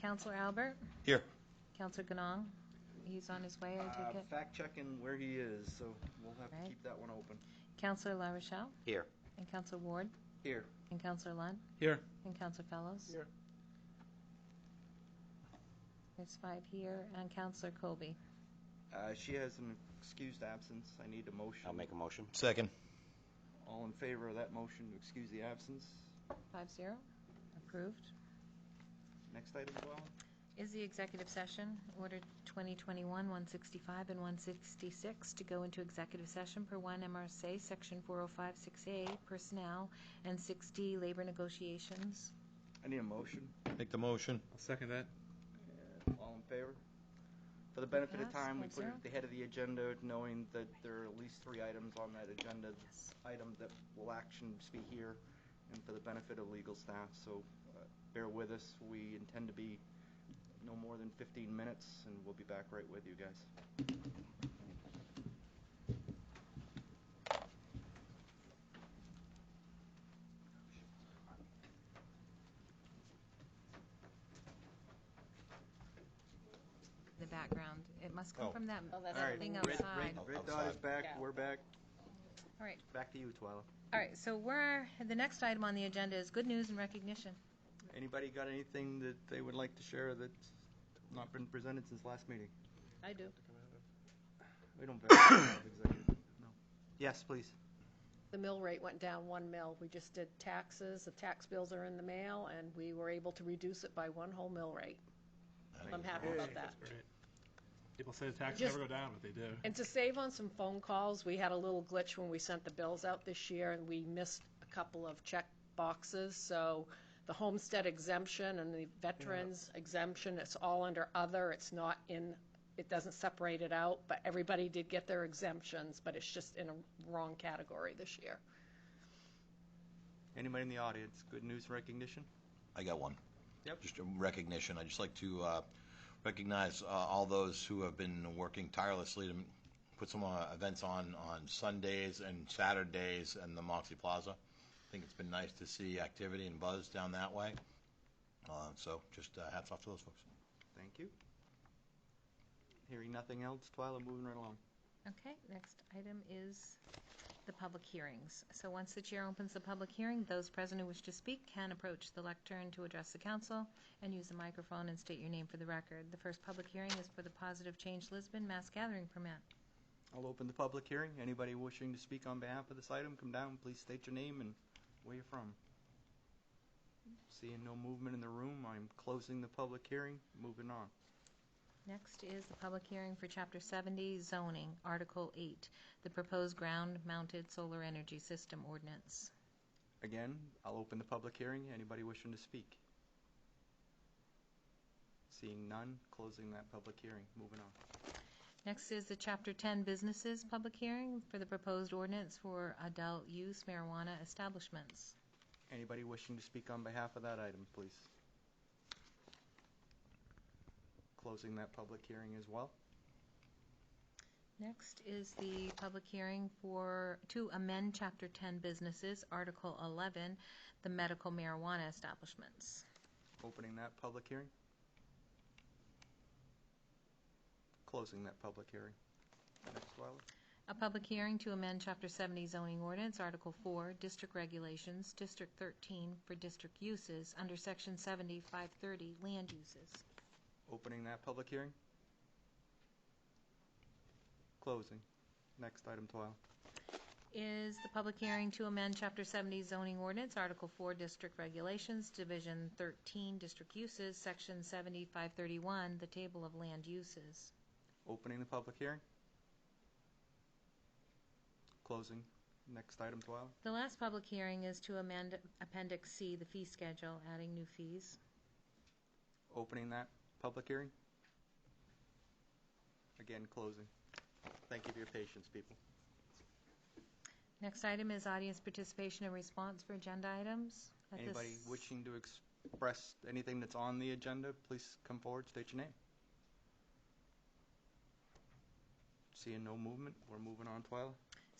Counselor Albert? Here. Counselor Ganong? He's on his way, I take it? Fact checking where he is, so we'll have Right. to keep that one open. Counselor La Rochelle? Here. And Counselor Ward? Here. And Counselor Lund? Here. And Counselor Fellows? Here. There's 5 here. And Counselor Colby? She has an excused absence. I need a motion. I'll make a motion. Second. All in favor of that motion to excuse the absence? 5-0. Approved. Next item, Dwell. Is the executive session, Order 2021-165 and 166, to go into executive session per 1 MRSA, Section 405-6A, Personnel, and 6D, Labor Negotiations. I need a motion. Make the motion. I'll second that. All in favor? For the benefit of Pass, time, we put it 5-0. at the head of the agenda, knowing that there are at least 3 items on that agenda, items that will action be here, and for the benefit of legal staff. So bear with us. We intend to be no more than 15 minutes, and we'll be back right with you guys. The background. It must come from that All right, thing Red outside. Dot is back. Yeah. We're back. All right. Back to you, Twyla. All right, so the next item on the agenda is good news and recognition. Anybody got anything that they would like to share that's not been presented since last meeting? I do. We don't have executive. No. Yes, please. The mill rate went down 1 mil. We just did taxes. The tax bills are in the mail, and we were able to reduce it by 1 whole mill rate. I'm happy about that. That's great. People say the taxes Just- never go down, but they do. And to save on some phone calls, we had a little glitch when we sent the bills out this year, and we missed a couple of check boxes. So the homestead exemption and the veterans exemption, it's all under other. It's not in, it doesn't separate it out, but everybody did get their exemptions, but it's just in a wrong category this year. Anybody in the audience? Good news recognition? I got one. Yep. Just a recognition. I'd just like to recognize all those who have been working tirelessly to put some events on Sundays and Saturdays in the Moxie Plaza. I think it's been nice to see activity and buzz down that way. So just hats off to those folks. Thank you. Hearing nothing else, Twyla, moving right along. Okay, next item is the public hearings. So once the chair opens the public hearing, those present who wish to speak can approach the lectern to address the council and use the microphone and state your name for the record. The first public hearing is for the Positive Change Lisbon mass gathering permit. I'll open the public hearing. Anybody wishing to speak on behalf of this item, come down. Please state your name and where you're from. Seeing no movement in the room, I'm closing the public hearing. Moving on. Next is the public hearing for Chapter 70 zoning, Article 8, the proposed ground-mounted solar energy system ordinance. Again, I'll open the public hearing. Anybody wishing to speak? Seeing none, closing that public hearing. Moving on. Next is the Chapter 10 businesses public hearing for the proposed ordinance for adult use marijuana establishments. Anybody wishing to speak on behalf of that item, please? Closing that public hearing as well. Next is the public hearing to amend Chapter 10 businesses, Article 11, the medical marijuana establishments. Opening that public hearing. Closing that public hearing. Next, Twyla. A public hearing to amend Chapter 70 zoning ordinance, Article 4, district regulations, District 13 for district uses under Section 70-530 land uses. Opening that public hearing. Closing. Next item, Twyla. Is the public hearing to amend Chapter 70 zoning ordinance, Article 4, district regulations, Division 13, district uses, Section 70-531, the table of land uses. Opening the public hearing. Closing. Next item, Twyla. The last public hearing is to amend Appendix C, the fee schedule, adding new fees. Opening that public hearing. Again, closing. Thank you for your patience, people. Next item is audience participation and response for agenda items. Anybody wishing to express anything that's on the agenda, please come forward, state your name. Seeing no movement, we're moving on, Twyla.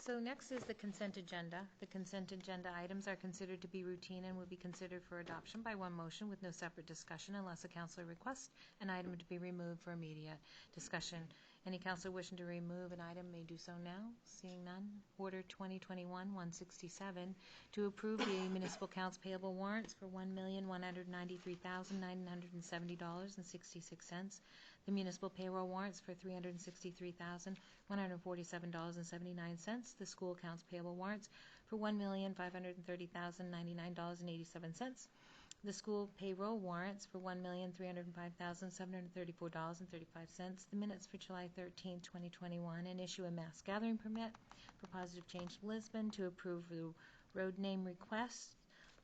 So next is the consent agenda. The consent agenda items are considered to be routine and will be considered for adoption by one motion with no separate discussion unless a counselor requests an item to be removed for immediate discussion. Any counselor wishing to remove an item may do so now. Seeing none. Order 2021-167 to approve the municipal accounts payable warrants for $1,193,970.66. The municipal payroll warrants for $363,147.79. The school accounts payable warrants for $1,530,099.87. The school payroll warrants for $1,305,734.35. The minutes for July 13, 2021, and issue a mass gathering permit for Positive Change Lisbon to approve the road name request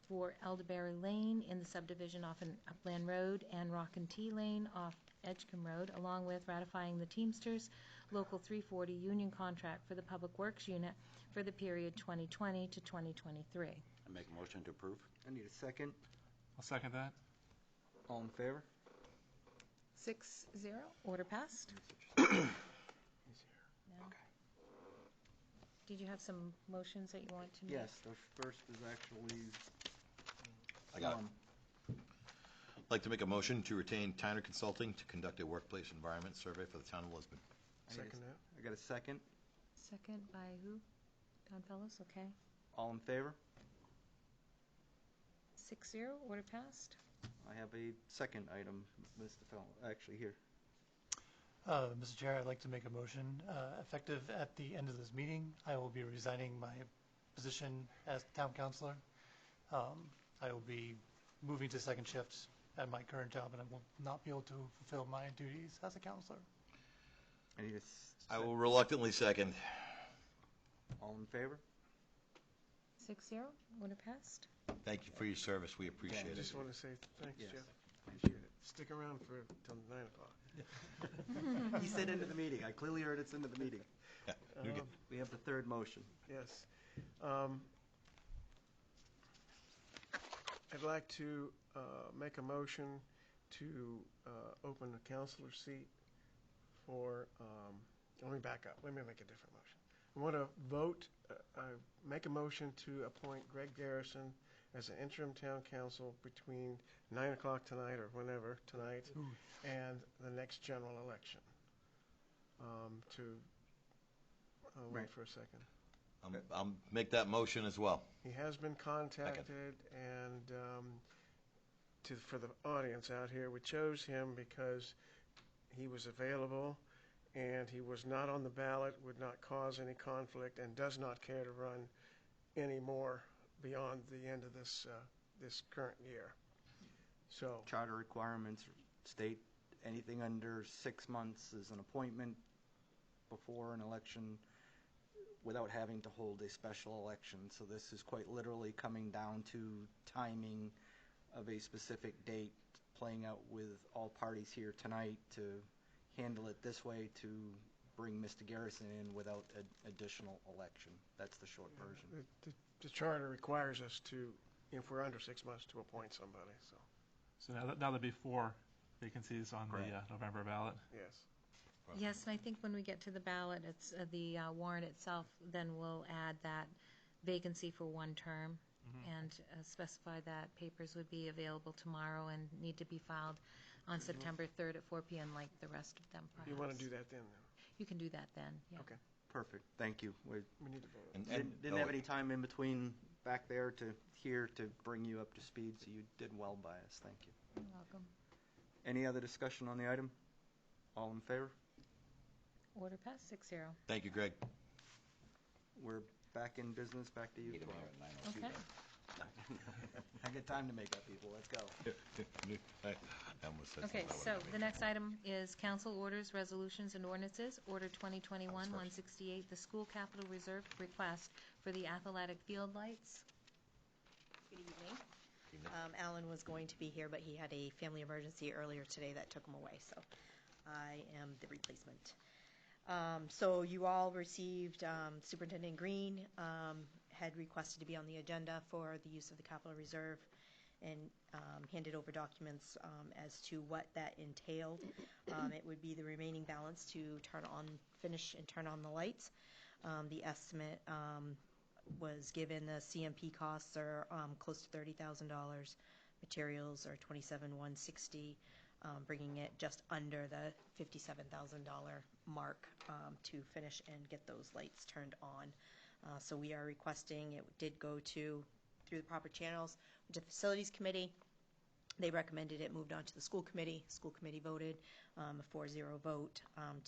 for Elderberry Lane in the subdivision off an Upland Road and Rock and Tea Lane off Edgecombe Road, along with ratifying the Teamsters Local 340 union contract for the Public Works Unit for the period 2020 to 2023. I make a motion to approve. I need a second. I'll second that. All in favor? 6-0. Order passed. Okay. Did you have some motions that you want to make? Yes, the first is actually I got it. I'd like to make a motion to retain Tyner Consulting to conduct a workplace environment survey for the town of Lisbon. Second that. I got a second. Second by who? Don Fellows, okay. All in favor? 6-0. Order passed. I have a second item, Mr. Fell, actually here. Mr. Chair, I'd like to make a motion. Effective at the end of this meeting, I will be resigning my position as town councilor. I will be moving to second shift at my current job, and I will not be able to fulfill my duties as a counselor. I need a I will reluctantly second. All in favor? 6-0. Order passed. Thank you for your service. We appreciate I it. just want to say thanks, Yes. Jeff. Appreciate it. Stick around for till 9 o'clock. He said into the meeting. I clearly heard it's into the meeting. Yeah, you're good. We have the third motion. Yes. I'd like to make a motion to open a counselor seat for, let me back up. Let me make a different motion. I want to vote, make a motion to appoint Greg Garrison as an interim town council between 9 o'clock tonight or whenever tonight and the next general election. Wait Right. for a second. I'll make that motion as well. He has been contacted, and for the audience out here, we chose him because he was available, and he was not on the ballot, would not cause any conflict, and does not care to run any more beyond the end of this current year. So, Charter requirements state anything under 6 months is an appointment before an election without having to hold a special election. So this is quite literally coming down to timing of a specific date, playing out with all parties here tonight to handle it this way to bring Mr. Garrison in without an additional election. That's the short version. the charter requires us to, if we're under 6 months, to appoint somebody, so, So now there'll be 4 vacancies on the Correct. November ballot. yes. Yes, and I think when we get to the ballot, it's the warrant itself, then we'll add that vacancy for one term and specify that papers would be available tomorrow and need to be filed on September 3rd at 4 p.m. like the rest of them, perhaps. You want to do that then? You can do that then, yeah. Okay. Perfect. Thank you. We We need to vote. didn't have any time in between back there to here to bring you up to speed, so you did well by us. Thank you. You're welcome. Any other discussion on the item? All in favor? Order passed, 6-0. Thank you, Greg. We're back in business. Back to you, Need him Tom. here at 9:02. Okay. I got time to make up, people. Let's go. I almost said Okay, something I so wouldn't the make. next item is council orders, resolutions, and ordinances. Order 2021-168, the school capital reserve request for the athletic field lights. Good evening. Alan was going to be here, but he had a family emergency earlier today that took him away, so I am the replacement. So you all received, Superintendent Green had requested to be on the agenda for the use of the capital reserve and handed over documents as to what that entailed. It would be the remaining balance to finish and turn on the lights. The estimate was given, the CMP costs are close to $30,000. Materials are $27,160, bringing it just under the $57,000 mark to finish and get those lights turned on. So we are requesting, it did go through the proper channels, to the Facilities Committee. They recommended it moved on to the School Committee. School Committee voted a 4-0 vote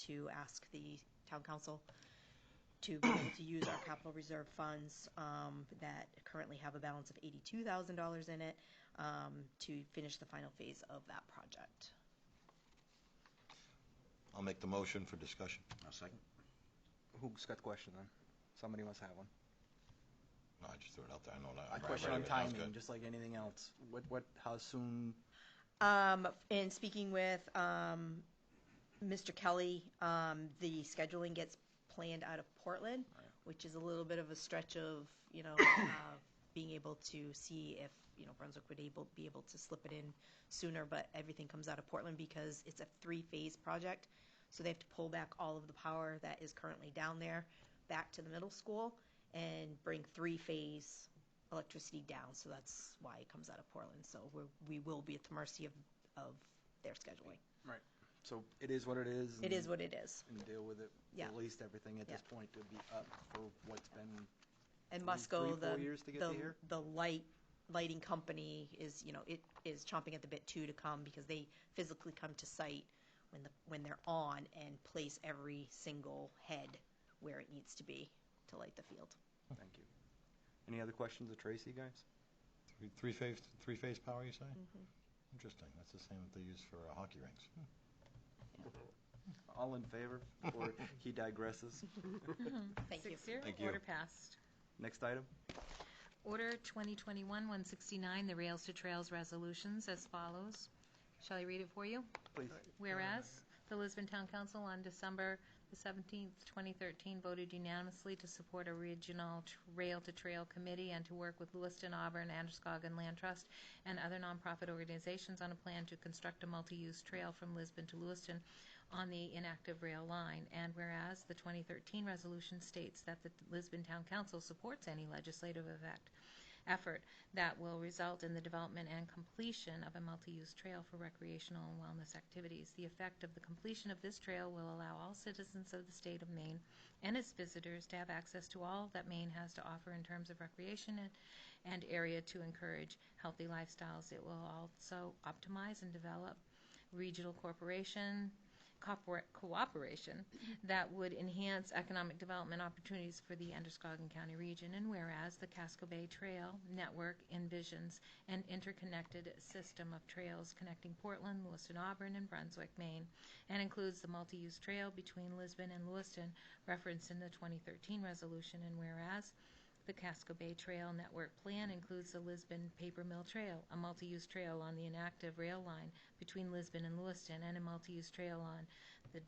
to ask the Town Council to be able to use our capital reserve funds that currently have a balance of $82,000 in it to finish the final phase of that project. I'll make the motion for discussion. I'll second. Who's got the question then? Somebody must have one. No, I just threw it out there. I know that. A question on timing, just like anything else. How soon? In speaking with Mr. Kelly, the scheduling gets planned out of Portland, which is a little bit of a stretch of, being able to see if, Brunswick would be able to slip it in sooner, but everything comes out of Portland because it's a 3-phase project. So they have to pull back all of the power that is currently down there back to the middle school and bring 3-phase electricity down. So that's why it comes out of Portland. So we will be at the mercy of their scheduling. Right. So it is what it is. It is what it is. And deal with it. Yeah. At least everything at this point to be up for what's been And Musco, 3-4 years to get to here? the lighting company is, it is chomping at the bit too to come because they physically come to site when they're on and place every single head where it needs to be to light the field. Thank you. Any other questions of Tracy, guys? Three-phase power, you say? Mm-hmm. Interesting. That's the same that they use for hockey rinks. All in favor? Or he digresses. Thank you. 6-0, Thank you. order passed. Next item? Order 2021-169, the Rails to Trails resolutions as follows. Shall I read it for you? Please. Whereas, the Lisbon Town Council on December the 17th, 2013 voted unanimously to support a regional rail-to-trail committee and to work with Lewiston, Auburn, Androscoggin Land Trust and other nonprofit organizations on a plan to construct a multi-use trail from Lisbon to Lewiston on the inactive rail line. And whereas the 2013 resolution states that the Lisbon Town Council supports any legislative effort that will result in the development and completion of a multi-use trail for recreational and wellness activities. The effect of the completion of this trail will allow all citizens of the state of Maine and its visitors to have access to all that Maine has to offer in terms of recreation and area to encourage healthy lifestyles. It will also optimize and develop regional cooperation that would enhance economic development opportunities for the Androscoggin County region. And whereas the Casco Bay Trail network envisions an interconnected system of trails connecting Portland, Lewiston, Auburn, and Brunswick, Maine, and includes the multi-use trail between Lisbon and Lewiston referenced in the 2013 resolution. And whereas the Casco Bay Trail Network Plan includes the Lisbon Paper Mill Trail, a multi-use trail on the inactive rail line between Lisbon and Lewiston, and a multi-use trail on the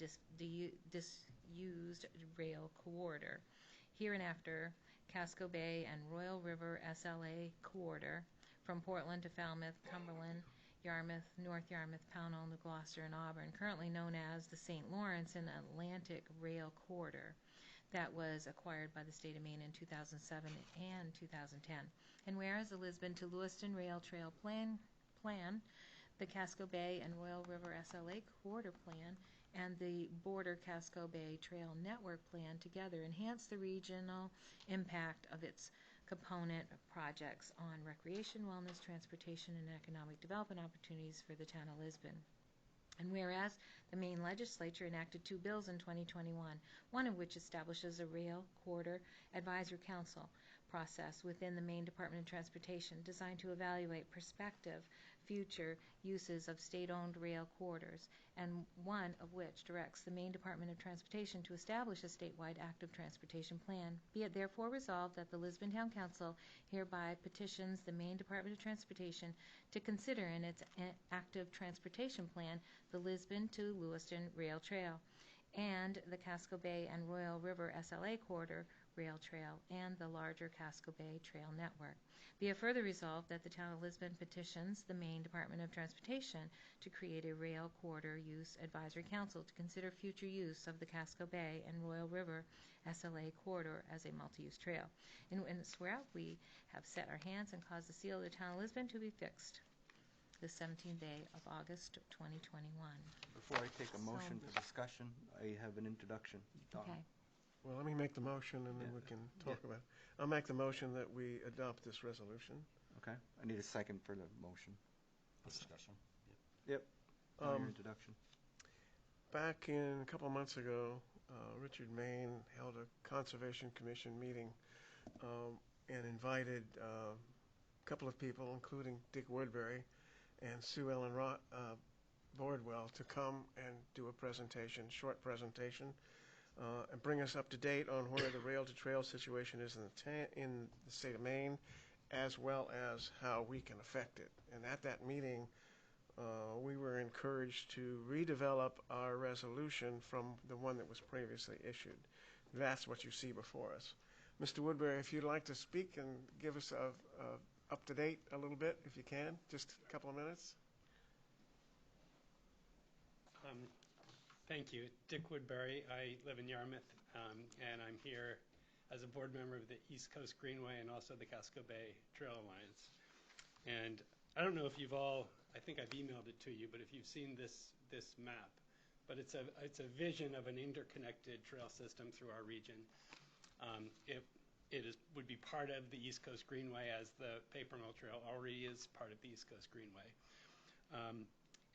disused rail corridor. Hereinafter, Casco Bay and Royal River SLA corridor from Portland to Falmouth, Cumberland, Yarmouth, North Yarmouth, Pownell, New Gloucester, and Auburn, currently known as the St. Lawrence and Atlantic Rail Corridor, that was acquired by the state of Maine in 2007 and 2010. And whereas the Lisbon to Lewiston Rail Trail Plan, the Casco Bay and Royal River SLA Corridor Plan, and the Border Casco Bay Trail Network Plan together enhance the regional impact of its component projects on recreation, wellness, transportation, and economic development opportunities for the town of Lisbon. And whereas the Maine legislature enacted 2 bills in 2021, one of which establishes a rail corridor advisory council process within the Maine Department of Transportation designed to evaluate prospective future uses of state-owned rail corridors, and one of which directs the Maine Department of Transportation to establish a statewide active transportation plan. Be it therefore resolved that the Lisbon Town Council hereby petitions the Maine Department of Transportation to consider in its active transportation plan the Lisbon to Lewiston Rail Trail and the Casco Bay and Royal River SLA corridor Rail Trail and the larger Casco Bay Trail network. Be it further resolved that the Town of Lisbon petitions the Maine Department of Transportation to create a rail corridor use advisory council to consider future use of the Casco Bay and Royal River SLA corridor as a multi-use trail. In swear out, we have set our hands and caused the seal of the Town of Lisbon to be fixed the 17th day of August 2021. Before I take a motion for discussion, I have an introduction. Don. Okay. Well, let me make the motion, and then we can talk about it. I'll make the motion that we adopt this resolution. Okay. I need a second for the motion. Discussion. Yep. Your introduction. Back a couple of months ago, Richard Maine held a Conservation Commission meeting and invited a couple of people, including Dick Woodbury and Sue Ellen Bordwell, to come and do a presentation, short presentation, and bring us up to date on where the rail-to-trail situation is in the state of Maine, as well as how we can affect it. And at that meeting, we were encouraged to redevelop our resolution from the one that was previously issued. That's what you see before us. Mr. Woodbury, if you'd like to speak and give us up to date a little bit, if you can, just a couple of minutes. Thank you. Dick Woodbury. I live in Yarmouth, and I'm here as a board member of the East Coast Greenway and also the Casco Bay Trail Alliance. And I don't know if you've all, I think I've emailed it to you, but if you've seen this map, but it's a vision of an interconnected trail system through our region. It would be part of the East Coast Greenway, as the Paper Mill Trail already is part of the East Coast Greenway.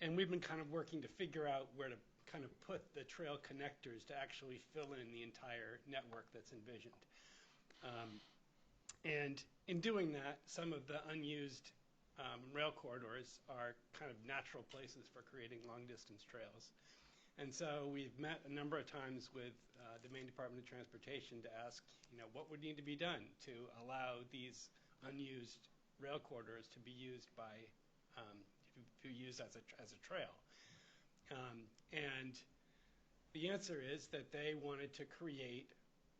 And we've been kind of working to figure out where to kind of put the trail connectors to actually fill in the entire network that's envisioned. And in doing that, some of the unused rail corridors are kind of natural places for creating long-distance trails. And so we've met a number of times with the Maine Department of Transportation to ask, what would need to be done to allow these unused rail corridors to be used as a trail. And the answer is that they wanted to create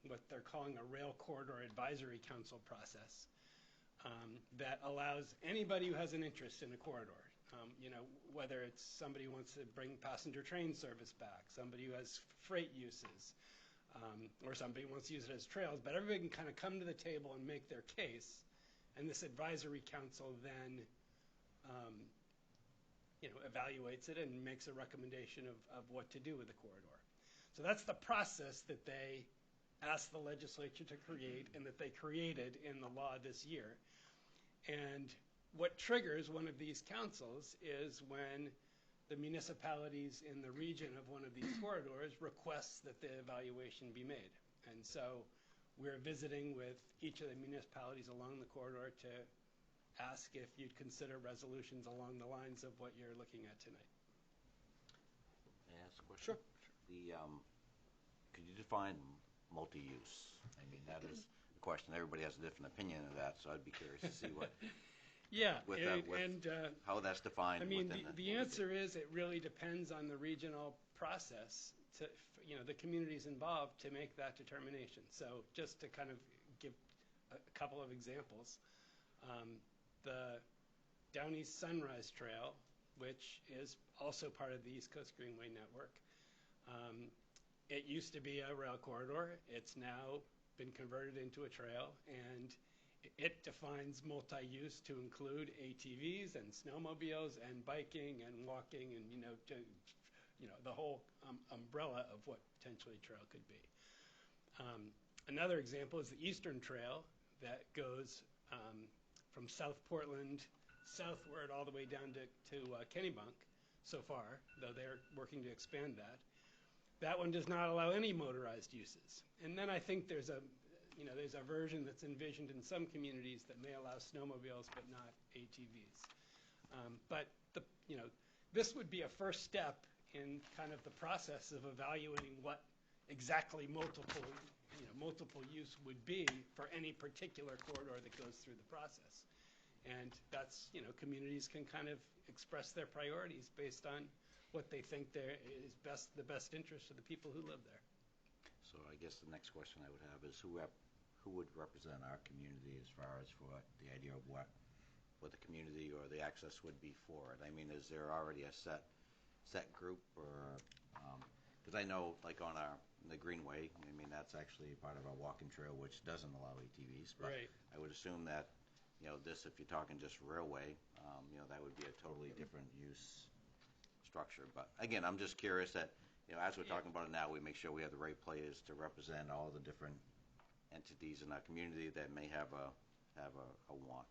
what they're calling a Rail Corridor Advisory Council process that allows anybody who has an interest in a corridor, whether it's somebody who wants to bring passenger train service back, somebody who has freight uses, or somebody who wants to use it as trails, but everybody can kind of come to the table and make their case, and this advisory council then evaluates it and makes a recommendation of what to do with the corridor. So that's the process that they asked the legislature to create and that they created in the law this year. And what triggers one of these councils is when the municipalities in the region of one of these corridors requests that the evaluation be made. And so we're visiting with each of the municipalities along the corridor to ask if you'd consider resolutions along the lines of what you're looking at tonight. May I ask a question? Sure. Could you define multi-use? I mean, that is a question. Everybody has a different opinion of that, so I'd be curious to see what. How that's defined. I mean, the answer is it really depends on the regional process to, the communities involved to make that determination. So just to kind of give a couple of examples, the Down East Sunrise Trail, which is also part of the East Coast Greenway Network, it used to be a rail corridor. It's now been converted into a trail, and it defines multi-use to include ATVs and snowmobiles and biking and walking and, the whole umbrella of what potentially trail could be. Another example is the Eastern Trail that goes from South Portland southward all the way down to Kennebunk so far, though they're working to expand that. That one does not allow any motorized uses. And then I think there's a version that's envisioned in some communities that may allow snowmobiles but not ATVs. But this would be a first step in kind of the process of evaluating what exactly multiple use would be for any particular corridor that goes through the process. And that's, communities can kind of express their priorities based on what they think is the best interest of the people who live there. So I guess the next question I would have is who would represent our community as far as for the idea of what the community or the access would be for it? I mean, is there already a set group, or because I know like on the Greenway, I mean that's actually part of our walking trail which doesn't allow ATVs. But Right. I would assume that this, if you're talking just railway, that would be a totally different use structure. But again, I'm just curious that as we're talking about it now, we make sure we have the right players to represent all the different entities in our community that may have a want.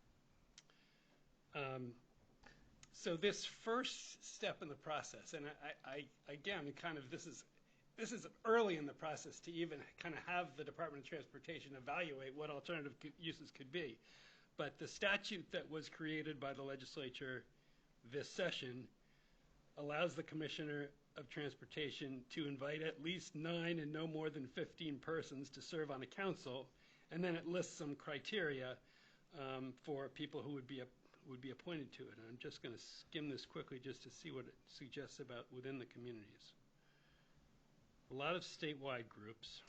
So this first step in the process, and I again, kind of this is early in the process to even kind of have the Department of Transportation evaluate what alternative uses could be. But the statute that was created by the legislature this session allows the Commissioner of Transportation to invite at least 9 and no more than 15 persons to serve on a council, and then it lists some criteria for people who would be appointed to it. And I'm just going to skim this quickly just to see what it suggests about within the communities. A lot of statewide groups.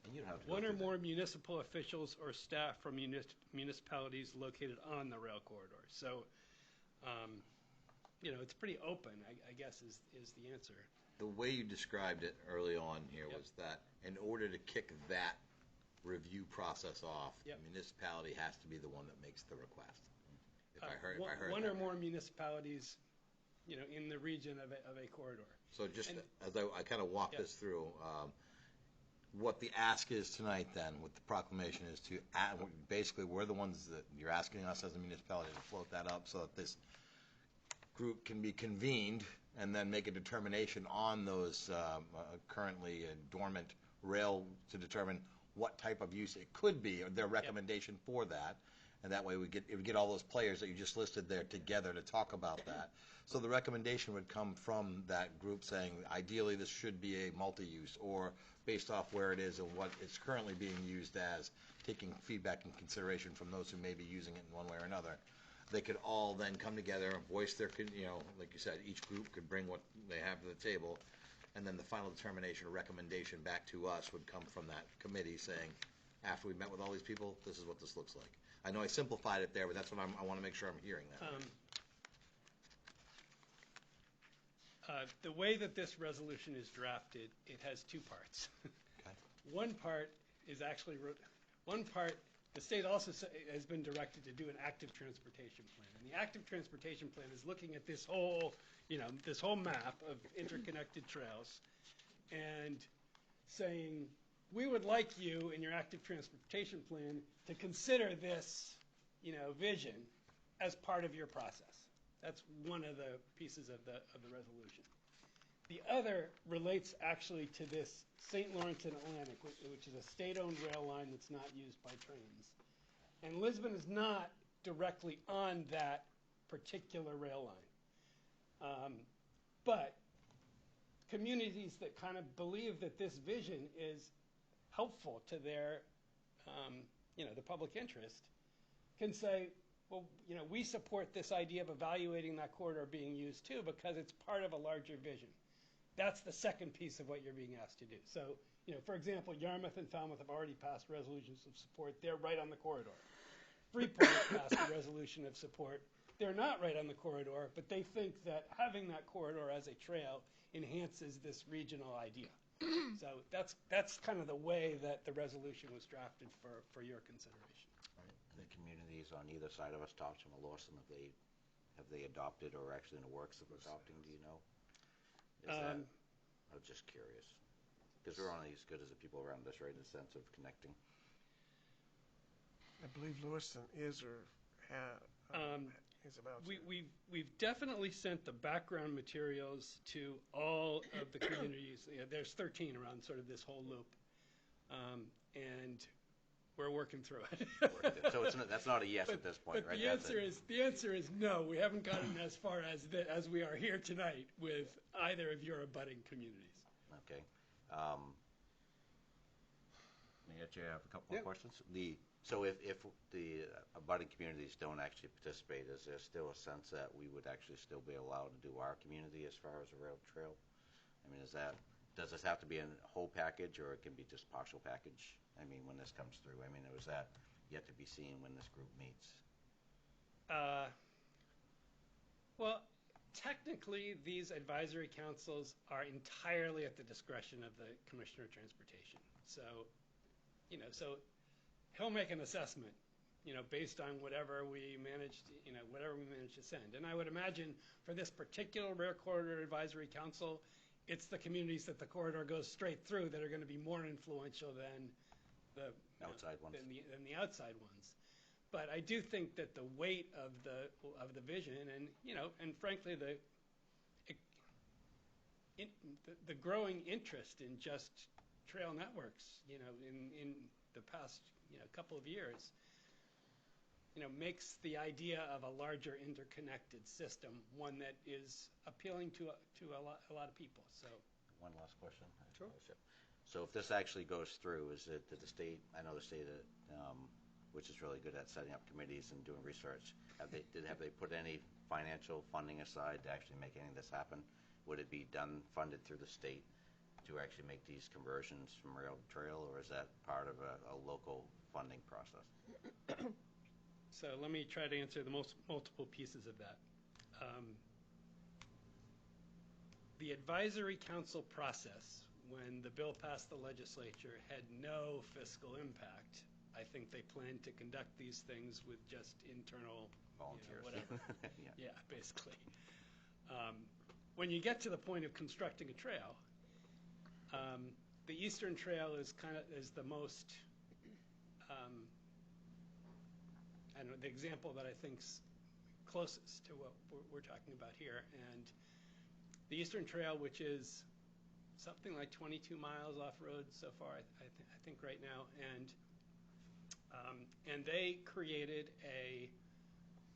And you'd have to go One or through more municipal officials or staff from municipalities located on the rail corridor. So, it's pretty open, I guess, is the answer. The way you described it early on here was that in order to kick that review process off, Yep. the municipality has to be the one that makes the request. If I heard one that or more right. municipalities, in the region of a corridor. So just And- as I kind of walk Yep. this through, what the ask is tonight then, with the proclamation, is to basically, we're the ones that you're asking us as a municipality to float that up so that this group can be convened and then make a determination on those currently dormant rail to determine what type of use it could be, or their recommendation for that. And that way we get all those players that you just listed there together to talk about that. So the recommendation would come from that group saying, ideally, this should be a multi-use, or based off where it is and what it's currently being used as, taking feedback and consideration from those who may be using it in one way or another. They could all then come together and voice their, like you said, each group could bring what they have to the table, and then the final determination or recommendation back to us would come from that committee saying, after we met with all these people, this is what this looks like. I know I simplified it there, but that's what I want to make sure I'm hearing that. The way that this resolution is drafted, it has two parts. Okay. One part is actually, the state also has been directed to do an active transportation plan. And the active transportation plan is looking at this whole map of interconnected trails and saying, we would like you in your active transportation plan to consider this, vision as part of your process. That's one of the pieces of the resolution. The other relates actually to this St. Lawrence and Atlantic, which is a state-owned rail line that's not used by trains. And Lisbon is not directly on that particular rail line. But communities that kind of believe that this vision is helpful to their, the public interest, can say, well, we support this idea of evaluating that corridor being used too because it's part of a larger vision. That's the second piece of what you're being asked to do. So, for example, Yarmouth and Falmouth have already passed resolutions of support. They're right on the corridor. Freeport passed a resolution of support. They're not right on the corridor, but they think that having that corridor as a trail enhances this regional idea. So that's kind of the way that the resolution was drafted for your consideration. And the communities on either side of us, Thompson and Lawson, have they adopted or actually in the works of adopting? Do you know? I'm just curious because we're only as good as the people around us, right? In the sense of connecting. I believe Lewiston is or is about to. We've definitely sent the background materials to all of the communities. There's 13 around sort of this whole loop, and we're working through it. So that's not a yes at this point, right? The answer is no. We haven't gotten as far as we are here tonight with either of your abutting communities. Okay. May I have a couple more questions? So if the abutting communities don't actually participate, is there still a sense that we would actually still be allowed to do our community as far as a rail trail? I mean, does this have to be a whole package, or it can be just partial package? I mean, when this comes through, I mean, or is that yet to be seen when this group meets? Well, technically, these advisory councils are entirely at the discretion of the Commissioner of Transportation. So, so he'll make an assessment, based on whatever we manage to send. And I would imagine for this particular Rail Corridor Advisory Council, it's the communities that the corridor goes straight through that are going to be more influential than the Outside ones. than the outside ones. But I do think that the weight of the vision, and frankly the growing interest in just trail networks, in the past couple of years, makes the idea of a larger interconnected system one that is appealing to a lot of people. So One last question. Sure. So if this actually goes through, did the state, I know the state, which is really good at setting up committees and doing research, have they put any financial funding aside to actually make any of this happen? Would it be funded through the state to actually make these conversions from rail to trail, or is that part of a local funding process? So let me try to answer the multiple pieces of that. The advisory council process, when the bill passed the legislature, had no fiscal impact. I think they planned to conduct these things with just internal Volunteers. whatever. Yeah. Yeah, basically. When you get to the point of constructing a trail, the Eastern Trail is the most, I don't know, the example that I think's closest to what we're talking about here. And the Eastern Trail, which is something like 22 miles off-road so far, I think right now, and they created a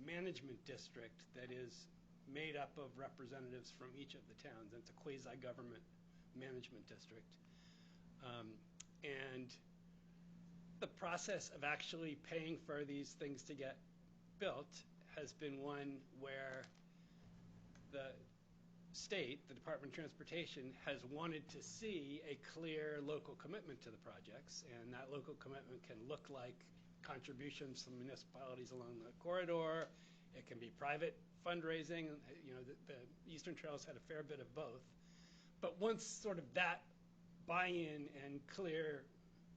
management district that is made up of representatives from each of the towns. It's a quasi-government management district. And the process of actually paying for these things to get built has been one where the state, the Department of Transportation, has wanted to see a clear local commitment to the projects, and that local commitment can look like contributions from municipalities along the corridor. It can be private fundraising. The Eastern Trail's had a fair bit of both. But once sort of that buy-in and clear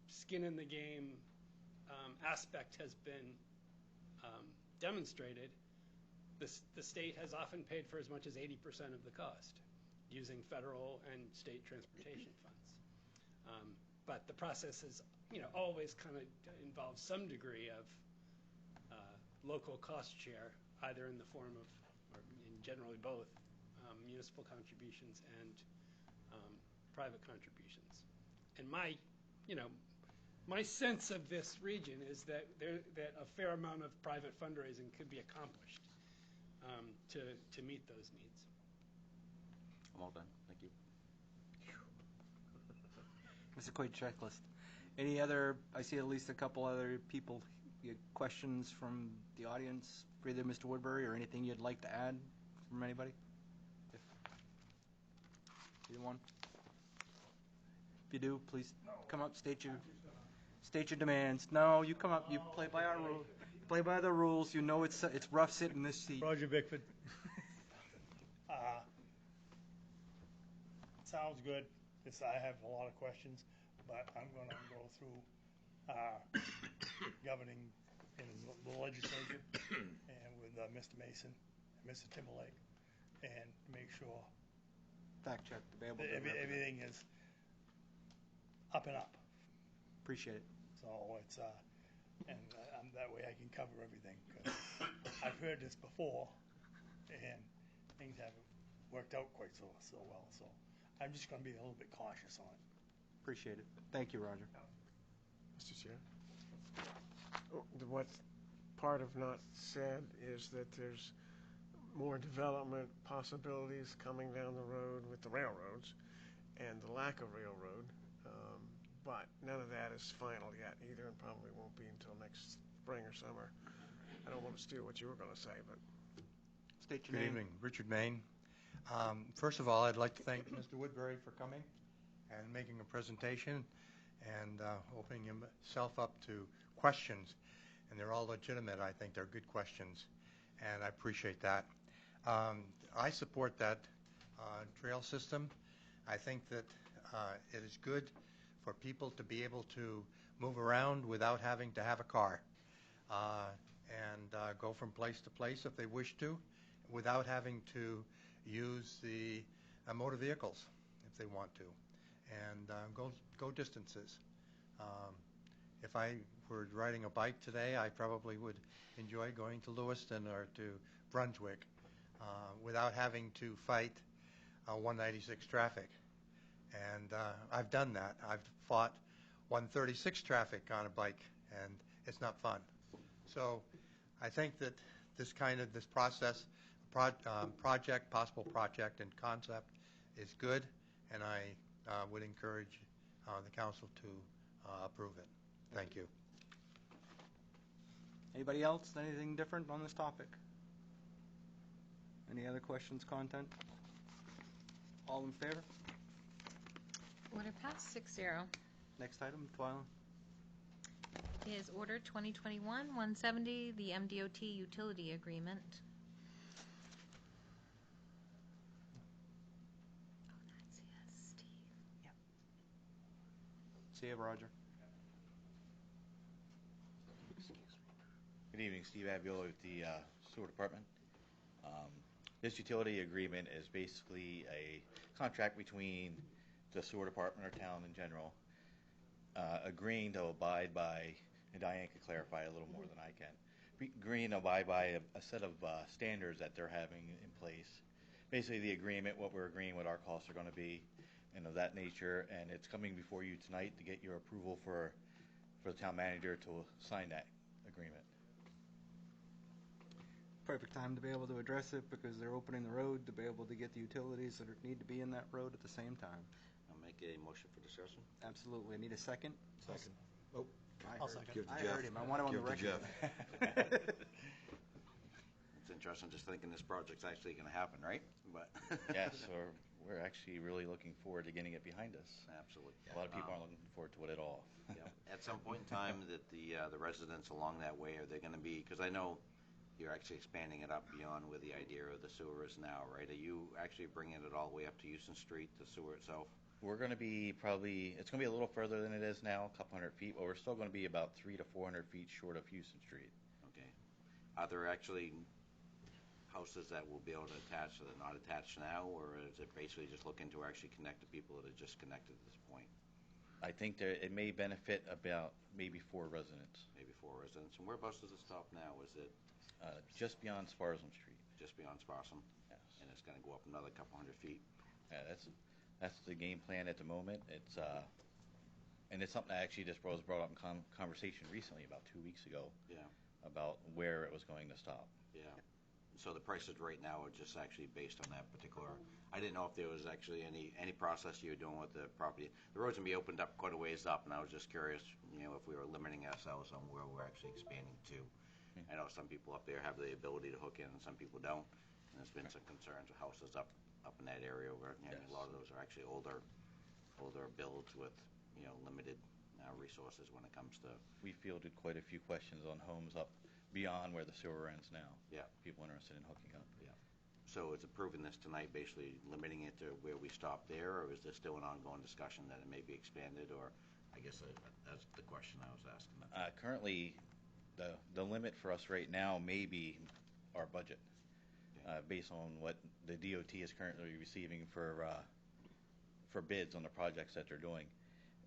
skin in the game aspect has been demonstrated, the state has often paid for as much as 80% of the cost using federal and state transportation funds. But the process is, always kind of involves some degree of local cost share, either in the form of, or in generally both, municipal contributions and private contributions. And my sense of this region is that a fair amount of private fundraising could be accomplished to meet those needs. I'm all done. Thank you. Mr. Quaid, checklist. Any other, I see at least a couple other people, questions from the audience for either Mr. Woodbury or anything you'd like to add from anybody? Either one? If you do, please come up, state your demands. No, you come up, you play by our rules. Play by the rules. You know it's rough sitting in this seat. Roger Bickford. Sounds good. I have a lot of questions, but I'm going to go through governing in the legislature and with Mr. Mason and Mr. Timberlake, and make sure Fact check to be able to everything is up and up. Appreciate it. So it's and that way I can cover everything. 'Cause I've heard this before, and things haven't worked out quite so well. So I'm just going to be a little bit cautious on it. Appreciate it. Thank you, Roger. Mr. Chair. What part of not said is that there's more development possibilities coming down the road with the railroads and the lack of railroad. but none of that is final yet either, and probably won't be until next spring or summer. I don't want to steal what you were going to say, but State your Good name. evening, Richard Main. First of all, I'd like to thank Mr. Woodbury for coming and making a presentation and opening himself up to questions. And they're all legitimate. I think they're good questions, and I appreciate that. I support that trail system. I think that it is good for people to be able to move around without having to have a car and go from place to place if they wish to, without having to use the motor vehicles if they want to, and go distances. If I were riding a bike today, I probably would enjoy going to Lewiston or to Brunswick without having to fight 196 traffic. And I've done that. I've fought 136 traffic on a bike, and it's not fun. So I think that this process, project, possible project, and concept is good, and I would encourage the council to approve it. Thank you. Anybody else? Anything different on this topic? Any other questions, content? All in favor? Order passed 6-0. Next item, Twyla. Is Order 2021-170, the MDOT Utility Agreement. Oh, that's yes, Steve. See you, Roger. Good evening, Steve Aviola with the Sewer Department. This utility agreement is basically a contract between the Sewer Department or town in general, agreeing to abide by, and Diane can clarify a little more than I can, agreeing to abide by a set of standards that they're having in place. Basically the agreement, what we're agreeing what our costs are going to be, and of that nature, and it's coming before you tonight to get your approval for the town manager to sign that agreement. Perfect time to be able to address it because they're opening the road to be able to get the utilities that need to be in that road at the same time. I'll make a motion for discussion. Absolutely. I need a second. Second. Oh, I'll second. Give to I Jeff. heard him. I want him on the Give to record. It's interesting just thinking this project's actually going to happen, right? But Yes, or we're actually really looking forward to getting it behind us. absolutely. A lot of people aren't looking forward to it at all. Yeah. At some point in time, that the residents along that way, are they going to be? Because I know you're actually expanding it up beyond where the idea of the sewer is now, right? Are you actually bringing it all the way up to Houston Street, the sewer itself? We're going to be it's going to be a little further than it is now, a couple hundred feet, but we're still going to be about 300 to 400 feet short of Houston Street. Okay. Are there actually houses that will be able to attach that are not attached now, or is it basically just looking to actually connect the people that are just connected at this point? I think it may benefit about maybe 4 residents. Maybe 4 residents. And whereabouts does it stop now? Is it Just beyond Sparsam Street. just beyond Sparsam? Yes. And it's going to go up another couple hundred feet? Yeah, that's the game plan at the moment. It's and it's something that actually just was brought up in conversation recently about 2 weeks ago. Yeah. About where it was going to stop. Yeah. So the prices right now are just actually based on that particular. I didn't know if there was actually any process you were doing with the property. The road's gonna be opened up quite a ways up, and I was just curious, if we were limiting ourselves on where we're actually expanding to. I know some people up there have the ability to hook in, and some people don't. And there's been some concerns with houses up in that area where a lot of those are actually older builds with limited resources when it comes to. We fielded quite a few questions on homes up beyond where the sewer ends now. Yeah. People interested in hooking up. Yeah. So is approving this tonight basically limiting it to where we stop there, or is there still an ongoing discussion that it may be expanded, or I guess that's the question I was asking. Currently, the limit for us right now may be our budget, based on what the DOT is currently receiving for bids on the projects that they're doing.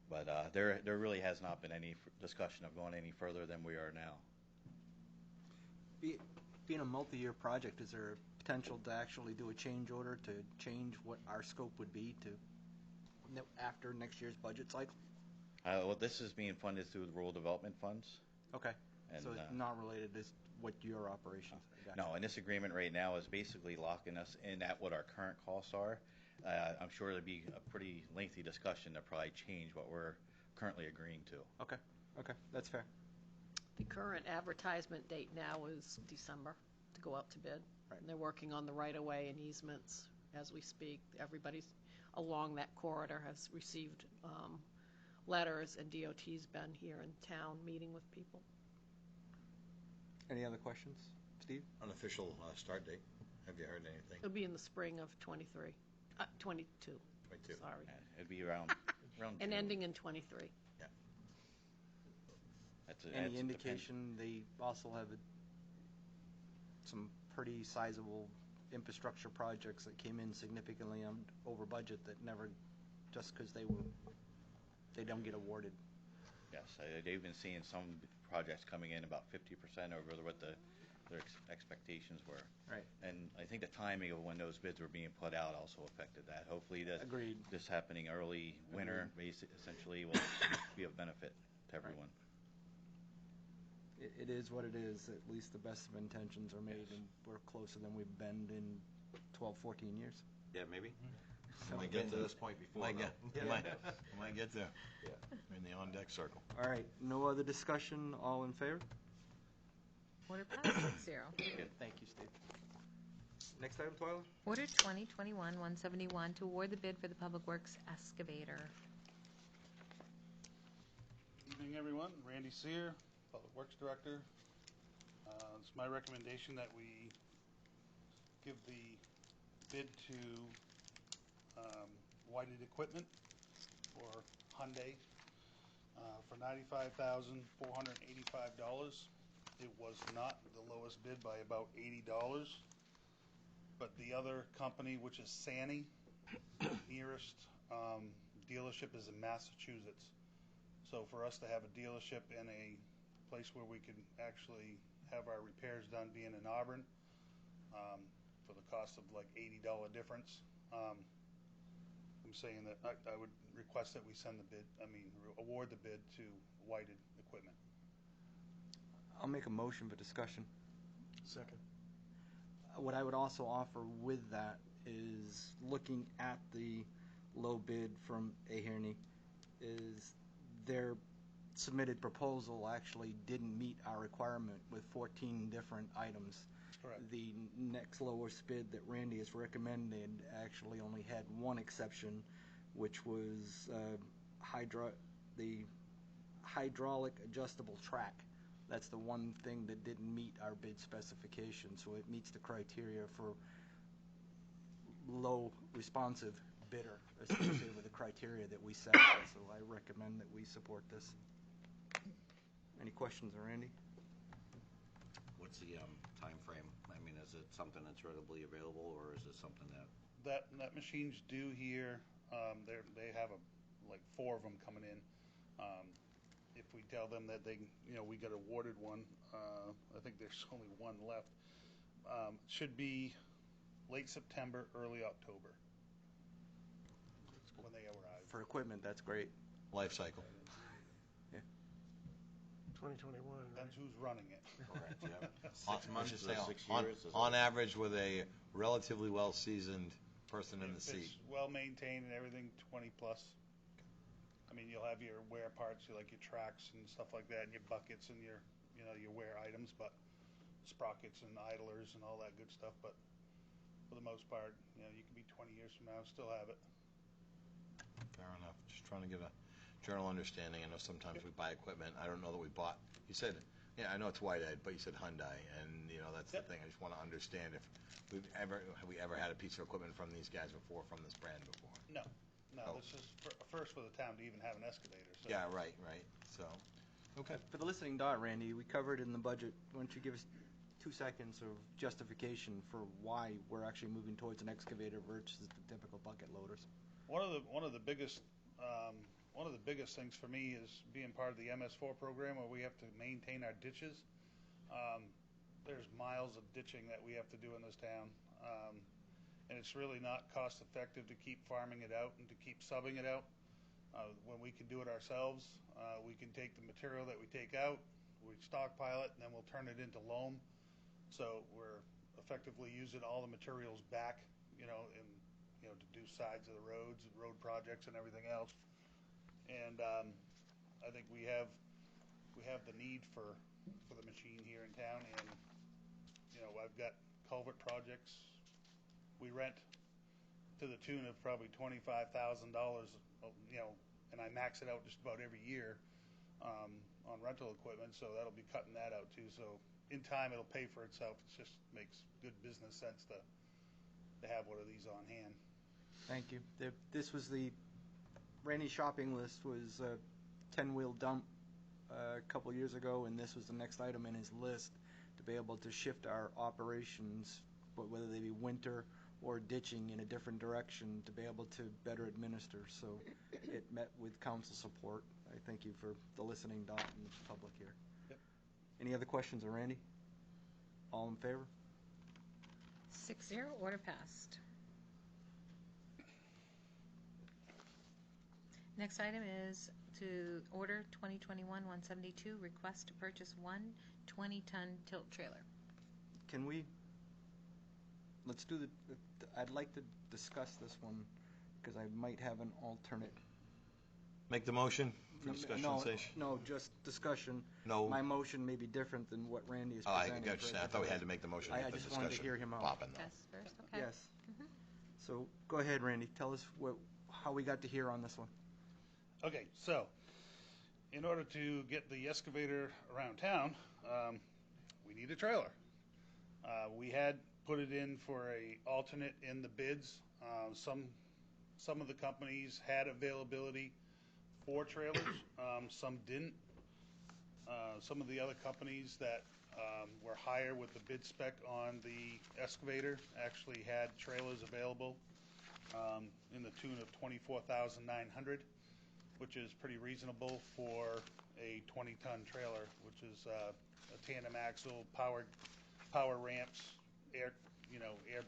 But there really has not been any discussion of going any further than we are now. Being a multi-year project, is there a potential to actually do a change order to change what our scope would be to after next year's budget cycle? Well, this is being funded through the rural development funds. Okay. And, so it's not related to what your operations. Gotcha. No, and this agreement right now is basically locking us in at what our current costs are. I'm sure it'll be a pretty lengthy discussion to probably change what we're currently agreeing to. Okay, that's fair. The current advertisement date now is December to go out to bid. Right. And they're working on the right-of-way and easements as we speak. Everybody's along that corridor has received letters, and DOT's been here in town meeting with people. Any other questions? Steve? Unofficial start date. Have you heard anything? It'll be in the spring of 22. 22. Sorry. It'd be around And June. ending in 23. Any indication they also have some pretty sizable infrastructure projects that came in significantly over budget that never, just because they don't get awarded? Yes, they've been seeing some projects coming in about 50% over what their expectations were. Right. And I think the timing of when those bids were being put out also affected that. Hopefully Agreed. this happening early winter, essentially, will be of benefit to everyone. It is what it is. At least the best of intentions are made, and we're closer than we've been in 12, 14 years. Yeah, maybe. Might get to this point before. Might get there. Yeah. In the on-deck circle. All right, no other discussion, all in favor? Order passed 6-0. Thank you, Steve. Next item, Twyla? Order 2021-171 to award the bid for the Public Works excavator. Evening, everyone. Randy Sear, Public Works Director. It's my recommendation that we give the bid to Whited Equipment for Hyundai for $95,485. It was not the lowest bid by about $80, but the other company, which is Sani, nearest dealership is in Massachusetts. So for us to have a dealership in a place where we could actually have our repairs done, being in Auburn, for the cost of like $80 difference, I'm saying that I would request that we award the bid to Whited Equipment. I'll make a motion for discussion. Second. What I would also offer with that is looking at the low bid from Aherney is their submitted proposal actually didn't meet our requirement with 14 different items. Correct. The next lowest bid that Randy has recommended actually only had one exception, which was the hydraulic adjustable track. That's the one thing that didn't meet our bid specification, so it meets the criteria for low responsive bidder associated with the criteria that we set. So I recommend that we support this. Any questions, Randy? What's the time frame? I mean, is it something that's readily available, or is it something that... That machine's due here. They have like 4 of them coming in. If we tell them that we got awarded one, I think there's only one left. Should be late September, early October when they arrive. For equipment, that's great. Life cycle. 2021. That's who's running it. Correct, yeah. 6 months, Is say it 6 on, years? Is on it- average with a relatively well-seasoned person in the If seat. it's well maintained and everything, 20 plus. I mean, you'll have your wear parts, like your tracks and stuff like that, and your buckets and your wear items, but sprockets and idlers and all that good stuff. But for the most part, you can be 20 years from now and still have it. Fair enough. Just trying to get a general understanding. I know sometimes we buy equipment. I don't know that we bought. You said, yeah, I know it's Whitehead, but you said Hyundai, and that's the thing. I just want to understand if have we ever had a piece of equipment from these guys before, from this brand before? No, Oh. this is first for the town to even have an excavator. So. Yeah, right. So, okay. For the listening dot, Randy, we covered in the budget. Why don't you give us 2 seconds of justification for why we're actually moving towards an excavator versus the typical bucket loaders? One of the biggest things for me is being part of the MS4 program, where we have to maintain our ditches. There's miles of ditching that we have to do in this town, and it's really not cost effective to keep farming it out and to keep subbing it out. When we can do it ourselves, we can take the material that we take out, we stockpile it, and then we'll turn it into loam. So we're effectively using all the materials back, to do sides of the roads, road projects, and everything else. And I think we have the need for the machine here in town, and I've got culvert projects we rent to the tune of probably $25,000, and I max it out just about every year on rental equipment, so that'll be cutting that out too. So in time, it'll pay for itself. It just makes good business sense to have one of these on hand. Thank you. This was Randy's shopping list was a 10-wheel dump a couple years ago, and this was the next item in his list to be able to shift our operations, but whether they be winter or ditching in a different direction, to be able to better administer. So it met with council support. I thank you for the listening dot and the public here. Yep. Any other questions of Randy? All in favor? 6-0, order passed. Next item is to order 2021-172, request to purchase one 20-ton tilt trailer. Can we, let's do I'd like to discuss this one because I might have an alternate. Make the motion for discussion session. No, just discussion. No. My motion may be different than what Randy is Oh, I presenting. got you. I thought we had to make the motion. I just wanted to hear him out. Popping, though. Yes, first, okay. Yes. So go ahead, Randy. Tell us how we got to hear on this one. Okay, so in order to get the excavator around town, we need a trailer. We had put it in for a alternate in the bids. Some of the companies had availability for trailers, some didn't. Some of the other companies that were higher with the bid spec on the excavator actually had trailers available in the tune of $24,900, which is pretty reasonable for a 20-ton trailer, which is a tandem axle, power ramps, air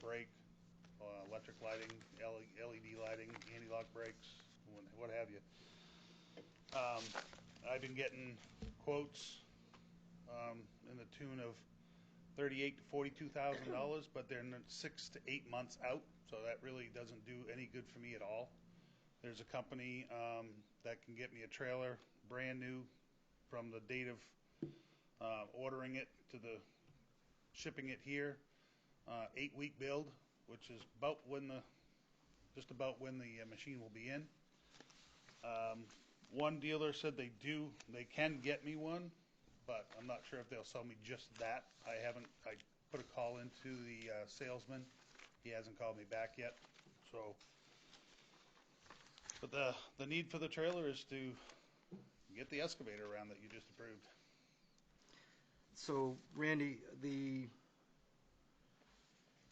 brake, electric lighting, LED lighting, anti-lock brakes, what have you. I've been getting quotes in the tune of $38,000 to $42,000, but they're 6 to 8 months out, so that really doesn't do any good for me at all. There's a company that can get me a trailer brand new from the date of ordering it to the shipping it here, 8-week build, which is just about when the machine will be in. One dealer said they can get me one, but I'm not sure if they'll sell me just that. I put a call into the salesman. He hasn't called me back yet. So, but the need for the trailer is to get the excavator around that you just approved. So, Randy, the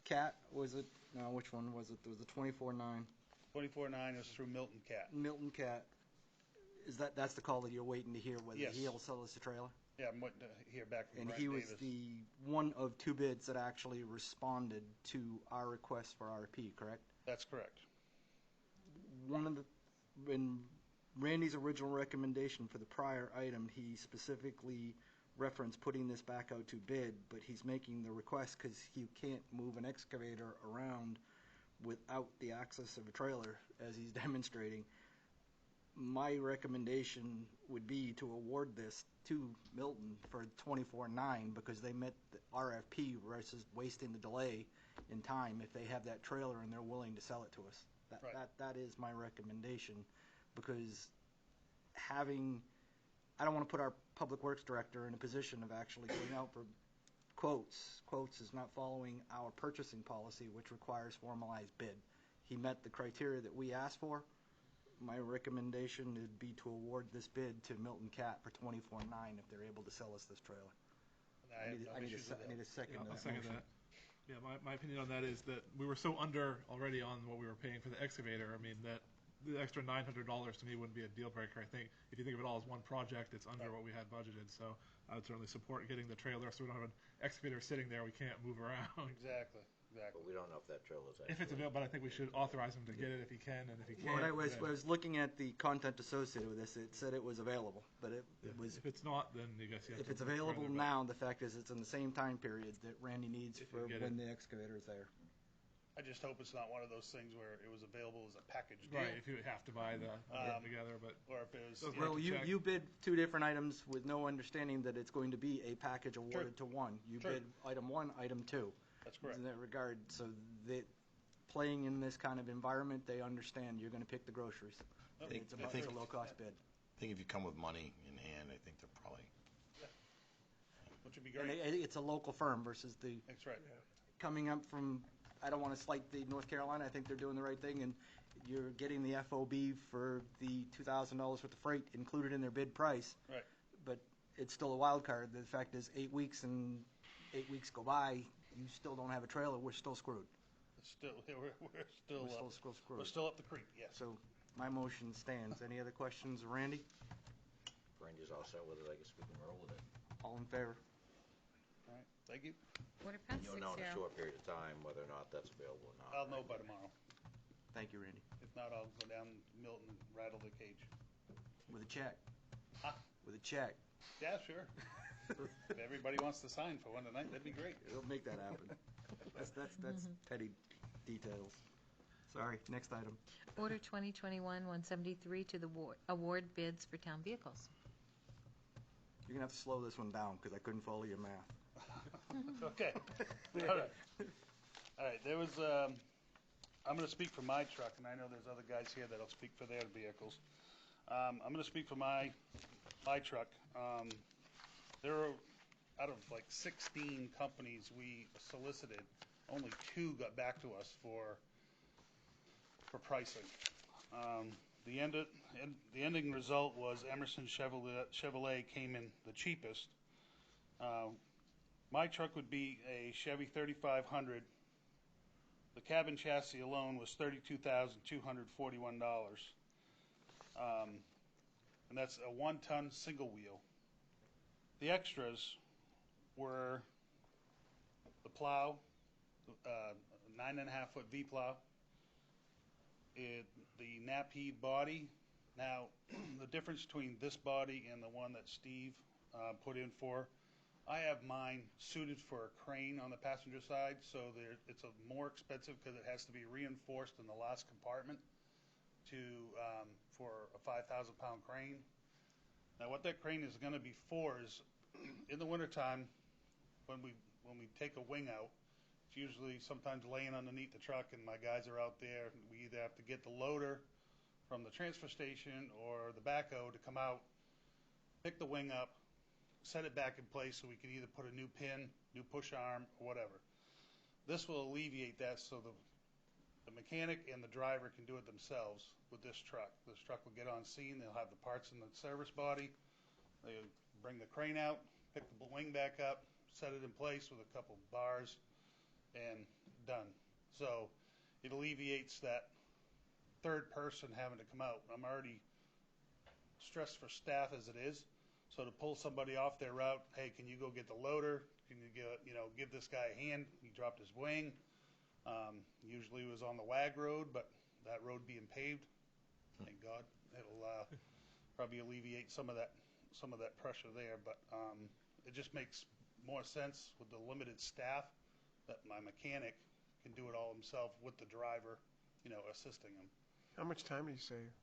CAT, was it? No, which one was it? There was a 24.9. 24.9 is through Milton Cat. Milton Cat. That's the call that you're waiting to hear whether Yes. he'll sell us a trailer? Yeah, I'm waiting to hear back from And Brian he was Davis. the one of 2 bids that actually responded to our request for RFP, correct? That's correct. In Randy's original recommendation for the prior item, he specifically referenced putting this back out to bid, but he's making the request because you can't move an excavator around without the access of a trailer, as he's demonstrating. My recommendation would be to award this to Milton for 24.9 because they met the RFP versus wasting the delay in time if they have that trailer and they're willing to sell it to us. That is my recommendation, because I don't want to put our public works director in a position of actually going out for quotes. Quotes is not following our purchasing policy, which requires formalized bid. He met the criteria that we asked for. My recommendation would be to award this bid to Milton Cat for 24.9 if they're able to sell us this trailer. I need a second. I'll second that. Yeah, my opinion on that is that we were so under already on what we were paying for the excavator. I mean, that the extra $900 to me wouldn't be a deal breaker. I think if you think of it all as one project, it's under what we had budgeted. So I would certainly support getting the trailer so we don't have an excavator sitting there we can't move around. Exactly. But we don't know if that trailer's If it's available, but I think we should authorize him to get it if he can, and if he can't. Well, I was looking at the content associated with this. It said it was available, but it was. If it's not, then you guess you have If to it's look available further, but- now, the fact is it's in the same time period that Randy needs If for you get when it. the excavator is there. I just hope it's not one of those things where it was available as a package deal. Right, if you have to buy the together, but. Or if it was. Those Well, to check. you bid two different items with no understanding that it's going to be a package awarded to one. You True. bid item one, item two. That's correct. In that regard, so that playing in this kind of environment, they understand you're going to pick the groceries. It's a low-cost bid. I think if you come with money in hand, I think they're probably. Which would be And great. it's a local firm versus the That's right. coming up from, I don't want to slight the North Carolina, I think they're doing the right thing, and you're getting the FOB for the $2,000 worth of freight included in their bid price. Right. But it's still a wild card. The fact is, 8 weeks and 8 weeks go by, you still don't have a trailer, we're still screwed. It's still, we're Screwed. still up the creek, yes. So my motion stands. Any other questions, Randy? Randy's all set with it, I guess we can roll with it. All in favor? All right, thank you. Order passed You'll 6-0. know in a short period of time whether or not that's available or not. I'll know by tomorrow. Thank you, Randy. If not, I'll go down Milton and rattle the cage. With a check. Huh? With a check. Yeah, sure. If everybody wants to sign for one tonight, that'd be great. It'll make that happen. That's petty details. Sorry, next item. Order 2021-173 to the award bids for town vehicles. You're going to have to slow this one down because I couldn't follow your math. Okay. All right, there was, I'm going to speak for my truck, and I know there's other guys here that'll speak for their vehicles. I'm going to speak for my truck. There are, out of like 16 companies we solicited, only 2 got back to us for pricing. The ending result was Emerson Chevrolet came in the cheapest. My truck would be a Chevy 3500. The cabin chassis alone was $32,241. And that's a 1-ton single wheel. The extras were the plow, 9.5-foot V plow, the Napheed body. Now, the difference between this body and the one that Steve put in for, I have mine suited for a crane on the passenger side, so it's more expensive because it has to be reinforced in the last compartment for a 5,000-pound crane. Now, what that crane is going to be for is, in the wintertime, when we take a wing out, it's usually sometimes laying underneath the truck, and my guys are out there. We either have to get the loader from the transfer station or the backhoe to come out, pick the wing up, set it back in place so we can either put a new pin, new push arm, or whatever. This will alleviate that so the mechanic and the driver can do it themselves with this truck. This truck will get on scene. They'll have the parts in the service body. They'll bring the crane out, pick the wing back up, set it in place with a couple bars, and done. So it alleviates that third person having to come out. I'm already stressed for staff as it is. So to pull somebody off their route, hey, can you go get the loader? Can you give this guy a hand? He dropped his wing. Usually it was on the WAG road, but that road being paved, thank God, it'll probably alleviate some of that pressure there. But it just makes more sense with the limited staff that my mechanic can do it all himself with the driver, assisting him. How much time do you save?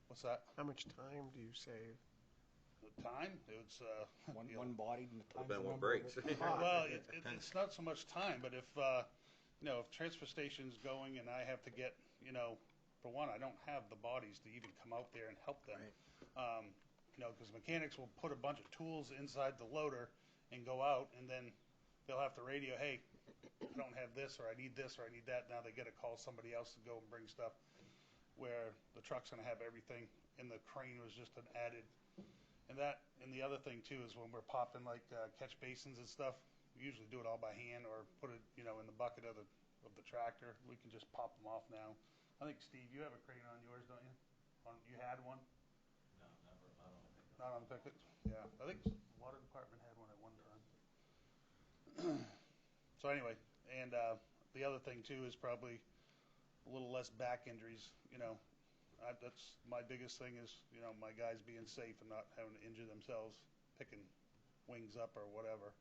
What's that? How much time do you save? The time? It's one body and the time. Then what breaks? Well, it's not so much time, but if if transfer station's going and I have to get, for one, I don't have the bodies to even come out there and help them. Right. Because mechanics will put a bunch of tools inside the loader and go out, and then they'll have to radio, hey, I don't have this, or I need this, or I need that. Now they got to call somebody else to go and bring stuff, where the truck's going to have everything, and the crane was just an added. And the other thing too is when we're popping like catch basins and stuff, we usually do it all by hand or put it, in the bucket of the tractor. We can just pop them off now. I think Steve, you have a crane on yours, don't you? You had one? No, never. Not on the picket. Yeah, I think the water department had one at one time. So anyway, and the other thing too is probably a little less back injuries. That's my biggest thing is my guys being safe and not having to injure themselves picking wings up or whatever.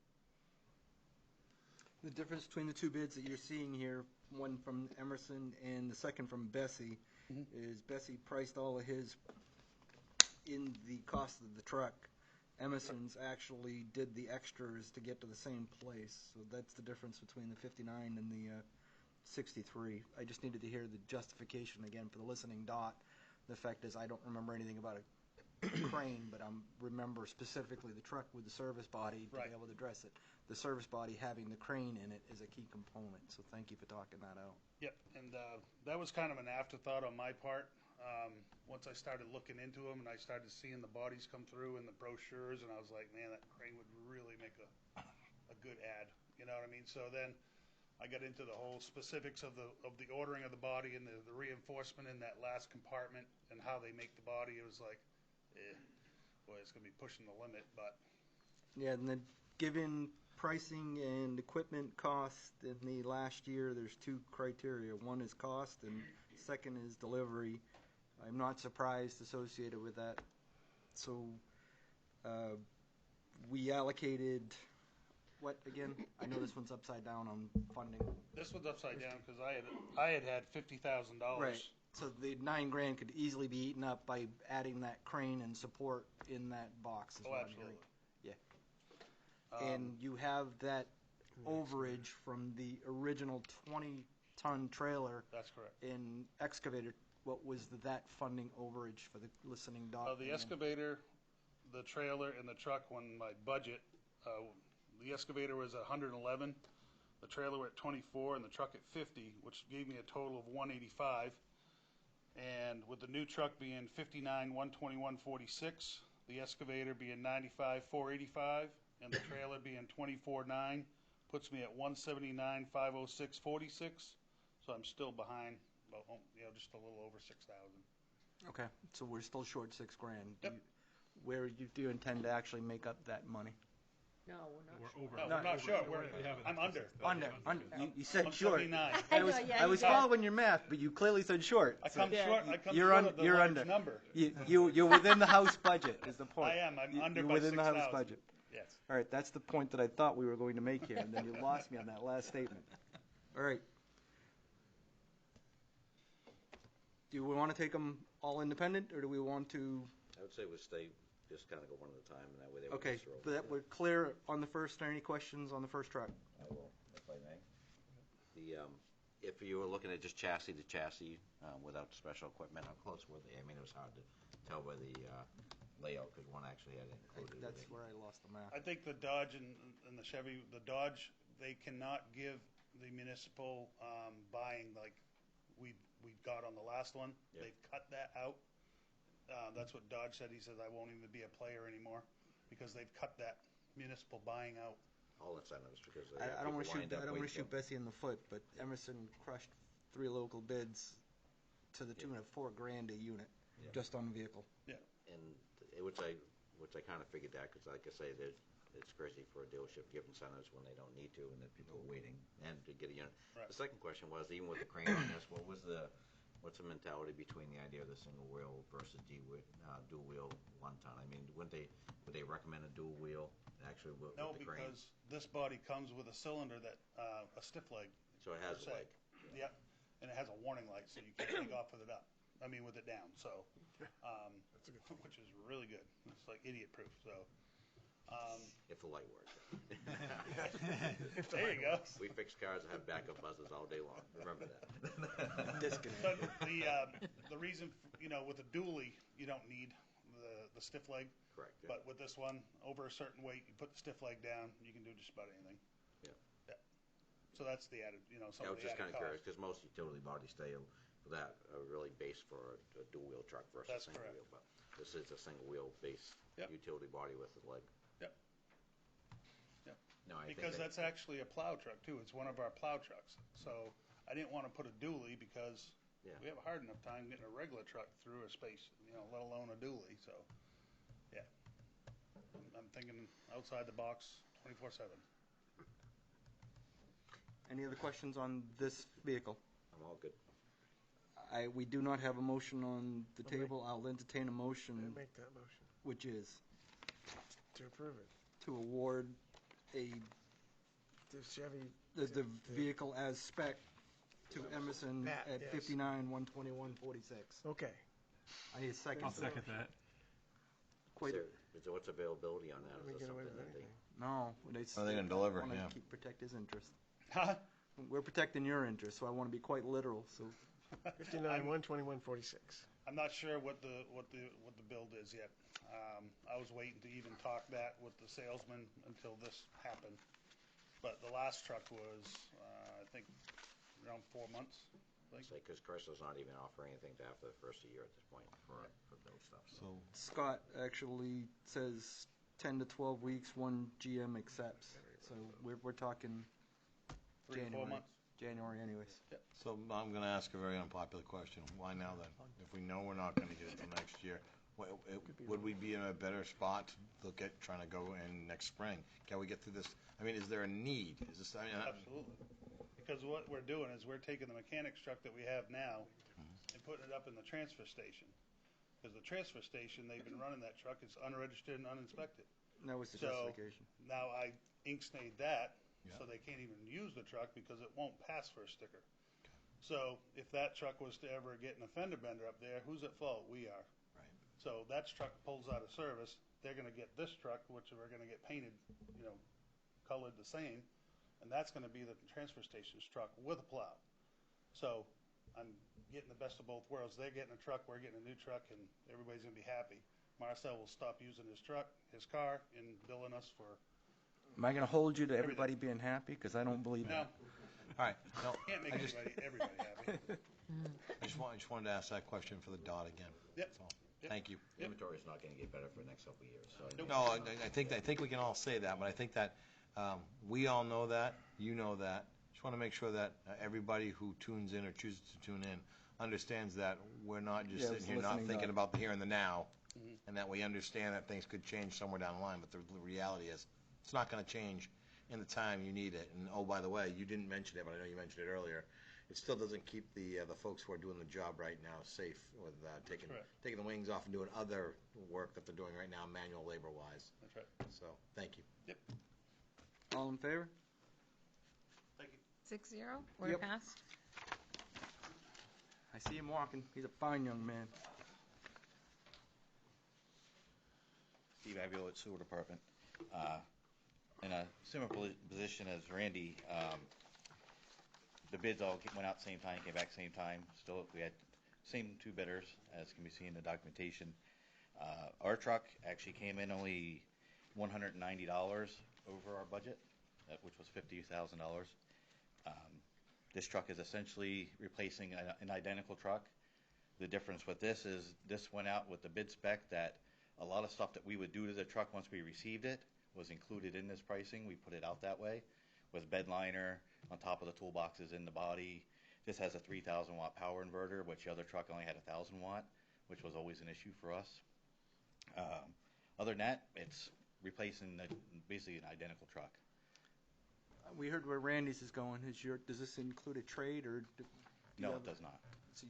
The difference between the two bids that you're seeing here one from Emerson and the second from Bessie, is Bessie priced all of his in the cost of the truck. Emerson's actually did the extras to get to the same place, so that's the difference between the 59 and the 63. I just needed to hear the justification again for the listening dot. The fact is, I don't remember anything about a crane, but I remember specifically the truck with the service body to be able to address it. The service body having the crane in it is a key component, so thank you for talking that out. Yep, and that was kind of an afterthought on my part. Once I started looking into them and I started seeing the bodies come through in the brochures, and I was like, man, that crane would really make a good ad. You know what I mean? So then I got into the whole specifics of the ordering of the body and the reinforcement in that last compartment and how they make the body. It was like, boy, it's going to be pushing the limit, but. Yeah, and then given pricing and equipment cost in the last year, there's two criteria. One is cost and second is delivery. I'm not surprised associated with that. So we allocated, what again? I know this one's upside down on funding. This one's upside down because I had $50,000. Right. So the $9,000 could easily be eaten up by adding that crane and support in that box. Is Oh, what I'm absolutely. hearing. Yeah. And you have that overage from the original 20-ton trailer. That's correct. In excavator. What was that funding overage for the listening dot? The excavator, the trailer, and the truck, when my budget, the excavator was 111, the trailer at 24, and the truck at 50, which gave me a total of 185. And with the new truck being 59, 121.46, the excavator being 95, 485, and the trailer being 24.9, puts me at 179, 506.46. So I'm still behind, about, just a little over 6,000. Okay, so we're still short $6,000. Yep. Where do you intend to actually make up that money? No, we're not. We're over. No, we're not sure. I'm under. Under. You said short. 79. I was following your math, but you clearly said short. I come short. I come you're short of the you're large under. number. You're within the house budget. Is the point? I am. I'm under you're by within the house 6,000. budget. Yes. All right, that's the point that I thought we were going to make here, and then you lost me on that last statement. All right. Do we want to take them all independent, or do we want to? I would say we stay, just kind of go one at a time, and that way they would Okay, just roll. but that we're clear on the first. Are there any questions on the first truck? I will, if I may. If you were looking at just chassis to chassis without special equipment, how close were they? I mean, it was hard to tell where the layout, because one actually had it included. That's where I lost the map. I think the Dodge and the Chevy, the Dodge, they cannot give the municipal buying like we got on the last one. Yep. They've cut that out. That's what Dodge said. He says, I won't even be a player anymore because they've cut that municipal buying out. All incentives, because I don't want to shoot Bessie in the foot, but Emerson crushed 3 local bids to the tune of $4,000 a unit just on the vehicle. Yeah. And which I kind of figured that, because like I say, it's crazy for a dealership to give incentives when they don't need to, and that people are waiting and to get a unit. Right. The second question was, even with the crane on this, what's the mentality between the idea of the single wheel versus dual wheel 1-ton? I mean, would they recommend a dual wheel actually with No, the crane? because this body comes with a cylinder that a stiff leg. So it has a leg. Yep, and it has a warning light, so you can't take off with it up. I mean, with it down. So, which is really good. It's like idiot proof. So. If the light works. There you go. We fix cars that have backup buzzers all day long. Remember that. But the reason, with a dually, you don't need the stiff leg. Correct. Yeah. But with this one, over a certain weight, you put the stiff leg down, you can do just about anything. Yeah. Yeah. So that's the added, some I of was the just kind added of curious, cost. because most utility bodies stay for that are really based for a dual wheel truck versus That's single correct. wheel. But this is a single wheel based utility body with a leg. Yep. Yep. No, Because that's actually a plow truck too. It's one of our plow trucks. So I didn't want to put a dually because we have a hard enough time getting a regular truck through a space, let alone a dually. So, yeah. I'm thinking outside the box 24/7. Any other questions on this vehicle? I'm all good. We do not have a motion on the table. I'll entertain a motion. I make that motion. Which is? To approve it. To award The Chevy. the vehicle as spec To Emerson Pat, at yes. 59-121-46. Okay. I need a second. I'll second that. Quite, Is there, what's availability on that? We Is get that away something with that they? anything. no. Are they gonna deliver? Want to Yeah. protect his interest. Huh? We're protecting your interest, so I want to be quite literal, so. 59-121-46. I'm not sure what the build is yet. I was waiting to even talk that with the salesman until this happened. But the last truck was, I think, around 4 months. Because Chrysler's not even offering anything to after the first year at this point for build stuff. So, Scott actually says 10 to 12 weeks, one GM accepts. So we're talking 3 to 4 January. months. January anyways. So I'm going to ask a very unpopular question. Why now then? If we know we're not going to get it till next year, would we be in a better spot to look at trying to go in next spring? Can we get through this? I mean, is there a need? Is this? I mean, Absolutely. Because what we're doing is we're taking the mechanic's truck that we have now and putting it up in the transfer station. Because the transfer station, they've been running that truck, it's unregistered and uninspected. That was the So justification. now I ink-snade that, Yeah. so they can't even use the truck because it won't pass for a sticker. So if that truck was to ever get an offender bender up there, who's at fault? We are. Right. So that truck pulls out of service, they're gonna get this truck, which we're gonna get painted, colored the same, and that's gonna be the transfer station's truck with a plow. So I'm getting the best of both worlds. They're getting a truck, we're getting a new truck, and everybody's gonna be happy. Marcel will stop using his truck, his car, and billing us for, Am I going to hold you to everybody being happy? Because I don't believe no, that. all right. No, can't make everybody happy. I just wanted to ask that question for the dot again. Yep. That's all. Yep. Thank you. Inventory's not gonna get better for the next couple of years, so. No, I think we can all say that, but I think that we all know that, you know that. Just want to make sure that everybody who tunes in or chooses to tune in understands that we're not just Yeah, sitting here not listening thinking not. about the here and the now, Mhm. and that we understand that things could change somewhere down the line, but the reality is, it's not going to change in the time you need it. And oh, by the way, you didn't mention it, but I know you mentioned it earlier. It still doesn't keep the folks who are doing the job right now safe with taking the wings off and doing other work that they're doing right now, manual labor wise. That's right. So, thank you. Yep. All in favor? Thank you. 6-0, order Yep. passed. I see him walking. He's a fine young man. Steve Avila at Sewer Department. In a similar position as Randy, the bids all went out same time, came back same time. Still, we had same two bidders, as can be seen in the documentation. Our truck actually came in only $190 over our budget, which was $50,000. This truck is essentially replacing an identical truck. The difference with this is this went out with the bid spec that a lot of stuff that we would do to the truck once we received it was included in this pricing. We put it out that way with bed liner on top of the toolboxes in the body. This has a 3,000 watt power inverter, which the other truck only had 1,000 watt, which was always an issue for us. Other than that, it's replacing basically an identical truck. We heard where Randy's is going. Does this include a trade or? No, it does not. So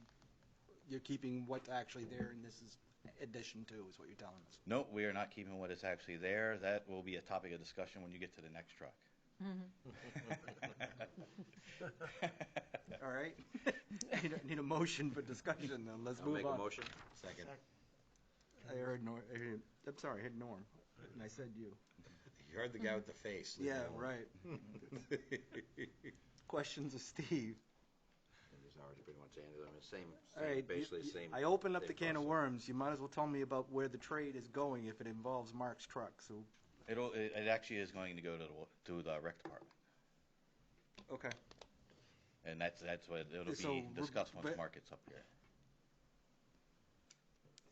you're keeping what's actually there, and this is addition to, is what you're telling us. No, we are not keeping what is actually there. That will be a topic of discussion when you get to the next truck. All right. Need a motion for discussion then. Let's I'll move make on. a motion. Second. I heard Norm. I'm sorry, I heard Norm, and I said you. You heard the guy with the face. Yeah, right. Questions of Steve. There's already pretty much answered them. Same, All right, basically same. I opened up same the can of process. worms. You might as well tell me about where the trade is going if it involves Mark's truck. So, It actually is going to go to the rec department, okay. and that's what it'll So, be discussed once but- Mark gets up here.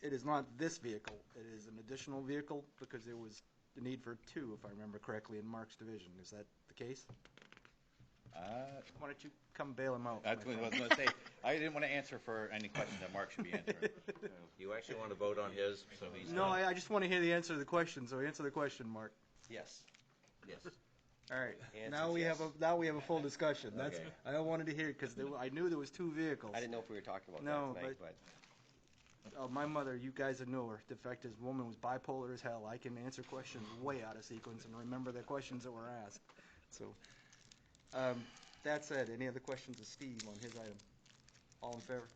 It is not this vehicle. It is an additional vehicle because there was the need for two, if I remember correctly, in Mark's division. Is that the case? Why don't you come bail him out? I was my going friend? to say, I didn't want to answer for any question that Mark should be answering. You actually want to vote on his, so he's. No, I just want to hear the answer to the question. So answer the question, Mark. Yes. Yes. All right. Answer's Now we yes. have a full discussion. That's Okay. I wanted to hear because I knew there was two vehicles. I didn't know if we were talking about No, that tonight, but my mother, you guys know her. The fact is, woman was bipolar as hell. I can answer questions way out of sequence and remember the questions that were asked. So, That said, any other questions of Steve on his item? All in favor?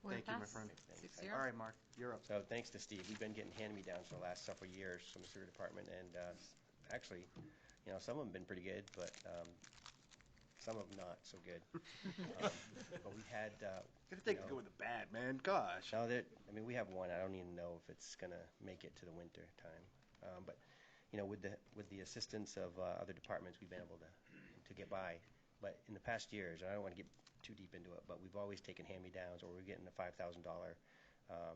With Thank you, my us, friend. 6-0. All right, Mark, you're up. So thanks to Steve, we've been getting hand-me-downs for the last several years from the sewer department, and actually, some of them have been pretty good, but some of them not so good. But we had... Gotta take a good with the bad, man. Gosh. No, we have one. I don't even know if it's going to make it to the winter time. But, with the assistance of other departments, we've been able to get by. But in the past years, and I don't want to get too deep into it, but we've always taken hand-me-downs, or we're getting a $5,000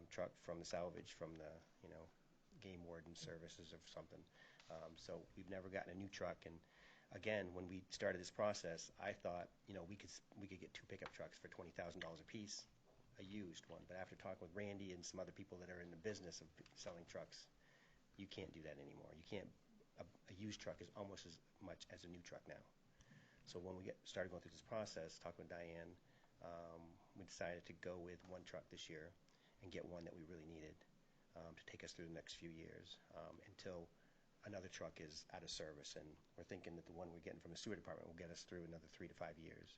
truck from the salvage from the, game warden services or something. So we've never gotten a new truck. And again, when we started this process, I thought, we could get 2 pickup trucks for $20,000 a piece, a used one. But after talking with Randy and some other people that are in the business of selling trucks, you can't do that anymore. You can't. A used truck is almost as much as a new truck now. So when we started going through this process, talking with Diane, we decided to go with 1 truck this year and get one that we really needed to take us through the next few years until another truck is out of service. And we're thinking that the one we're getting from the sewer department will get us through another 3 to 5 years.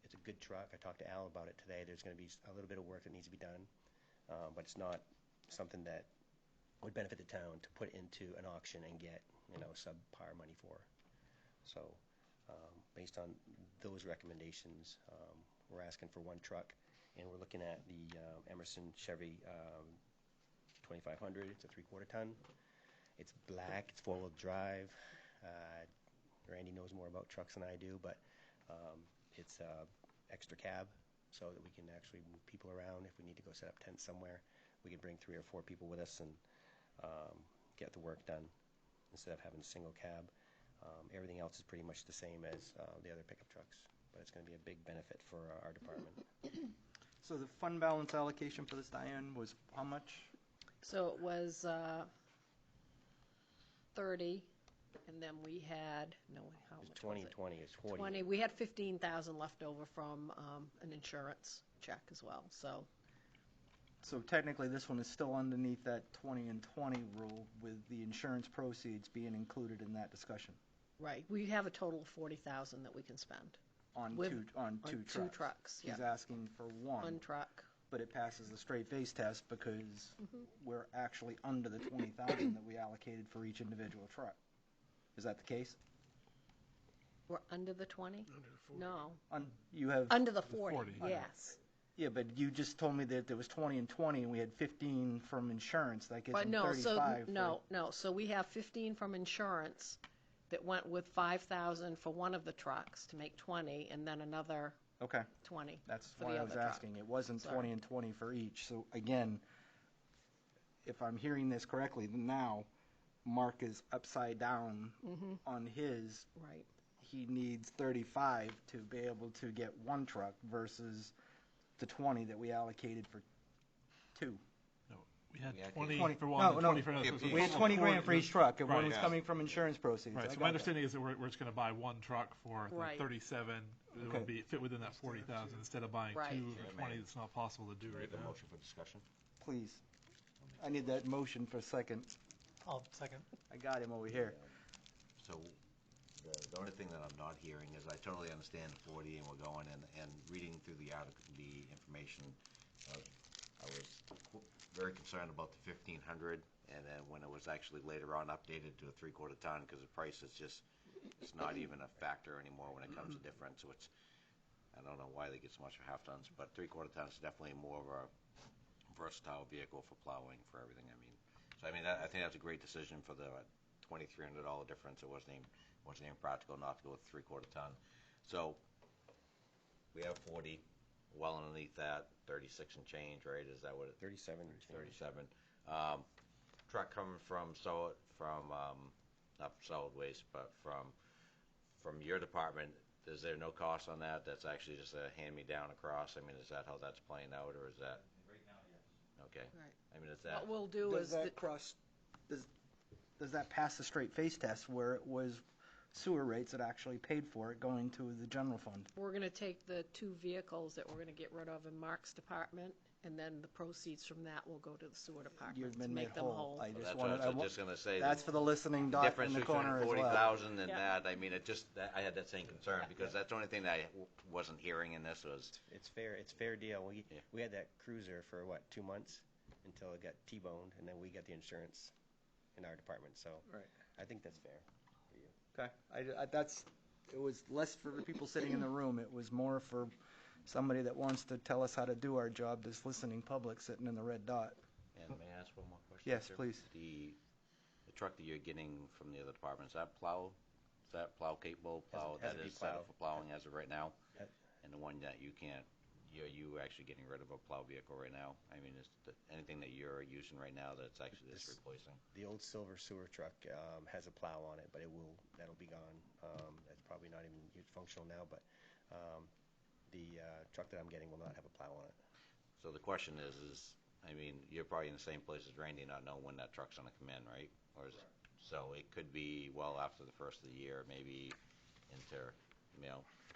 It's a good truck. I talked to Al about it today. There's going to be a little bit of work that needs to be done, but it's not something that would benefit the town to put into an auction and get subpar money for. So, based on those recommendations, we're asking for 1 truck, and we're looking at the Emerson Chevy 2500. It's a 3/4 ton. It's black. It's 4-wheel drive. Randy knows more about trucks than I do, but it's extra cab so that we can actually move people around. If we need to go set up tents somewhere, we can bring 3 or 4 people with us and get the work done instead of having a single cab. Everything else is pretty much the same as the other pickup trucks, but it's going to be a big benefit for our department. So the fund balance allocation for this, Diane, was how much? So it was 30, and then we had, how much was it? 20 and 20 is 40. 20. We had 15,000 left over from an insurance check as well, so. So technically, this one is still underneath that 20 and 20 rule with the insurance proceeds being included in that discussion. Right. We have a total of 40,000 that we can spend. On two trucks. 2 trucks, yeah. He's asking for 1. 1 truck. But it passes the straight face test because we're actually under the 20,000 that we allocated for each individual truck. Is that the case? We're under the 20? Under the 40. No. You have Under the 40, yes. Yeah, but you just told me that there was 20 and 20, and we had 15 from insurance. That gets But them no, 35. no. So we have 15 from insurance that went with 5,000 for one of the trucks to make 20, and then another 20. That's for why the I was other asking. truck. It wasn't Sorry. 20 and 20 for each. So again, if I'm hearing this correctly, now Mark is upside down on his. Right. He needs 35 to be able to get 1 truck versus the 20 that we allocated for 2. No, we had 20 for one and 20 for another. We had 20 grand for each truck, and one was coming from insurance proceeds. Right, so my understanding is that we're just going to buy 1 truck for the 37. It would fit within that 40,000 instead of buying 2 for 20. It's not possible to do right now. Motion for discussion. Please. I need that motion for a second. I'll second. I got him over here. So the only thing that I'm not hearing is I totally understand the 40 and we're going and reading through the article, the information. I was very concerned about the 1,500, and then when it was actually later on updated to a 3/4 ton, because the price is just, it's not even a factor anymore when it comes to difference. So it's, I don't know why they get so much for half tons, but 3/4 tons is definitely more of a versatile vehicle for plowing, for everything. I think that's a great decision for the $2,300 difference. It wasn't even practical not to go with 3/4 ton. So we have 40, well underneath that, 36 and change, right? Is that what it? 37 and change. 37. Truck coming from not solid waste, but from your department. Is there no cost on that? That's actually just a hand-me-down across. Is that how that's playing out, or is that? Right now, yes. Okay. Right. Is that? What we'll do Does is that does that pass the straight face test where it was sewer rates that actually paid for it going to the general fund. We're gonna take the 2 vehicles that we're gonna get rid of in Mark's department, and then the proceeds from that will go to the sewer department You've to been make made them whole. whole. I just That's wanted, what I was just gonna say. that's for the listening The dot in difference the between corner as well. 40,000 and Yeah. that, I mean, it just, I had that same concern, because that's the only thing that I wasn't hearing in this was, It's fair deal. Yeah. We had that cruiser for, 2 months until it got T-boned, and then we got the insurance in our department, so. Right. I think that's fair for you. Okay, it was less for the people sitting in the room, it was more for somebody that wants to tell us how to do our job, this listening public sitting in the red dot. and may I ask one more question? Yes, sir? please. The truck that you're getting from the other department, is that plow capable, plow Has that to be is set up plowed. for plowing as of right now? Yep. And the one that you can't, you actually getting rid of a plow vehicle right now? I mean, is anything that you're using right now that's actually this replacing? The old silver sewer truck has a plow on it, but that'll be gone. That's probably not even functional now, but the truck that I'm getting will not have a plow on it. So the question is, I mean, you're probably in the same place as Randy, not knowing when that truck's gonna come in, right? Or is, so it could be well after the first of the year, maybe into,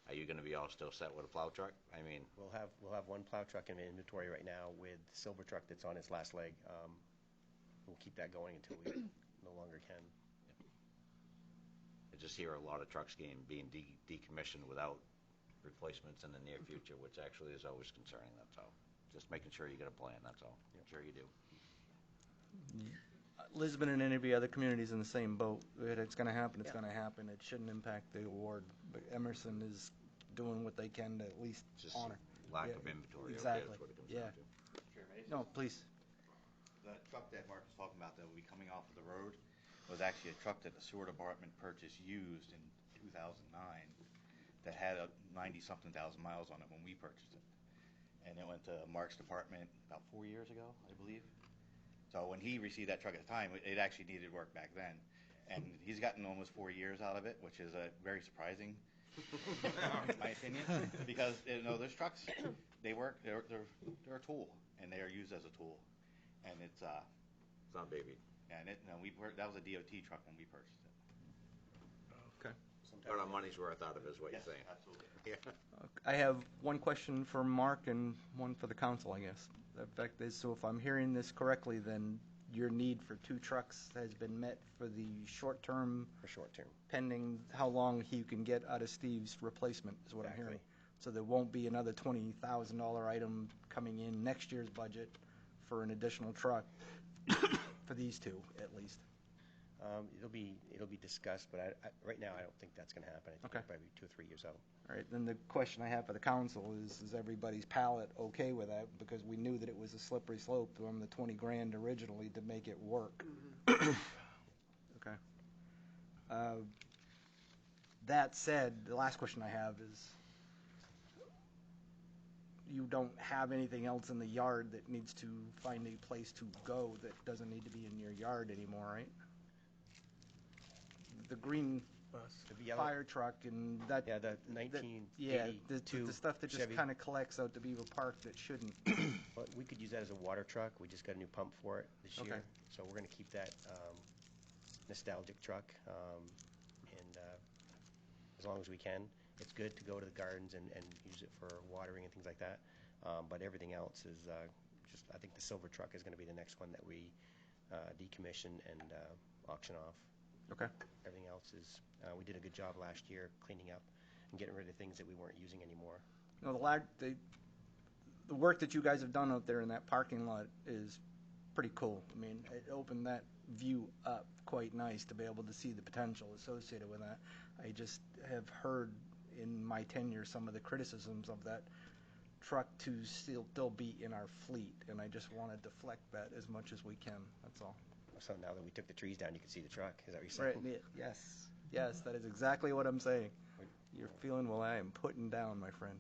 are you gonna be all still set with a plow truck? I mean, We'll have one plow truck in inventory right now with the silver truck that's on its last leg. We'll keep that going until we no longer can. I just hear a lot of trucks being decommissioned without replacements in the near future, which actually is always concerning, that's all. Just making sure you got a plan, that's all. I'm sure you do. Lisbon and any other communities in the same boat. If it's going to happen, it's going to happen. It shouldn't impact the award. But Emerson is doing what they can to at least Just honor. lack Yeah, of inventory. exactly. Okay, that's what it comes Yeah. down to. No, please. The truck that Mark was talking about that will be coming off of the road was actually a truck that the sewer department purchased used in 2009 that had a 90-something thousand miles on it when we purchased it. And it went to Mark's department about 4 years ago, I believe. So when he received that truck at the time, it actually needed work back then. And he's gotten almost 4 years out of it, which is very surprising, in my opinion, because those trucks, they work. They're a tool, and they are used as a tool. And it's not a baby. And that was a DOT truck when we purchased it. Okay. Got our money's worth out of it, is what Yes, you're saying. absolutely. Yeah. I have one question for Mark and one for the council, I guess. The fact is, so if I'm hearing this correctly, then your need for 2 trucks has been met for the short term. For short term. Pending how long he can get out of Steve's replacement, is what I'm hearing. Exactly. So there won't be another $20,000 item coming in next year's budget for an additional truck for these 2, at least. It'll be discussed, but right now I don't think that's going to happen. I think Okay. it'll probably be 2 or 3 years out. All right, then the question I have for the council is everybody's palate okay with that? Because we knew that it was a slippery slope from the 20 grand originally to make it work. Okay. That said, the last question I have is, you don't have anything else in the yard that needs to find a place to go that doesn't need to be in your yard anymore, right? The green The yellow- fire truck and that. Yeah, the that- 1982 the stuff that just Chevy. kind of collects out to Beaver Park that shouldn't. Well, we could use that as a water truck. We just got a new pump for it this Okay. year. So we're going to keep that nostalgic truck, and as long as we can. It's good to go to the gardens and use it for watering and things like that. But everything else is I think the silver truck is going to be the next one that we decommission and auction off. Okay. Everything else is, we did a good job last year cleaning up and getting rid of things that we weren't using anymore. No, the work that you guys have done out there in that parking lot is pretty cool. I mean, it opened that view up quite nice to be able to see the potential associated with that. I just have heard in my tenure some of the criticisms of that truck to still be in our fleet, and I just want to deflect that as much as we can. That's all. So now that we took the trees down, you can see the truck. Is that what you're saying? Right. Yes, that is exactly what I'm saying. You're feeling what I am putting down, my friend.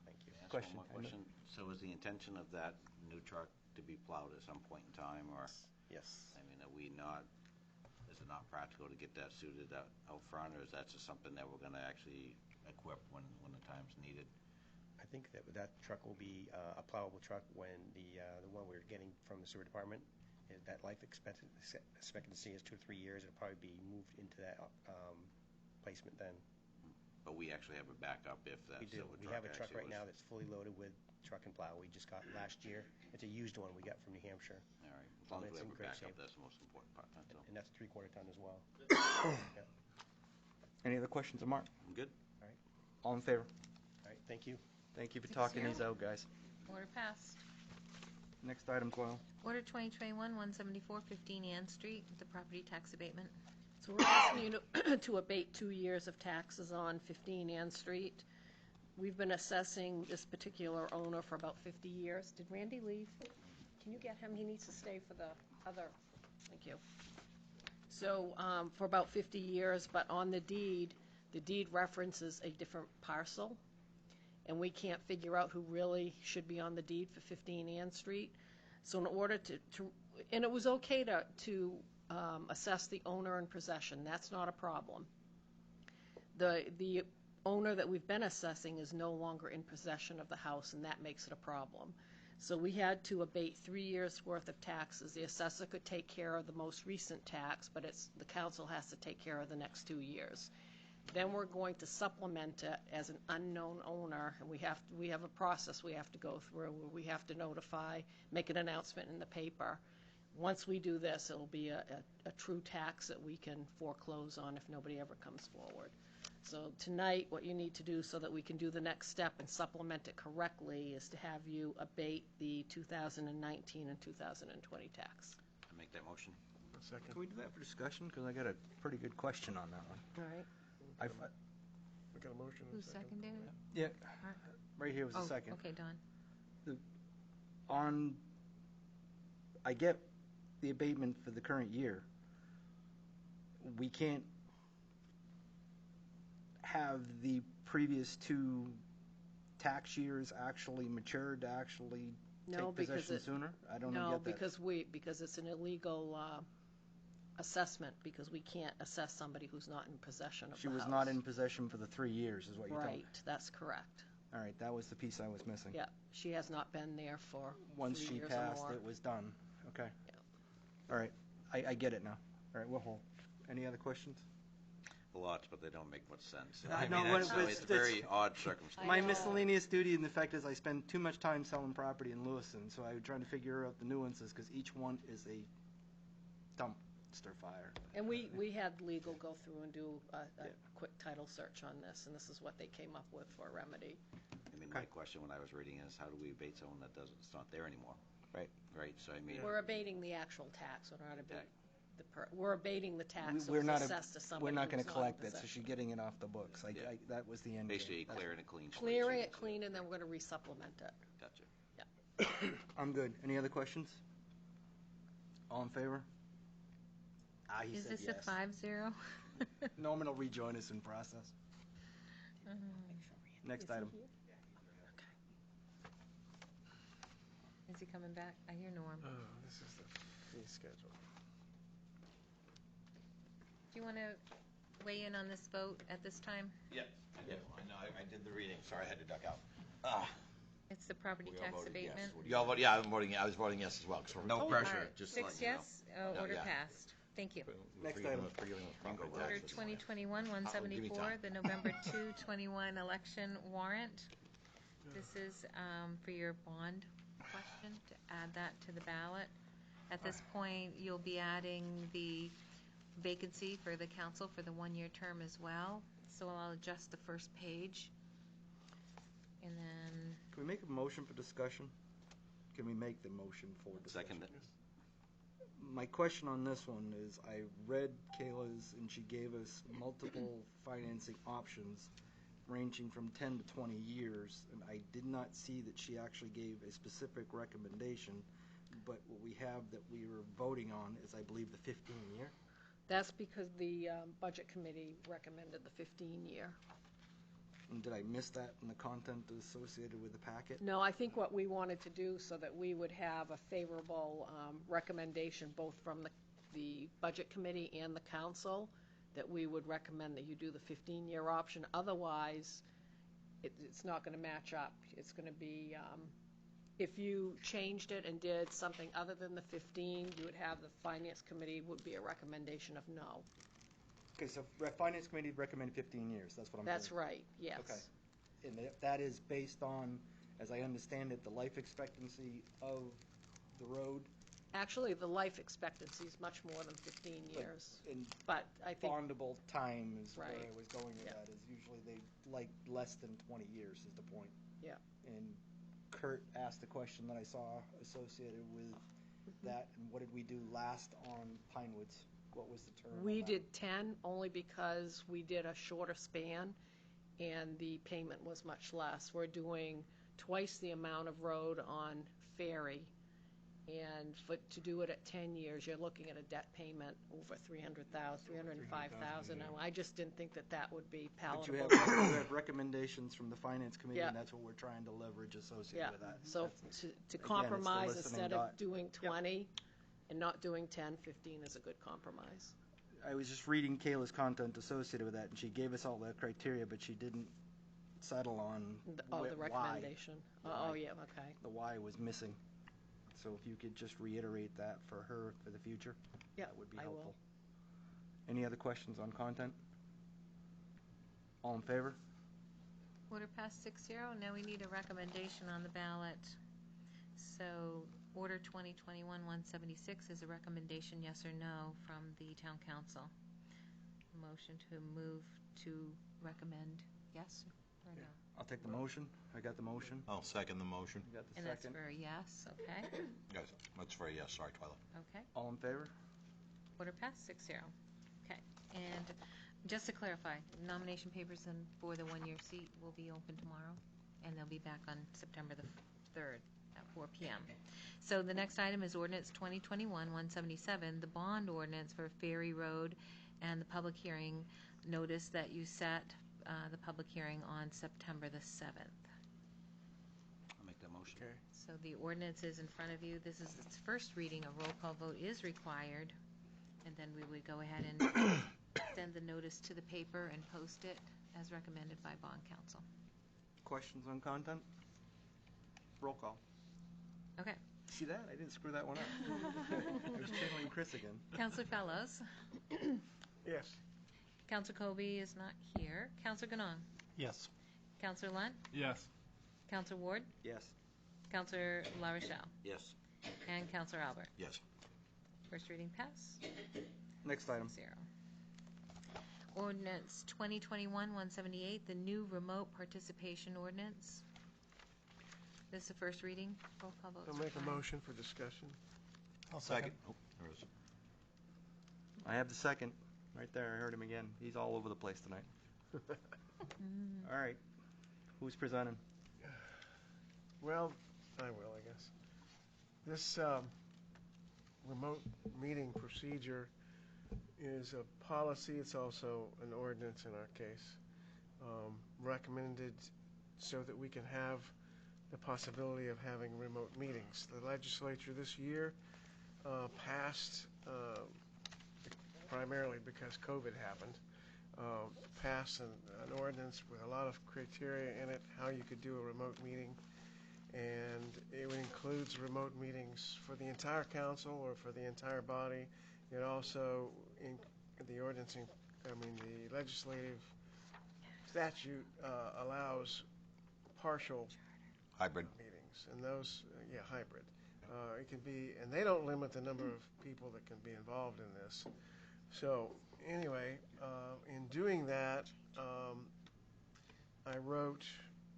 Thank you. Ask Question. One more question. So is the intention of that new truck to be plowed at some point in time, or? Yes. I mean, is it not practical to get that suited out front, or is that just something that we're gonna actually equip when the time's needed? I think that truck will be a plowable truck when the one we're getting from the sewer department, that life expectancy is 2 to 3 years. It'll probably be moved into that placement then. But we actually have a backup if that's We do. what We have a truck actually right now was. that's fully loaded with truck and plow. We just got last year. It's a used one we got from New Hampshire. All right, as long as It's we in have a great backup, shape. that's the most important part, that's all. And that's 3/4 ton as well. Yep. Any other questions of Mark? I'm good. All right. All in favor? All right, thank you. Thank you for 6-0. talking these out, guys. Order passed. Next item, Coyle. Order 2021-174, 15 Ann Street, the property tax abatement. So we're asking you to abate 2 years of taxes on 15 Ann Street. We've been assessing this particular owner for about 50 years. Did Randy leave? Can you get him? He needs to stay for the other, thank you. So for about 50 years, but on the deed references a different parcel, and we can't figure out who really should be on the deed for 15 Ann Street. So in order to and it was okay to assess the owner in possession. That's not a problem. The owner that we've been assessing is no longer in possession of the house, and that makes it a problem. So we had to abate 3 years' worth of taxes. The assessor could take care of the most recent tax, but the council has to take care of the next 2 years. Then we're going to supplement it as an unknown owner, and we have a process we have to go through where we have to notify, make an announcement in the paper. Once we do this, it'll be a true tax that we can foreclose on if nobody ever comes forward. So tonight, what you need to do so that we can do the next step and supplement it correctly is to have you abate the 2019 and 2020 tax. I make that motion. A second. Can we do that for discussion? Because I got a pretty good question on that one. All right. We got a motion and Who a second. seconded it? Yeah, Mark? right here was the Oh, second. okay, Don. I get the abatement for the current year. We can't have the previous 2 tax years actually matured to actually take possession sooner? I don't get that. No, because it's an illegal assessment, because we can't assess somebody who's not in possession of the house. She was not in possession for the 3 years, is what you're telling me? Right, that's correct. All right, that was the piece I was missing. Yeah, she has not been there for 3 Once she years or passed, more. it was done. Okay. Yeah. All right, I get it now. All right, we'll hold. Any other questions? Lots, but they don't make much sense. I I know, mean, but it's a very odd circumstance. My miscellaneous duty, and the fact is I spend too much time selling property in Lewiston, so I'm trying to figure out the nuances, because each one is a dumpster fire. And we had legal go through and do a quick title search on this, and this is what they came up with for a remedy. I mean, my question when I was reading is, how do we abate someone that it's not there anymore? Right. Right, so I mean. We're abating the actual tax, we're not abating we're abating the tax that We're was not assessed to somebody We're not going who's to not in collect it, so possession. she's getting it off the books. That was the end game. Basically clearing a clean slate. Clearing it clean, and then we're going to resupplement it. Gotcha. I'm good. Any other questions? All in favor? He Is said this yes. a 5-0? Norman will rejoin us in process. Next item. Is he coming back? I hear Norm. Oh, this is the fee schedule. Do you want to weigh in on this vote at this time? Yeah, I know, I did the reading, sorry, I had to duck out. It's the property We all tax voted yes. abatement. What do y'all vote? Yeah, I was voting yes as well, so no pressure, All right, just 6 letting you know. yes, No, order yeah. passed. Thank you. Next Forgiving item. with- forgiving with property Order taxes. 2021-174, time. the November 2, 21 election warrant. This is for your bond question, to add that to the ballot. At this point, you'll be adding the vacancy for the council for the 1-year term as well. So I'll adjust the first page. And then, Can we make a motion for discussion? Can we make the motion for discussion? Second it. My question on this one is, I read Kayla's, and she gave us multiple financing options ranging from 10 to 20 years, and I did not see that she actually gave a specific recommendation, but what we have that we were voting on is, I believe, the 15-year. That's because the budget committee recommended the 15-year. And did I miss that in the content associated with the packet? No, I think what we wanted to do so that we would have a favorable recommendation both from the budget committee and the council, that we would recommend that you do the 15-year option. Otherwise, it's not going to match up. It's going to be, if you changed it and did something other than the 15, you would have the finance committee would be a recommendation of no. Okay, so Finance Committee recommended 15 years, that's what I'm hearing. That's right, yes. Okay. And that is based on, as I understand it, the life expectancy of the road? Actually, the life expectancy is much more than 15 years. But I think Bondable time is where Right. I was going with Yeah. that, is usually they like less than 20 years is the point. Yeah. And Kurt asked a question that I saw associated with that, and what did we do last on Pinewoods? What was the term? we on that? did 10 only because we did a shorter span and the payment was much less. We're doing twice the amount of road on Ferry. And to do it at 10 years, you're looking at a debt payment over $300,000, $305,000. And I just didn't think that would be But you palatable. have recommendations from the Finance Committee, Yeah. and that's what we're trying to leverage associated Yeah, with that. so That's- to again, it's the compromise, listening instead dot. of doing 20 and not doing 10, 15 is a good compromise. I was just reading Kayla's content associated with that, and she gave us all the criteria, but she didn't settle on The why. recommendation. Oh, Why. yeah, okay. The why was missing. So if you could just reiterate that for her for the future, Yeah, that would be I will. helpful. Any other questions on content? All in favor? Order passed 6-0. Now we need a recommendation on the ballot. So Order 2021-176 is a recommendation, yes or no, from the town council. Motion to move to recommend yes or no. I'll take the motion. I got the motion. I'll second the motion. You got the And that's second. for a yes, okay? Yes, that's for a yes, sorry, Twyla. Okay. All in favor? Order passed 6-0. Okay, and just to clarify, nomination papers for the one-year seat will be open tomorrow, and they'll be back on September the 3rd at 4 p.m. So the next item is Ordinance 2021-177, the bond ordinance for Ferry Road, and the public hearing. Notice that you set the public hearing on September the 7th. I'll make that motion. Okay. So the ordinance is in front of you. This is its first reading. A roll call vote is required. And then we would go ahead and send the notice to the paper and post it as recommended by bond counsel. Questions on content? Roll call. Okay. See that? I didn't screw that one up. I was channeling Chris again. Counselor Fellows. Yes. Counselor Kobe is not here. Counselor Ganong. Yes. Counselor Lunt. Yes. Counselor Ward. Yes. Counselor La Rochelle. Yes. And Counselor Albert. Yes. First reading pass. Next item. 0. Ordinance 2021-178, the new remote participation ordinance. This is the first reading. Roll call vote. I'll make a motion for discussion. I'll second. Oh, there it is. I have the second. Right there. I heard him again. He's all over the place tonight. All right. Who's presenting? Well, I will, I guess. This remote meeting procedure is a policy. It's also an ordinance in our case. Recommended so that we can have the possibility of having remote meetings. The legislature this year passed, primarily because COVID happened, passed an ordinance with a lot of criteria in it, how you could do a remote meeting. And it includes remote meetings for the entire council or for the entire body. It also, the legislative statute allows partial Hybrid. meetings, and those, hybrid. It can be, and they don't limit the number of people that can be involved in this. So, anyway, in doing that, I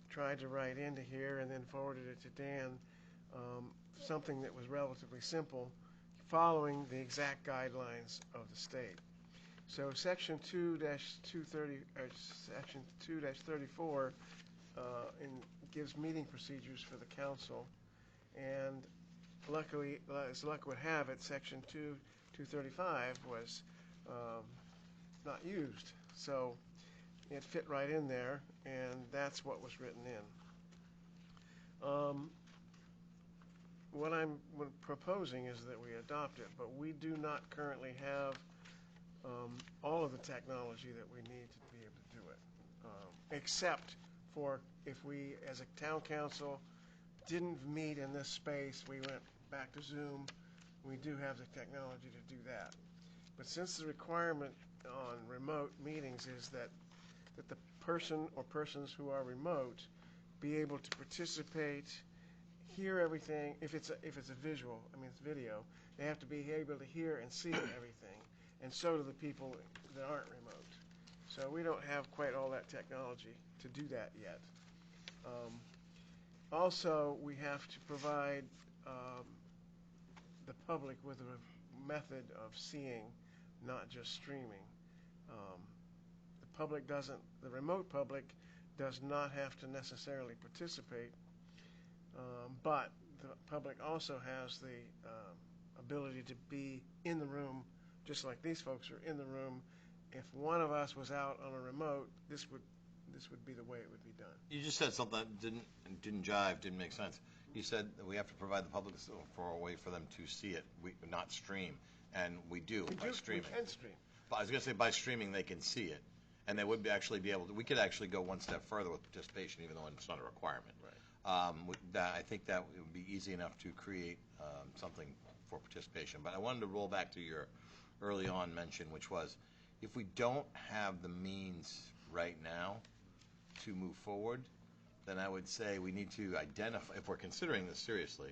tried to write into here and then forwarded it to Dan, something that was relatively simple, following the exact guidelines of the state. So Section 2-230, or Section 2-34 gives meeting procedures for the council, and luckily, as luck would have it, Section 2-235 was not used. So it fit right in there, and that's what was written in. What I'm proposing is that we adopt it, but we do not currently have all of the technology that we need to be able to do it, except for if we, as a town council, didn't meet in this space, we went back to Zoom. We do have the technology to do that. But since the requirement on remote meetings is that the person or persons who are remote be able to participate, hear everything. If it's a visual, I mean it's video, they have to be able to hear and see everything, and so do the people that aren't remote. So we don't have quite all that technology to do that yet. Also, we have to provide the public with a method of seeing, not just streaming. The remote public does not have to necessarily participate, but the public also has the ability to be in the room, just like these folks are in the room. If one of us was out on a remote, this would be the way it would be done. You just said something that didn't jive, didn't make sense. You said that we have to provide the public for a way for them to see it, not stream, and we do by streaming. We can stream. But I was going to say by streaming they can see it, and they would actually be able to. We could actually go one step further with participation, even though it's not a requirement. Right. I think that it would be easy enough to create something for participation. But I wanted to roll back to your early on mention, which was if we don't have the means right now to move forward, then I would say we need to identify, if we're considering this seriously,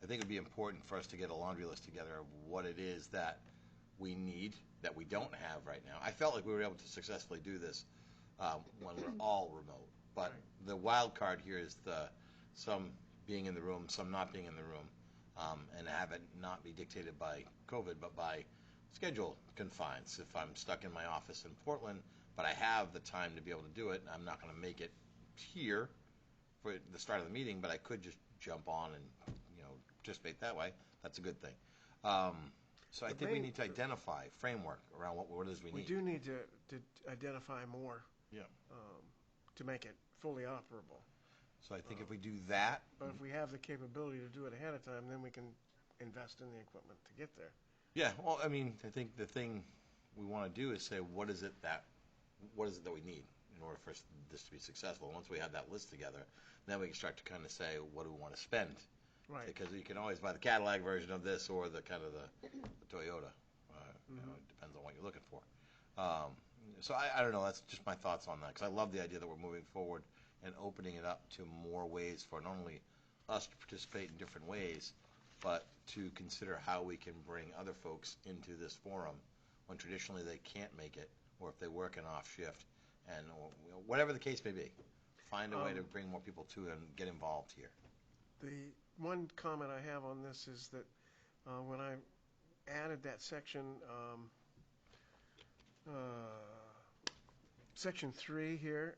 I think it would be important for us to get a laundry list together of what it is that we need that we don't have right now. I felt like we were able to successfully do this when we're all remote, but the wild card here is some being in the room, some not being in the room, and have it not be dictated by COVID, but by schedule confines. If I'm stuck in my office in Portland, but I have the time to be able to do it, and I'm not going to make it here for the start of the meeting, but I could just jump on and participate that way. That's a good thing. So I think we need to identify framework around what it is we need. We do need to identify more. To make it fully operable. So I think if we do that, but if we have the capability to do it ahead of time, then we can invest in the equipment to get there. Yeah, well, I mean, I think the thing we want to do is say, what is it that we need in order for this to be successful? Once we have that list together, then we can start to kind of say, what do we want to spend? Right. Because you can always buy the Cadillac version of this or the kind of the Toyota. It depends on what you're looking for. So I don't know. That's just my thoughts on that. Because I love the idea that we're moving forward and opening it up to more ways for not only us to participate in different ways, but to consider how we can bring other folks into this forum when traditionally they can't make it, or if they work an off shift, and whatever the case may be, find a way to bring more people to it and get involved here. The one comment I have on this is that when I added that section, section 3 here,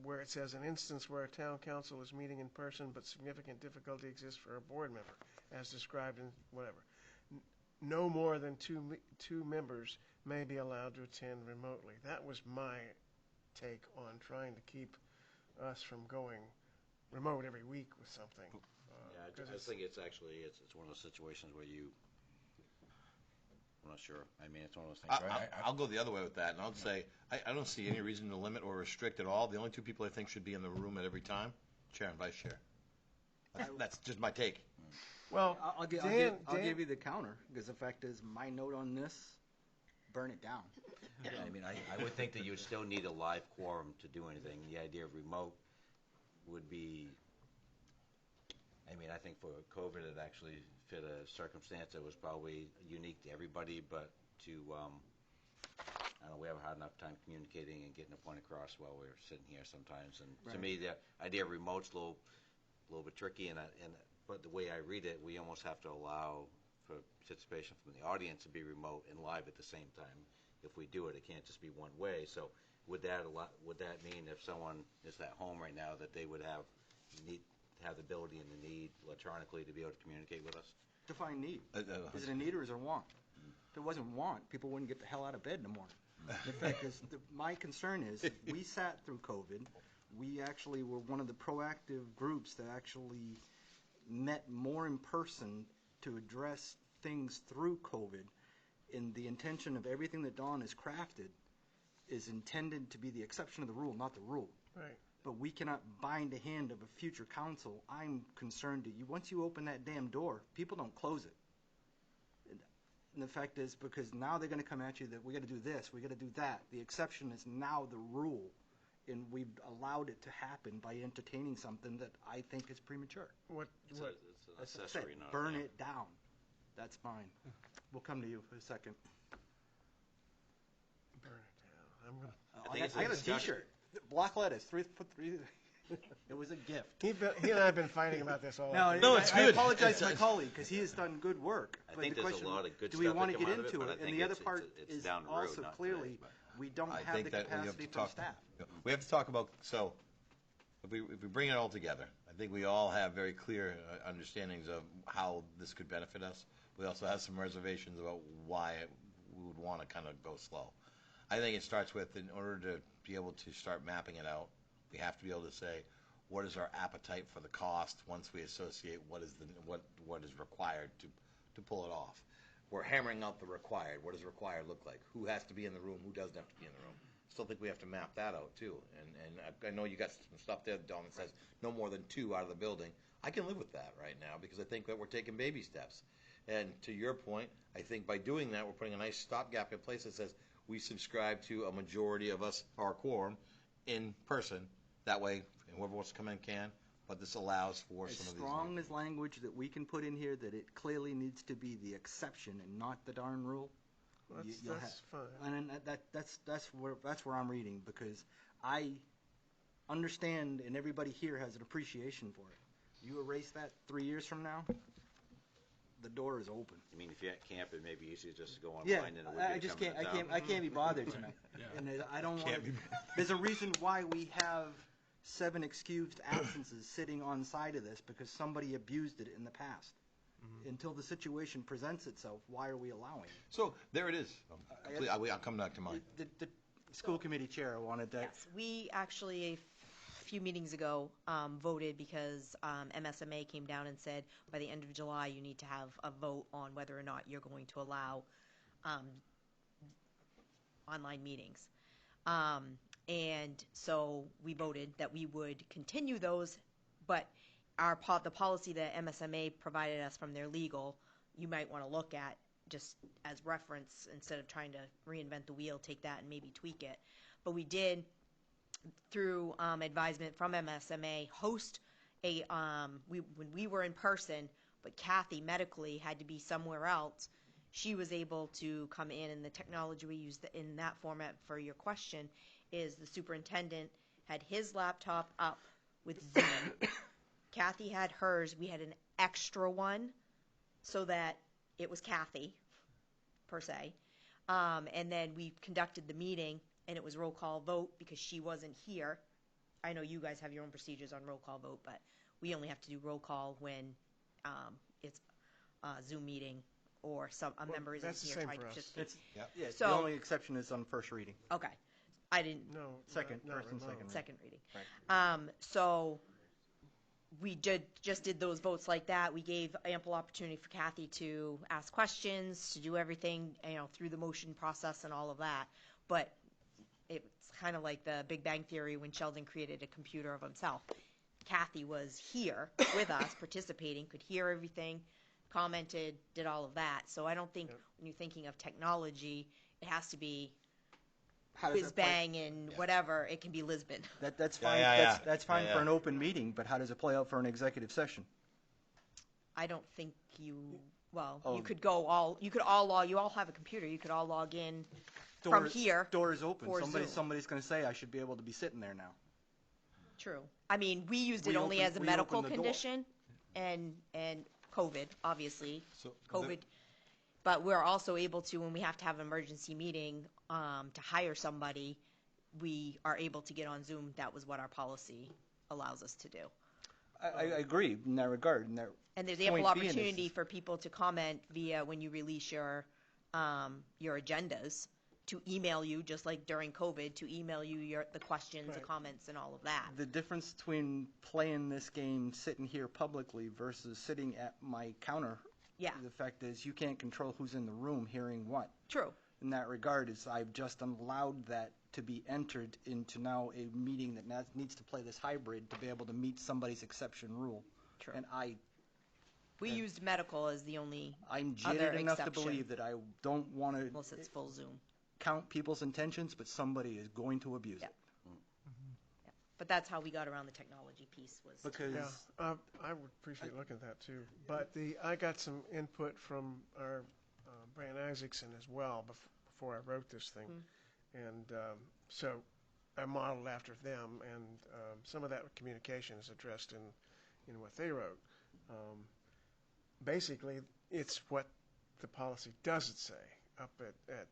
where it says an instance where a town council is meeting in person but significant difficulty exists for a board member, as described in whatever. No more than two members may be allowed to attend remotely. That was my take on trying to keep us from going remote every week with something. I think it's actually it's one of those situations where I'm not sure. I mean, it's one of those things. I'll go the other way with that, and I'll say I don't see any reason to limit or restrict at all. The only two people I think should be in the room at every time, chair and vice chair. That's just my take. Well, I'll give you the counter, because the fact is, my note on this, burn it down. I mean, I would think that you would still need a live quorum to do anything. The idea of remote would be, I mean, I think for COVID it actually fit a circumstance that was probably unique to everybody, but to, I don't know, we have a hard enough time communicating and getting a point across while we're sitting here sometimes. And to me, the idea of remote's a little bit tricky, but the way I read it, we almost have to allow for participation from the audience to be remote and live at the same time. If we do it, it can't just be one way. So would that mean if someone is at home right now that they would have the ability and the need electronically to be able to communicate with us? Define need. Is it a need or is it a want? If it wasn't want, people wouldn't get the hell out of bed in the morning. In fact, my concern is we sat through COVID. We actually were one of the proactive groups that actually met more in person to address things through COVID. And the intention of everything that Dawn has crafted is intended to be the exception of the rule, not the rule. Right. But we cannot bind the hand of a future council. I'm concerned that once you open that damn door, people don't close it. And the fact is, because now they're going to come at you that we got to do this, we got to do that. The exception is now the rule, and we've allowed it to happen by entertaining something that I think is premature. It's an As I said, accessory, not a burn ban. it down. That's mine. We'll come to you for a second. Burn it down. I'm gonna. think I got a it's a discussion. T-shirt. Block letters, 3 It was a gift. He and I have been fighting about this all. No, afternoon. I apologize to my colleague because he has done good work. I But think the there's question, a lot of good do we stuff want that to come get out of it, into but I it? And think the other it's part it's is down the road, also not clearly today, but- we don't I have think the that we have capacity to for talk. staff. We have to talk about, so, if we bring it all together, I think we all have very clear understandings of how this could benefit us. We also have some reservations about why we would want to kind of go slow. I think it starts with, in order to be able to start mapping it out, we have to be able to say, what is our appetite for the cost once we associate what is required to pull it off. We're hammering out the required. What does required look like? Who has to be in the room? Who doesn't have to be in the room? Still think we have to map that out too. And I know you got some stuff there, Don, that says no more than 2 out of the building. I can live with that right now because I think that we're taking baby steps. And to your point, I think by doing that, we're putting a nice stopgap in place that says we subscribe to a majority of us, our quorum, in person. That way, whoever wants to come in can. But this allows for As some of these. strong as language that we can put in here that it clearly needs to be the exception and not the darn rule. That's fine. And that's where I'm reading because I understand and everybody here has an appreciation for it. You erase that 3 years from now, the door is open. I mean, if you're at camp, it may be easier just to go online Yeah, than it would be I to just come can't. into town. I can't be bothered tonight. And I don't want. There's a reason why we have 7 excused absences sitting on the side of this because somebody abused it in the past. Until the situation presents itself, why are we allowing it? So there it is. I'll come back to mine. The school committee chair wanted that. Yes, we actually a few meetings ago voted because MSMA came down and said by the end of July you need to have a vote on whether or not you're going to allow online meetings. And so we voted that we would continue those, but the policy that MSMA provided us from their legal, you might want to look at just as reference instead of trying to reinvent the wheel, take that and maybe tweak it. But we did, through advisement from MSMA, host when we were in person, but Kathy medically had to be somewhere else. She was able to come in, and the technology we used in that format for your question is the superintendent had his laptop up with Zoom. Kathy had hers. We had an extra one so that it was Kathy, per se. And then we conducted the meeting, and it was roll call vote because she wasn't here. I know you guys have your own procedures on roll call vote, but we only have to do roll call when it's a Zoom meeting or a member isn't here trying to participate. The only exception is on first reading. Okay. I didn't. No. Second, first and second. Second reading. Right. So we just did those votes like that. We gave ample opportunity for Kathy to ask questions, to do everything, through the motion process and all of that. But it's kind of like the Big Bang Theory when Sheldon created a computer of himself. Kathy was here with us, participating, could hear everything, commented, did all of that. So I don't think when you're thinking of technology, it has to be whiz bang and whatever. It can be Lisbon. That's fine. That's fine for an open meeting, but how does it play out for an executive session? I don't think you. Well, you could go all. You could all log. You all have a computer. You could all log in from here. Door is open. Zoom. Somebody's going to say I should be able to be sitting there now. True. I mean, we used it only as a medical condition, and COVID, obviously, COVID. But we're also able to, when we have to have an emergency meeting to hire somebody, we are able to get on Zoom. That was what our policy allows us to do. I agree in that regard. And there's ample opportunity for people to comment via when you release your agendas, to email you, just like during COVID, to email you the questions, the comments, and all of that. The difference between playing this game sitting here publicly versus sitting at my counter, the fact is you can't control who's in the room hearing what. True. In that regard, is I've just allowed that to be entered into now a meeting that needs to play this hybrid to be able to meet somebody's exception rule. True. And I We used medical as the only I'm other jaded enough to exception. believe that I don't want to Unless it's full Zoom. count people's intentions, but somebody is going to abuse Yeah. it. Yeah. But that's how we got around the technology piece was. Because I would appreciate looking at that too. But I got some input from our Brian Isaacson as well before I wrote this thing, and so I modeled after them, and some of that communication is addressed in what they wrote. Basically, it's what the policy doesn't say up at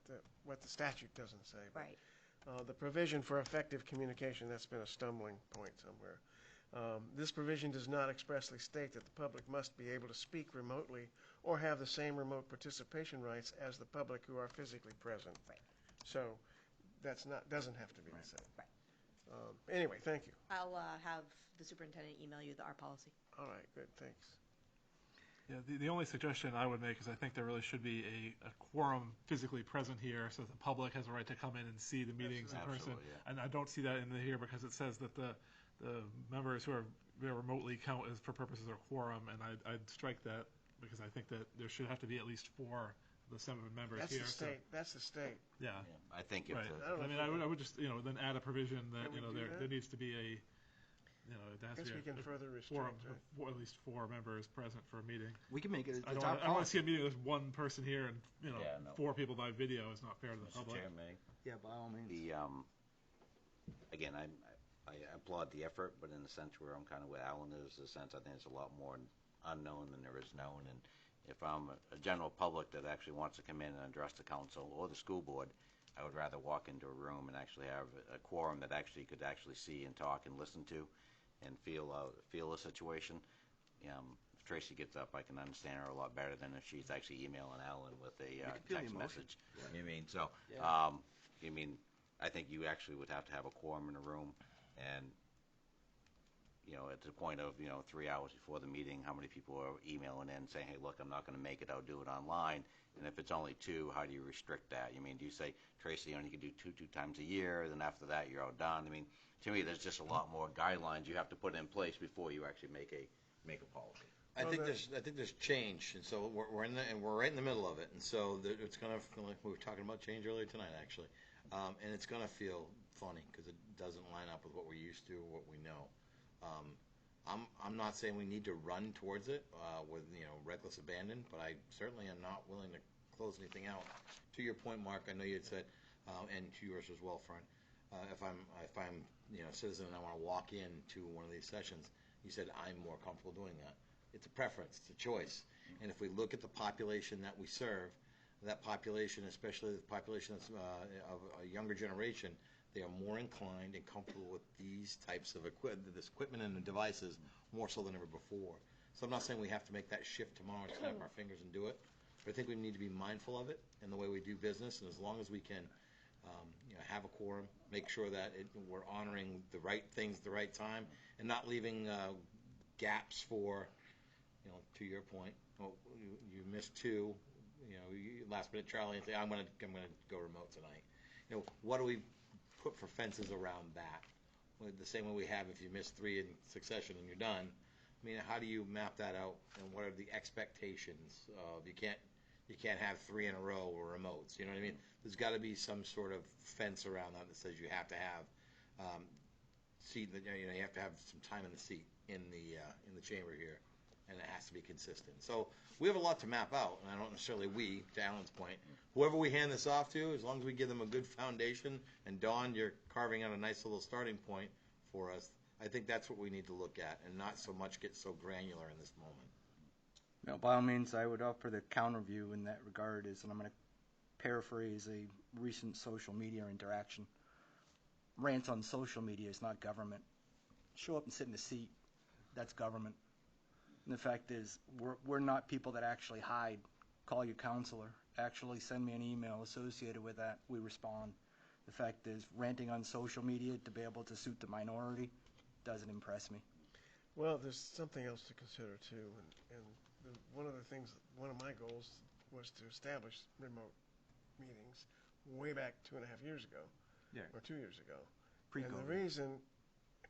what the statute doesn't say. But, right. The provision for effective communication, that's been a stumbling point somewhere. This provision does not expressly state that the public must be able to speak remotely or have the same remote participation rights as the public who are physically present. Right. So doesn't have to be the same. Right. Anyway, thank you. I'll have the superintendent email you our policy. All right, good, thanks. Yeah, the only suggestion I would make is I think there really should be a quorum physically present here so that the public has a right to come in and see the meetings in person. Absolutely, yeah. And I don't see that in here because it says that the members who are remotely count as for purposes of quorum, and I'd strike that because I think that there should have to be at least 4 of the 7 members That's here. the state. That's the state. Yeah. I think if Right. the, I mean, I would just, then add a provision that, Can we do that? there needs to be a, there has Guess to we be can further quorum, restrict, at least 4 members present for a meeting. we can make it. I It's don't our want to see policy. a meeting with one person here and, Yeah, no. 4 people by video is not fair to the Mr. public. Chair, may Yeah, by all means. the, again, I applaud the effort, but in the sense where I'm kind of with Alan is, the sense I think there's a lot more unknown than there is known. And if I'm a general public that actually wants to come in and address the council or the school board, I would rather walk into a room and actually have a quorum that actually could actually see and talk and listen to and feel a situation. If Tracy gets up, I can understand her a lot better than if she's actually emailing Alan with a can feel the text emotion. message. You know what I mean? So, I think you actually would have to have a quorum in a room, and at the point of 3 hours before the meeting, how many people are emailing in saying, "Hey, look, I'm not going to make it. I'll do it online." And if it's only 2, how do you restrict that? Do you say, Tracy, you can do two times a year, then after that you're all done? To me, there's just a lot more guidelines you have to put in place before you actually make a policy. I think there's change, and so we're right in the middle of it, and so it's gonna feel like we were talking about change earlier tonight, actually, and it's gonna feel funny because it doesn't line up with what we're used to or what we know. I'm not saying we need to run towards it with reckless abandon, but I certainly am not willing to close anything out. To your point, Mark, I know you had said, and to yours as well, Fern. If I'm a citizen and I want to walk into one of these sessions, you said I'm more comfortable doing that. It's a preference, it's a choice. And if we look at the population that we serve, that population, especially the population that's of a younger generation, they are more inclined and comfortable with these types of equipment and the devices more so than ever before. So I'm not saying we have to make that shift tomorrow and snap our fingers and do it, but I think we need to be mindful of it in the way we do business, and as long as we can have a quorum, make sure that we're honoring the right things at the right time, and not leaving gaps for, to your point, you missed 2, last minute Charlie and say, I'm gonna go remote tonight. What do we put for fences around that? The same way we have if you miss 3 in succession and you're done. How do you map that out, and what are the expectations of you can't have 3 in a row or remotes? You know what I mean? There's got to be some sort of fence around that says you have to have seat. You have to have some time in the seat in the chamber here, and it has to be consistent. So we have a lot to map out, and I don't necessarily to Alan's point, whoever we hand this off to, as long as we give them a good foundation, and Dawn, you're carving out a nice little starting point for us, I think that's what we need to look at, and not so much get so granular in this moment. No, by all means, I would offer the counter view in that regard and I'm going to paraphrase a recent social media interaction. Rant on social media is not government. Show up and sit in a seat. That's government. And the fact is, we're not people that actually hide. Call your counselor. Actually send me an email associated with that. We respond. The fact is, ranting on social media to be able to suit the minority doesn't impress me. Well, there's something else to consider too, and one of my goals was to establish remote meetings way back 2.5 years ago, or 2 years ago. Pre-COVID. And the reason,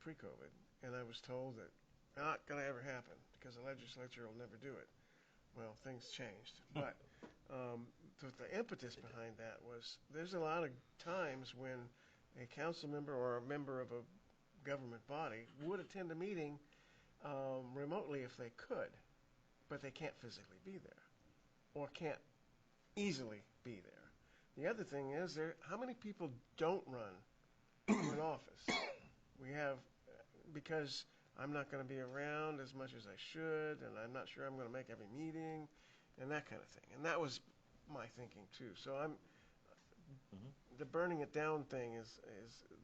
pre-COVID, and I was told that not going to ever happen because the legislature will never do it. well, things changed. But the impetus behind that was there's a lot of times when a council member or a member of a government body would attend a meeting remotely if they could, but they can't physically be there or can't easily be there. The other thing is how many people don't run for an office? We have, because I'm not going to be around as much as I should, and I'm not sure I'm going to make every meeting, and that kind of thing. And that was my thinking too. So the burning it down thing is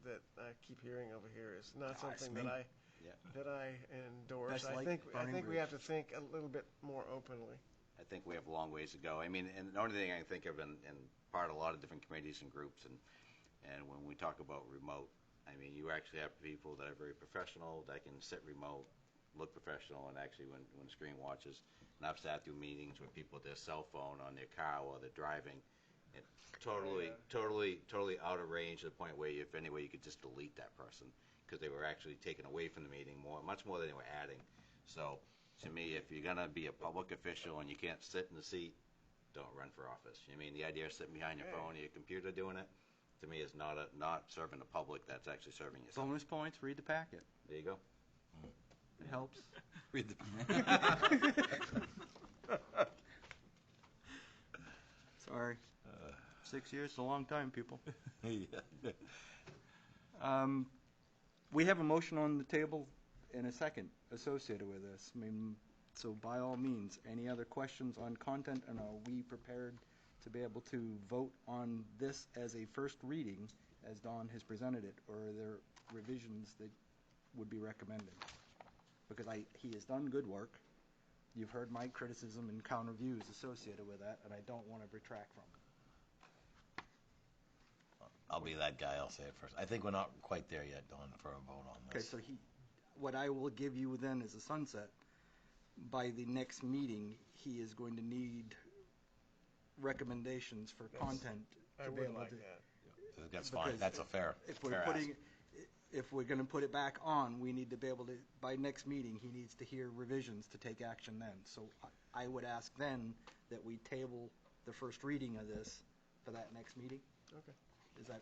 that I keep hearing over here is not something that I endorse. I think we have to think a little bit more openly. I think we have a long ways to go. I mean, and the only thing I can think of, and part of a lot of different committees and groups, and when we talk about remote, I mean, you actually have people that are very professional that can sit remote, look professional, and actually when screen watches. And I've sat through meetings where people with their cell phone on their car while they're driving, and totally out of range to the point where if any way you could just delete that person because they were actually taken away from the meeting much more than they were adding. So to me, if you're gonna be a public official and you can't sit in the seat, don't run for office. I mean, the idea of sitting behind your phone or your computer doing it, to me, is not serving the public. That's actually serving yourself. Bonus points, read the packet. There you go. It helps. Read the. Sorry. 6 years is a long time, people. Yeah. We have a motion on the table in a second associated with this. I mean, so by all means, any other questions on content, and are we prepared to be able to vote on this as a first reading, as Don has presented it, or are there revisions that would be recommended? Because he has done good work. You've heard my criticism and counter views associated with that, and I don't want to retract from it. I'll be that guy. I'll say it first. I think we're not quite there yet, Don, for a vote on this. Okay, so what I will give you then is a sunset. By the next meeting, he is going to need recommendations for content. I would like that. That's fine. That's a fair ask. If we're going to put it back on, we need to be able to, by next meeting, he needs to hear revisions to take action then. So I would ask then that we table the first reading of this for that next meeting. Okay. Is that?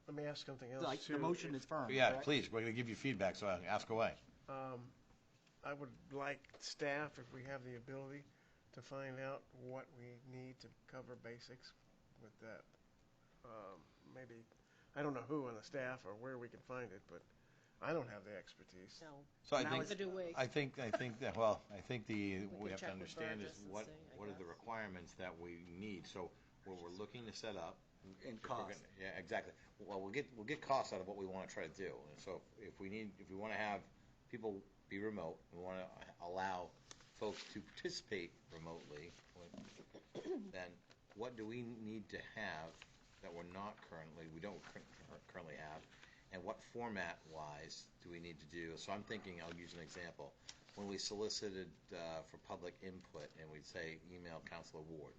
Let me ask something else too. The motion is firm. Yeah, correct? please. We're going to give you feedback, so ask away. I would like staff, if we have the ability, to find out what we need to cover basics with that. Maybe, I don't know who on the staff or where we can find it, but I don't have the expertise. No. So I Neither do we. think that we have to check with understand is Burgess and what see, I are the guess. requirements that we need. So what we're looking to set up. And if we're cost. gonna- yeah, exactly. Well, we'll get costs out of what we want to try to do. And so if we want to have people be remote, we want to allow folks to participate remotely, then what do we need to have that we don't currently have, and what format-wise do we need to do? So I'm thinking, I'll use an example. When we solicited for public input, and we'd say email Councilor Ward,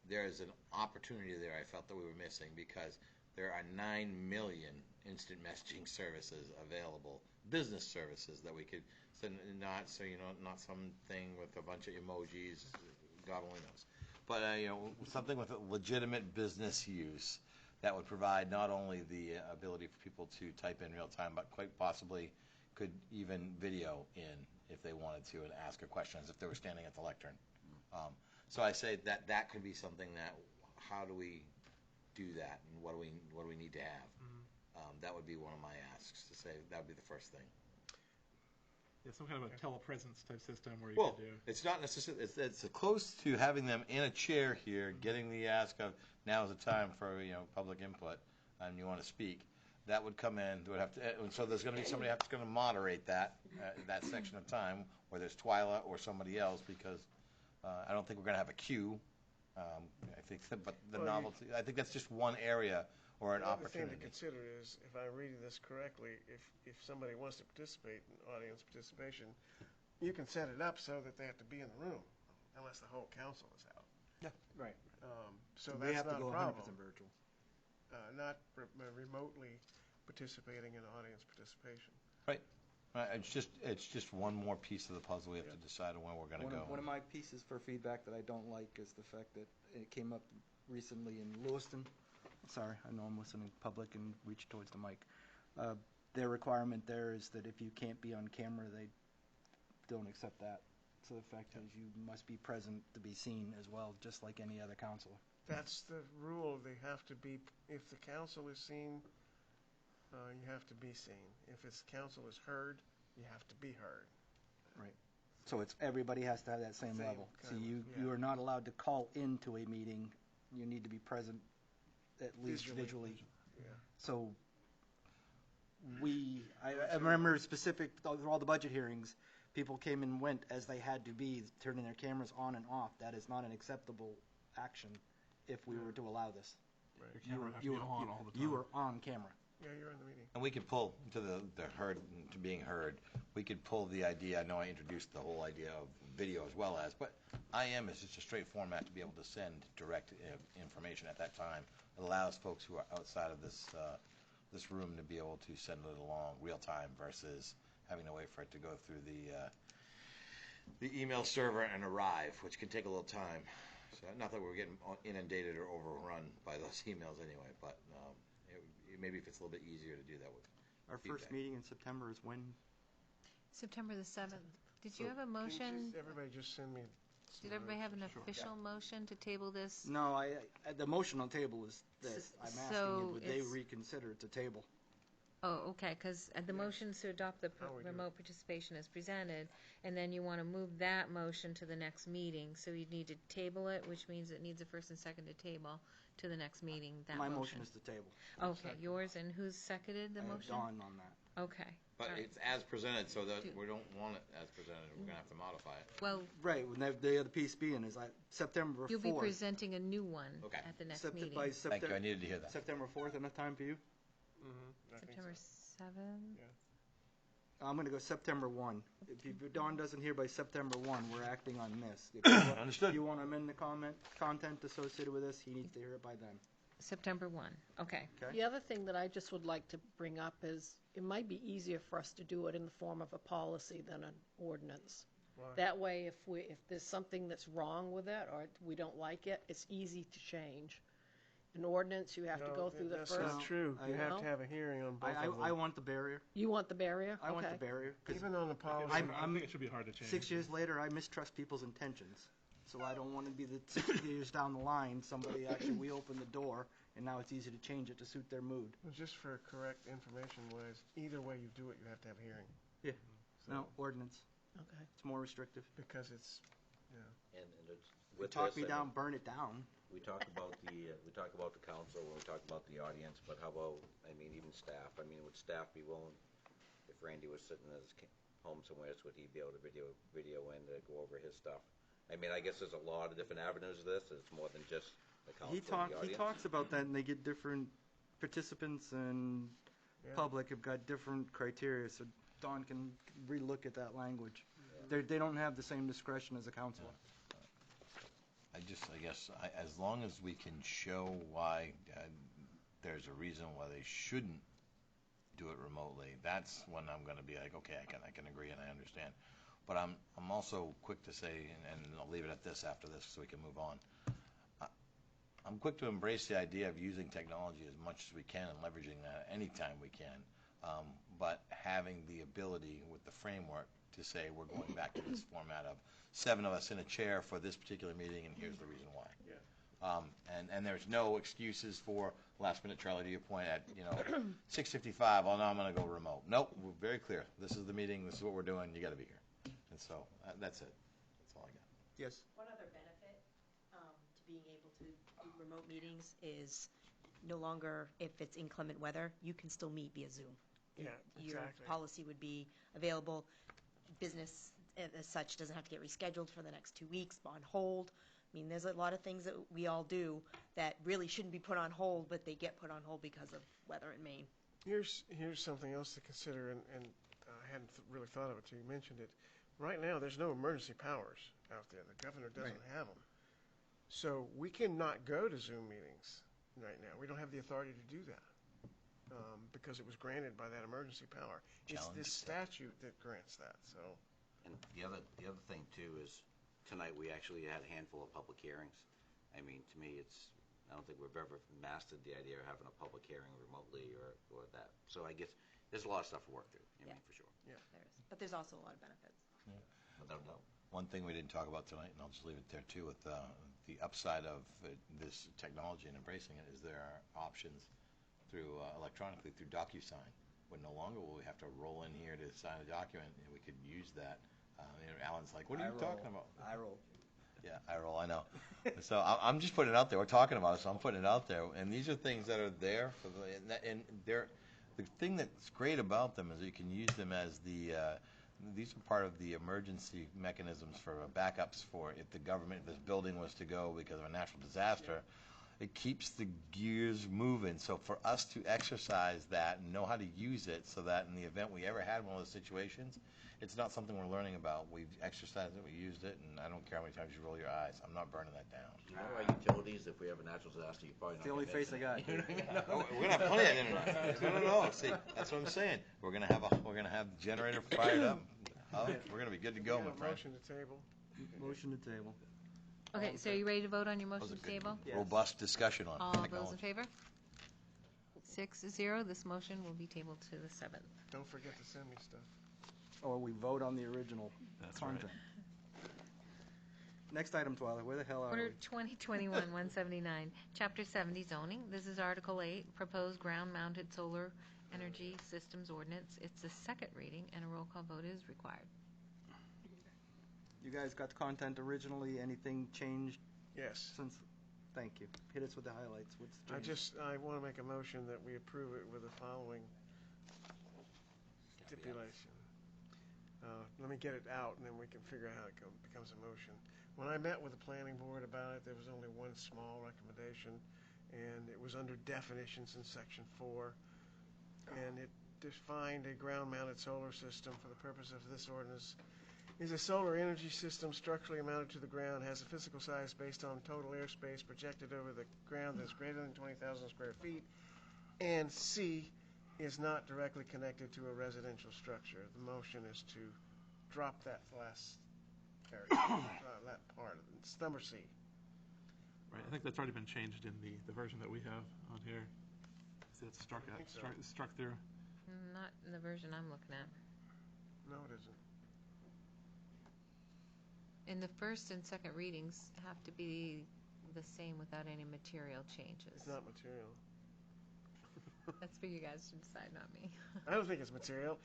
there's an opportunity there I felt that we were missing because there are 9 million instant messaging services available, business services that we could send, not something with a bunch of emojis, God only knows. But something with a legitimate business use that would provide not only the ability for people to type in real time, but quite possibly could even video in if they wanted to and ask a question as if they were standing at the lectern. So I say that could be something that, how do we do that, and what do we need to have? That would be one of my asks, to say that would be the first thing. Yeah, some kind of a telepresence type system where you Well, could do. it's not necessarily, it's close to having them in a chair here, getting the ask of, now is the time for, public input, and you want to speak. That would come in, would have to, and so there's going to be somebody that's going to moderate that section of time, whether it's Twyla or somebody else, because I don't think we're going to have a queue. I think, but the novelty, I think that's just one area or an opportunity. The other thing to consider is, if I'm reading this correctly, if somebody wants to participate in audience participation, you can set it up so that they have to be in the room, unless the whole council is out. Yeah. Right. So we that's have to not go a problem. 100% virtual. Not remotely participating in audience participation. Right. It's just one more piece of the puzzle. We have to decide on where we're going to go. One of my pieces for feedback that I don't like is the fact that it came up recently in Lewiston. Sorry, I know I'm listening public and reach towards the mic. Their requirement there is that if you can't be on camera, they don't accept that. So the fact is you must be present to be seen as well, just like any other counselor. That's the rule. They have to be, if the council is seen, you have to be seen. If its council is heard, you have to be heard. Right. So it's everybody has to have that same level. So you are not allowed to call into a meeting. You need to be present at least visually. Yeah. So I remember specific, all the budget hearings, people came and went as they had to be, turning their cameras on and off. That is not an acceptable action if we were to allow this. Right. You were on camera. Yeah, you're in the meeting. And we could pull to the heard, to being heard, we could pull the idea, I know I introduced the whole idea of video as well as, but IM is just a straight format to be able to send direct information at that time. It allows folks who are outside of this room to be able to send it along real time versus having to wait for it to go through the email server and arrive, which can take a little time. So not that we're getting inundated or overrun by those emails anyway, but maybe if it's a little bit easier to do that with Our first meeting in September is when? September the 7th. Did you have a motion? Everybody just send me. Did everybody have an official motion to table this? No, the motion on table is this. I'm asking you, would they it's- reconsider it to table? Oh, okay, because the motion's to adopt the remote participation as presented, and then you want to move that motion to the next meeting, so you need to table it, which means it needs a first and second to table to the next meeting, that My motion. motion is to table. Okay, yours, and who's seconded the I have motion? Dawn on that. Okay. But all right. it's as presented, so that we don't want it as presented. We're going to have to modify it. Well, Right, the other piece being is September 4th. you'll be presenting a new one Okay. at the next Sept- meeting. by Thank you, I needed to hear that. September 4th, enough time for you? September 7th? I'm going to go September 1. If Dawn doesn't hear by September 1, we're acting on this. If Understood. you want to amend the content associated with this, he needs to hear it by then. September 1, okay. Okay? The other thing that I just would like to bring up is, it might be easier for us to do it in the form of a policy than an ordinance. Why? That way, if there's something that's wrong with it, or we don't like it, it's easy to change. An ordinance, you have to go through the first. That's not true. You have No? to have a hearing on both of them. I want the barrier. You want the barrier? I want Okay. the barrier. 'Cause Even on the policy. I think it should be hard to change. 6 years later, I mistrust people's intentions. So I don't want to be the 6 years down the line, somebody actually, we opened the door, and now it's easy to change it to suit their mood. Well, just for correct information was, either way you do it, you have to have a hearing. Yeah. No, ordinance. Okay. It's more restrictive. Because it's, And it's, You with talk this, me I down, mean, burn it down. we talk about the council, and we talk about the audience, but how about, I mean, even staff? I mean, would staff be willing, if Randy was sitting at his home somewhere, would he be able to video in to go over his stuff? I mean, I guess there's a lot of different avenues to this. It's more than just the council and the audience. He talks about that, and they get different participants and public have got different criteria, so Don can relook at that language. They don't have the same discretion as a council. I guess, as long as we can show why there's a reason why they shouldn't do it remotely, that's when I'm going to be like, okay, I can agree and I understand. But I'm also quick to say, and I'll leave it at this after this so we can move on. I'm quick to embrace the idea of using technology as much as we can and leveraging that anytime we can, but having the ability with the framework to say we're going back to this format of 7 of us in a chair for this particular meeting, and here's the reason why. And there's no excuses for last minute, Charlie, to your point, at 6:55. Oh no, I'm going to go remote. Nope, we're very clear. This is the meeting. This is what we're doing. You got to be here. And so that's it. That's all I got. Yes. One other benefit to being able to do remote meetings is no longer, if it's inclement weather, you can still meet via Zoom. Yeah, Your exactly. policy would be available. Business as such doesn't have to get rescheduled for the next 2 weeks, on hold. I mean, there's a lot of things that we all do that really shouldn't be put on hold, but they get put on hold because of weather in Maine. Here's something else to consider, and I hadn't really thought of it till you mentioned it. Right now, there's no emergency powers out there. The governor doesn't have them. So we cannot go to Zoom meetings right now. We don't have the authority to do that. because it was granted by that emergency power. It's Challenge. this statute that grants that, so. And the other thing too is, tonight we actually had a handful of public hearings. I mean, to me, I don't think we've ever mastered the idea of having a public hearing remotely or that. So I guess there's a lot of stuff to work through, I mean, for sure. There is. But there's also a lot of benefits. Without a doubt. One thing we didn't talk about tonight, and I'll just leave it there too, with the upside of this technology and embracing it, is there are options through electronically through DocuSign. Where no longer will we have to roll in here to sign a document, and we could use that. Alan's like, "What are you talking about?" I roll. Yeah, I roll. I know. So I'm just putting it out there. We're talking about it, so I'm putting it out there. And these are things that are there for and they're the thing that's great about them is you can use them as these are part of the emergency mechanisms for backups for if the government, if this building was to go because of a natural disaster. It keeps the gears moving. So for us to exercise that and know how to use it so that in the event we ever had one of those situations, it's not something we're learning about. We've exercised it, we used it, and I don't care how many times you roll your eyes. I'm not burning that down. You know our utilities, if we have a natural disaster, you probably not It's the only gonna face I got. Oh, we're gonna have plenty of internet. No. See, that's what I'm saying. We're gonna have the generator fired up. We're gonna be good to go, my friend. Motion to table. Motion to table. Okay, so are you ready to vote on your motion to table? Yes. Robust discussion on All technology. those in favor? 6-0, this motion will be tabled to the 7th. Don't forget to send me stuff. Or we vote on the original contract. Next item, Twyla, where the hell are we? Order 2021-179, Chapter 70 zoning. This is Article 8, proposed ground-mounted solar energy systems ordinance. It's a second reading, and a roll call vote is required. You guys got the content originally, anything changed Yes. since? Thank you. Hit us with the highlights. What's the change? I want to make a motion that we approve it with the following stipulation. Let me get it out, and then we can figure out how it becomes a motion. When I met with the planning board about it, there was only one small recommendation, and it was under definitions in section 4, and it defined a ground-mounted solar system for the purpose of this ordinance is a solar energy system structurally mounted to the ground, has a physical size based on total airspace projected over the ground that's greater than 20,000 square feet, and C, is not directly connected to a residential structure. The motion is to drop that last paragraph, that part of it. It's number C. Right, I think that's already been changed in the version that we have on here. See, it's struck I out, think so. struck through. Not in the version I'm looking at. No, it isn't. And the first and second readings have to be the same without any material changes. It's not material. That's for you guys to decide, not me. I don't think it's material,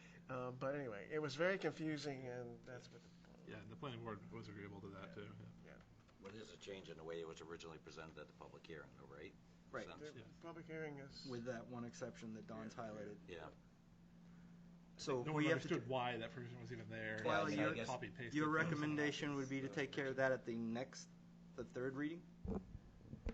but anyway, it was very confusing, and that's what. Yeah, and the planning board was agreeable to that too. Yeah. What is a change in the way it was originally presented at the public hearing, though, right? Right. Sense? The public hearing is. With that one exception that Don's highlighted. Yeah. So No we one have to. understood why that provision was even there. Well, They your- had copy and pasted Your it. recommendation would be to take care of that at the third reading?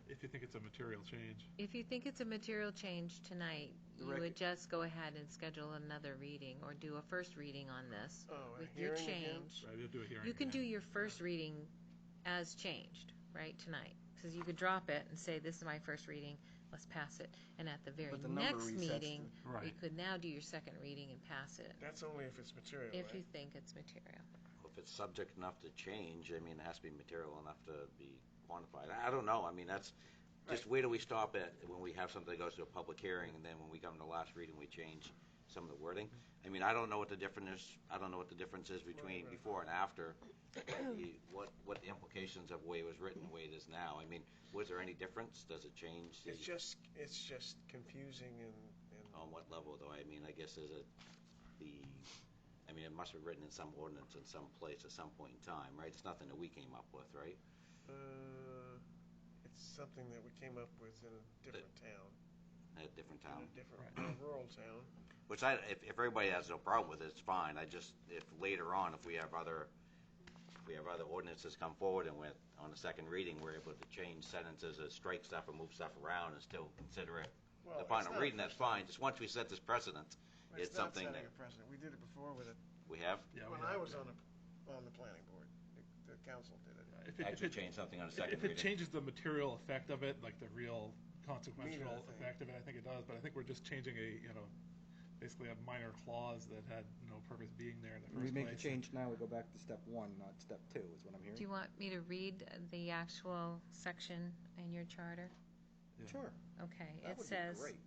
If you think it's a material change. If you think it's a material change tonight, The you rec- would just go ahead and schedule another reading or do a first reading on this Oh, a with your hearing again? change. Right, we'll do a hearing. You can do again. your first reading as changed, right, tonight. Because you could drop it and say, this is my first reading, let's pass it. And at the very But the number next resets meeting, the- Right. you could now do your second reading and pass it, That's only if it's material, if right? you think it's material. If it's subject enough to change, I mean, it has to be material enough to be quantified. I don't know. I mean, that's just where do we stop at when we have something that goes to a public hearing, and then when we come to the last reading, we change some of the wording. I mean, I don't know what the difference is. I don't know what the difference is between before and after. What the implications of the way it was written, the way it is now. I mean, was there any difference? Does it change? It's just confusing and. On what level, though? I mean, I guess is it I mean, it must have written in some ordinance in some place at some point in time, right? It's nothing that we came up with, right? It's something that we came up with in a different town. At a different town. In a different rural town. Which if everybody has no problem with it, it's fine. If later on, if we have other ordinances come forward and on the second reading, we're able to change sentences or strike stuff or move stuff around and still consider it the final reading, that's fine. Just once we set this precedent, it's something not that. setting a precedent. We did it before with it. We have? Yeah, When we I have, was yeah. on the planning board, the council did it. If it, Actually change something on a second if it reading. changes the material effect of it, like the real consequential Neither thing. effect of it. I think it does, but I think we're just changing basically a minor clause that had no purpose being there in the We first make place. the change now, we go back to step 1, not step 2, is what I'm hearing. Do you want me to read the actual section in your charter? Sure. Okay, That it would be says, great.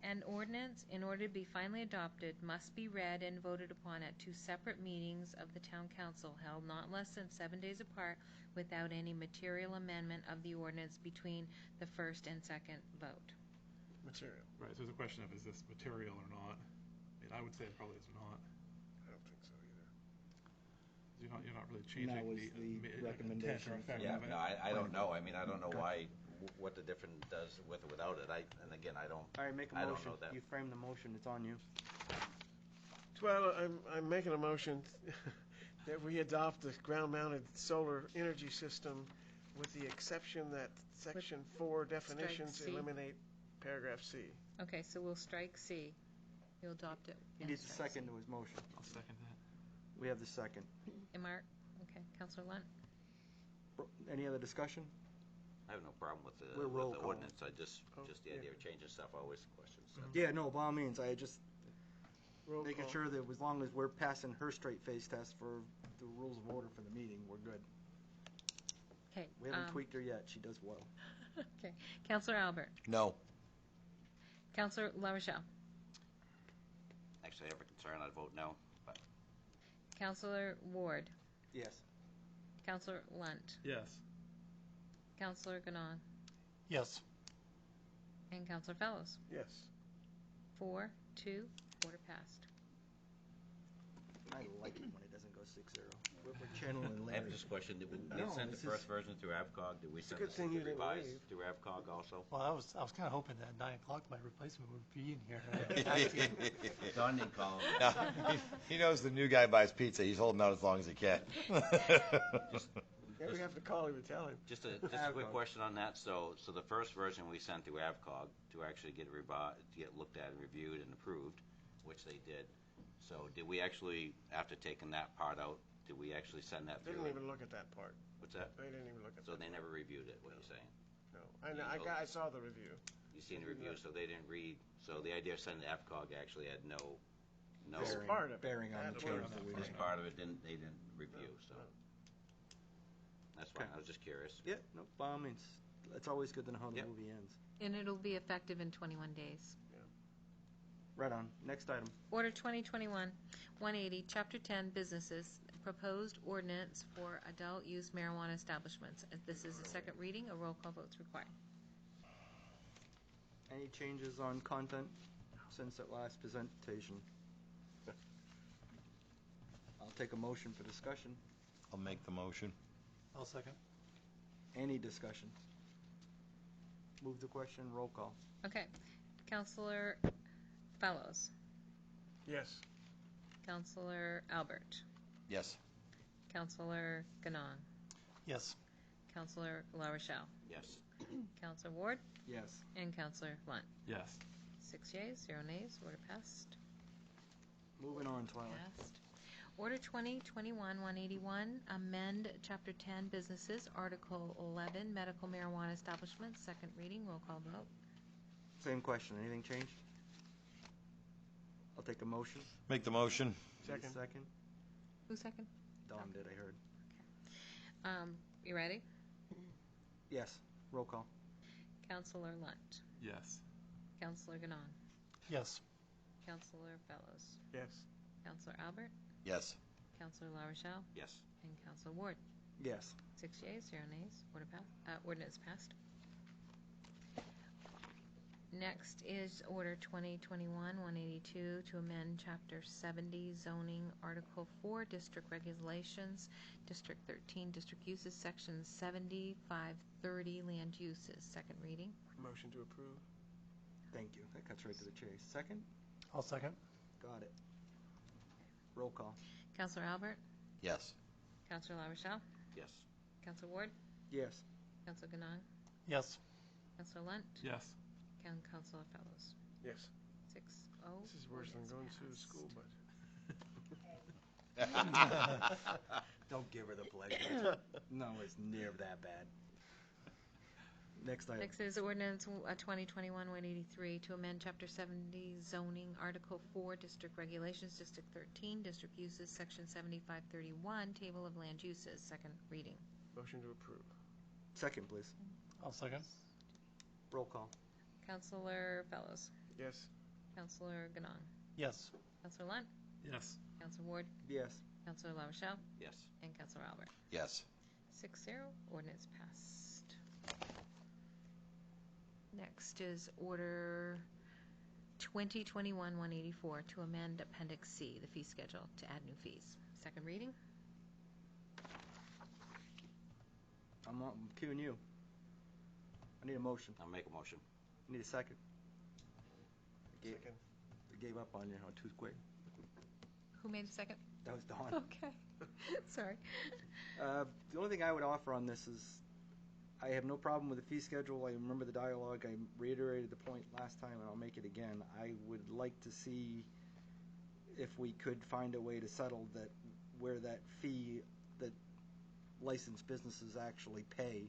an ordinance, in order to be finally adopted, must be read and voted upon at 2 separate meetings of the town council held not less than 7 days apart without any material amendment of the ordinance between the first and second vote. Material. Right, so there's a question of, is this material or not? I mean, I would say it probably is not. I don't think so either. You're not really And changing that was the the intent recommendation. or effect Yeah, of it. no, I don't know. I mean, I don't know what the difference does with or without it. And again, I don't. All right, make a I don't motion. know that. You frame the motion, it's on you. Well, I'm making a motion that we adopt the ground-mounted solar energy system with the exception that section 4 definitions C. eliminate paragraph C. Okay, so we'll strike C. You'll adopt it. He and needs a strike C. second to his motion. I'll second that. We have the second. And Mark? Okay, Counselor Lunt? Any other discussion? I have no problem with We're roll the call. ordinance. I just the idea of changing stuff I always question. So. Yeah, no, by all means, I just Roll making call. sure that as long as we're passing her straight face test for the rules of order for the meeting, we're good. Okay. We haven't tweaked her yet. She does well. Okay. Counselor Albert? No. Counselor La Rochelle? Actually, I have a concern. I'd vote no. But Counselor Ward? Yes. Counselor Lunt? Yes. Counselor Ganong? Yes. And Counselor Fellows? Yes. 4-2, order passed. I like it when it doesn't go 6-0. We're channeling I have Larry. this question. Did we No, send the this first is- version through AvCog? Did we send good this thing you didn't revised leave. through AvCog also? Well, I was kind of hoping that 9 o'clock my replacement would be in here. Don didn't call him. No, he knows the new guy buys pizza. He's holding out as long as he can. Yeah, we have to call him and tell him. Just a quick question on that. So the first version we sent through AvCog to actually get revised, to get looked at and reviewed and approved, which they did. So did we actually, after taking that part out, did we actually send that They through? didn't even look at that part. What's that? They didn't even look at So that. they never reviewed it, what you're saying? No. I saw the review. You seen the review, so they didn't read, so the idea of sending to AvCog actually had no This is part of it. bearing on the That's change part that of we it. This made. part of it they didn't review, so. No. That's fine, I was just curious. Yeah, no, by all means. It's always good to know how the Yep. movie ends. And it'll be effective in 21 days. Right on. Next item. Order 2021-180, Chapter 10, Businesses, Proposed Ordinance for Adult Use Marijuana Establishments. As this is a second reading, a roll call vote is required. Any changes on content since that last presentation? I'll take a motion for discussion. I'll make the motion. I'll second. Any discussion? Move the question, roll call. Okay. Counselor Fellows? Yes. Counselor Albert? Yes. Counselor Ganong? Yes. Counselor La Rochelle? Yes. Counselor Ward? Yes. And Counselor Lunt? Yes. 6 yeas, 0 nays, order passed. Moving on, Twilight. Passed. Order 2021-181, amend Chapter 10 Businesses, Article 11, Medical Marijuana Establishments, second reading, roll call vote. Same question. Anything changed? I'll take a motion. Make the motion. Second. Second. Who second? Don did, I heard. You ready? Yes. Roll call. Counselor Lunt? Yes. Counselor Ganong? Yes. Counselor Fellows? Yes. Counselor Albert? Yes. Counselor La Rochelle? Yes. And Counselor Ward? Yes. 6 yeas, 0 nays, ordinance passed. Next is Order 2021-182 to amend Chapter 70 Zoning, Article 4, District Regulations, District 13, District Uses, Section 7530, Land Uses, second reading. Motion to approve. Thank you. That cuts right to the chase. Second? I'll second. Got it. Roll call. Counselor Albert? Yes. Counselor La Rochelle? Yes. Counselor Ward? Yes. Counselor Ganong? Yes. Counselor Lunt? Yes. And Counselor Fellows? Yes. 6-0. This is worse than ordinance going to passed. school, but. Don't give her the pleasure. No, it's near that bad. Next item. Next is ordinance 2021-183 to amend Chapter 70 zoning, Article 4, District Regulations, District 13, District Uses, Section 7531, Table of Land Uses, second reading. Motion to approve. Second, please. I'll second. Roll call. Counselor Fellows. Yes. Counselor Ganong. Yes. Counselor Lunt. Yes. Counselor Ward. Yes. Counselor LaRochelle. Yes. And Counselor Albert. Yes. 6-0, ordinance passed. Next is Order 2021-184 to amend Appendix C, the fee schedule, to add new fees. Second reading. I'm cueing you. I need a motion. I'll make a motion. I need a second. Second. I gave up on you too quick. Who made a second? That was Dawn. Okay. Sorry. The only thing I would offer on this is I have no problem with the fee schedule. I remember the dialogue. I reiterated the point last time, and I'll make it again. I would like to see if we could find a way to settle that where that fee that licensed businesses actually pay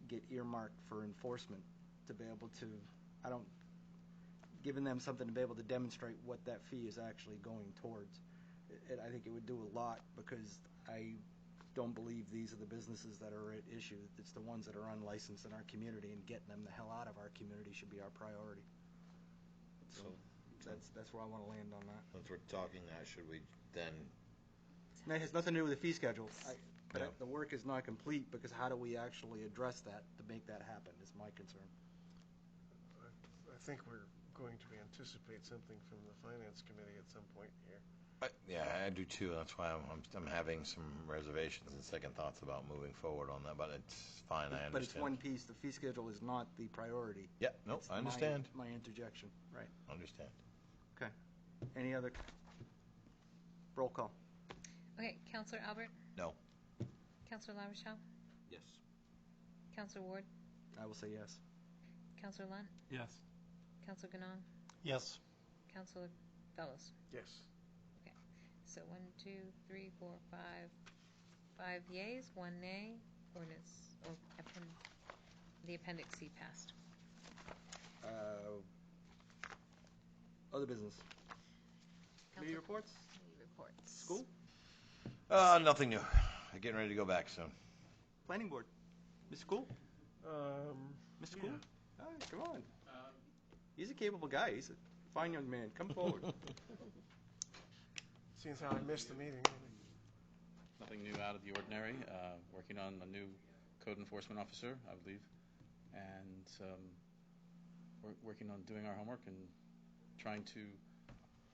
get earmarked for enforcement to be able to, giving them something to be able to demonstrate what that fee is actually going towards. I think it would do a lot because I don't believe these are the businesses that are at issue. It's the ones that are unlicensed in our community, and getting them the hell out of our community should be our priority. So that's where I want to land on that. Since we're talking that, should we then? That has nothing to do with the fee schedule. But Yeah. the work is not complete because how do we actually address that to make that happen is my concern. I think we're going to anticipate something from the Finance Committee at some point here. Yeah, I do too. That's why I'm having some reservations and second thoughts about moving forward on that, but it's fine, I understand. But it's one piece. The fee schedule is not the priority. Yeah, no, It's I understand. My interjection, right. Understand. Okay. Any other? Roll call. Okay, Counselor Albert. No. Counselor LaRochelle. Yes. Counselor Ward. I will say yes. Counselor Lunt. Yes. Counselor Ganong. Yes. Counselor Fellows. Yes. So 1, 2, 3, 4, 5. 5 yeas, 1 nay. Ordinance, or the Appendix C passed. Other business. Committee reports? Committee reports. School? Nothing new. I'm getting ready to go back soon. Planning board. Mr. Cool? Mr. Yeah. Cool? All right, come on. He's a capable guy. He's a fine young man. Come forward. Seeing how I missed the meeting. Nothing new out of the ordinary. Working on a new code enforcement officer, I believe, and we're working on doing our homework and trying to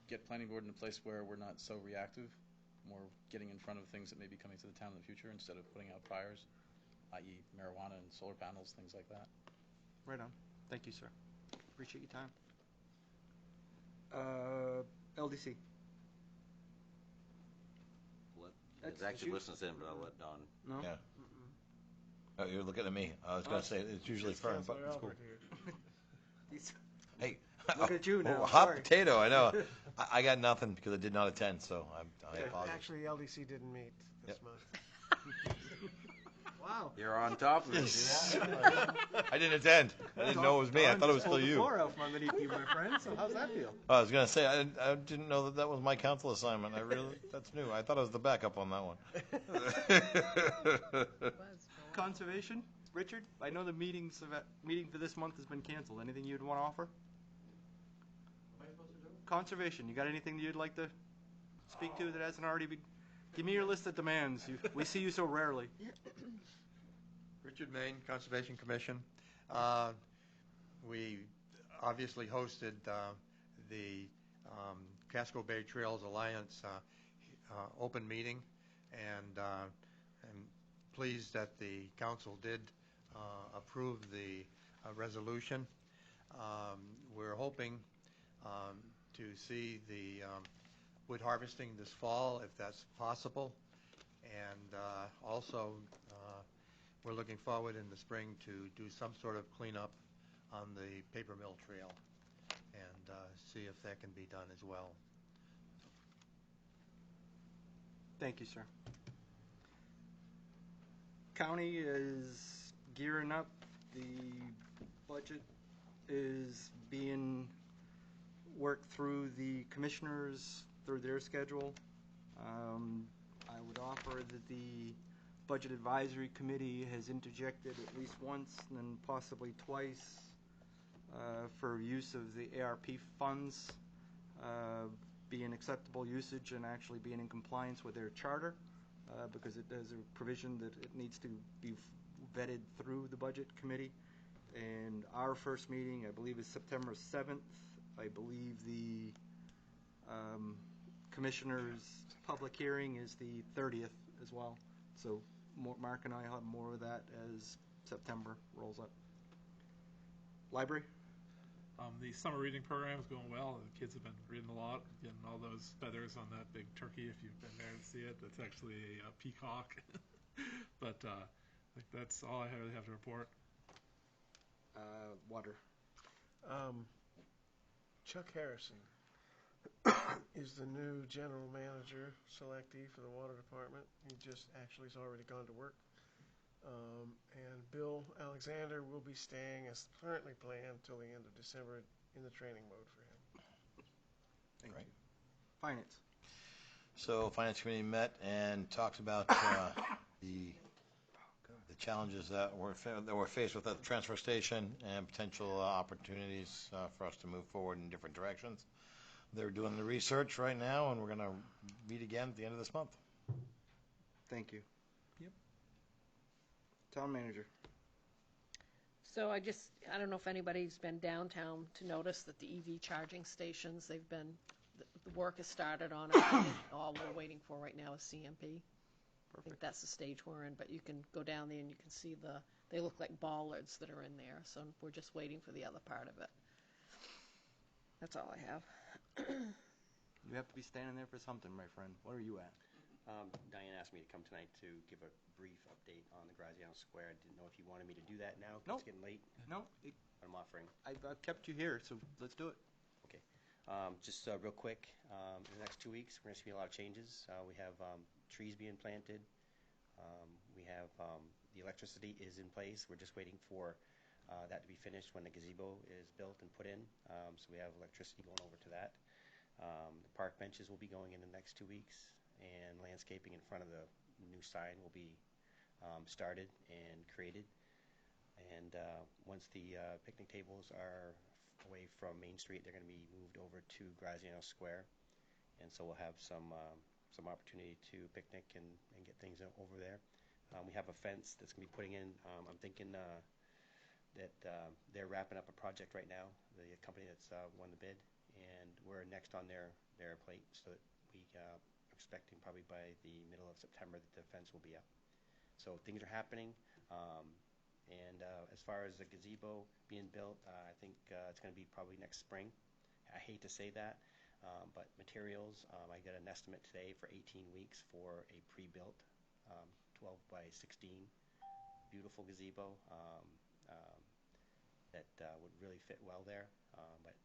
get planning board in a place where we're not so reactive, more getting in front of things that may be coming to the town in the future instead of putting out fires, i.e. marijuana and solar panels, things like that. Right on. Thank you, sir. Appreciate your time. LDC. It's actually listens in, but I'll let Don. No? Yeah. Oh, you're looking at me. I was going to say it's usually Fern, but it's cool. Hey. Look at you now. Oh, hot Sorry. potato, I know. I got nothing because I did not attend, so I apologize. Actually, LDC didn't meet this Yep. month. Wow. You're on top of it. Yes. I didn't attend. I didn't know it was me. I thought it was still you. Out from underneath you, my friend. So how's that feel? I was going to say, I didn't know that was my council assignment. That's new. I thought I was the backup on that one. Conservation, Richard. I know the meeting for this month has been canceled. Anything you'd want to offer? What am I supposed to do? Conservation. You got anything you'd like to speak to that hasn't already been? Give me your list of demands. We see you so rarely. Richard Maine, Conservation Commission. We obviously hosted the Casco Bay Trails Alliance open meeting, and I'm pleased that the council did approve the resolution. We're hoping to see the wood harvesting this fall, if that's possible, and also we're looking forward in the spring to do some sort of cleanup on the paper mill trail and see if that can be done as well. Thank you, sir. County is gearing up The budget is being worked through the commissioners, through their schedule. I would offer that the Budget Advisory Committee has interjected at least once and then possibly twice for use of the ARP funds being acceptable usage and actually being in compliance with their charter, because it has a provision that it needs to be vetted through the Budget Committee. And our first meeting, I believe, is September 7th. I believe the Commissioner's public hearing is the 30th as well. So Mark and I will have more of that as September rolls up. Library? The summer reading program is going well. The kids have been reading a lot, getting all those feathers on that big turkey. If you've been there and see it, that's actually a peacock. But I think that's all I really have to report. Water. Chuck Harrison is the new general manager selectee for the water department. He just actually has already gone to work. And Bill Alexander will be staying as currently planned till the end of December in the training mode for him. Thank you. Finance. So Finance Committee met and talked about the challenges that we're faced with at the transfer station and potential opportunities for us to move forward in different directions. They're doing the research right now, and we're going to meet again at the end of this month. Thank you. Yep. Town manager. So I don't know if anybody's been downtown to notice that the EV charging stations, the work has started on it. All we're waiting for right now is CMP. I think that's the stage we're in, but you can go down there and you can see they look like bollards that are in there. So we're just waiting for the other part of it. That's all I have. You have to be standing there for something, my friend. What are you at? Diane asked me to come tonight to give a brief update on the Graziano Square. I didn't know if you wanted me to do that now. Nope. It's getting late. No. I'm offering. I've kept you here, so let's do it. Okay. Just real quick, in the next 2 weeks, we're going to see a lot of changes. We have trees being planted. We have the electricity is in place. We're just waiting for that to be finished when the gazebo is built and put in. So we have electricity going over to that. The park benches will be going in the next 2 weeks, and landscaping in front of the new sign will be started and created. And once the picnic tables are away from Main Street, they're going to be moved over to Graziano Square. And so we'll have some opportunity to picnic and get things over there. We have a fence that's going to be putting in. I'm thinking that they're wrapping up a project right now, the company that's won the bid, and we're next on their plate, so that we are expecting probably by the middle of September that the fence will be up. So things are happening, and as far as the gazebo being built, I think it's going to be probably next spring. I hate to say that, but materials, I got an estimate today for 18 weeks for a pre-built 12 by 16 beautiful gazebo that would really fit well there, but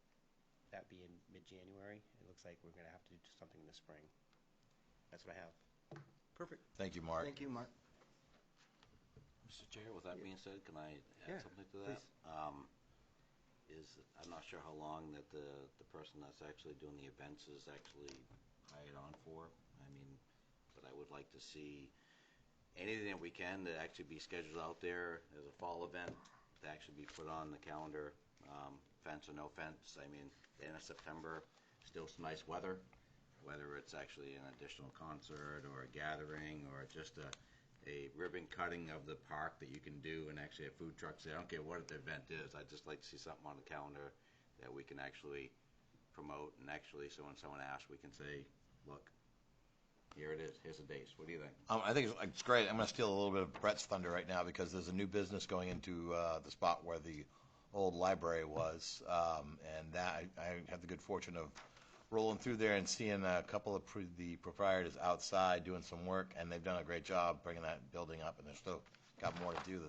that being mid-January, it looks like we're going to have to do something in the spring. That's what I have. Perfect. Thank you, Mark. Thank you, Mark. Mr. Chair, with that being said, can I add something to that? I'm not sure how long that the person that's actually doing the events is actually hired on for. I mean, but I would like to see anything that we can to actually be scheduled out there as a fall event to actually be put on the calendar, fence or no fence. I mean, the end of September, still some nice weather, whether it's actually an additional concert or a gathering or just a ribbon cutting of the park that you can do and actually have food trucks there. I don't care what the event is. I'd just like to see something on the calendar that we can actually promote and actually, so when someone asks, we can say, look, here it is. Here's the dates. What do you think? I think it's great. I'm going to steal a little bit of Brett's thunder right now because there's a new business going into the spot where the old library was, and that I had the good fortune of rolling through there and seeing a couple of the proprietors outside doing some work, and they've done a great job bringing that building up, and they're still got more to do.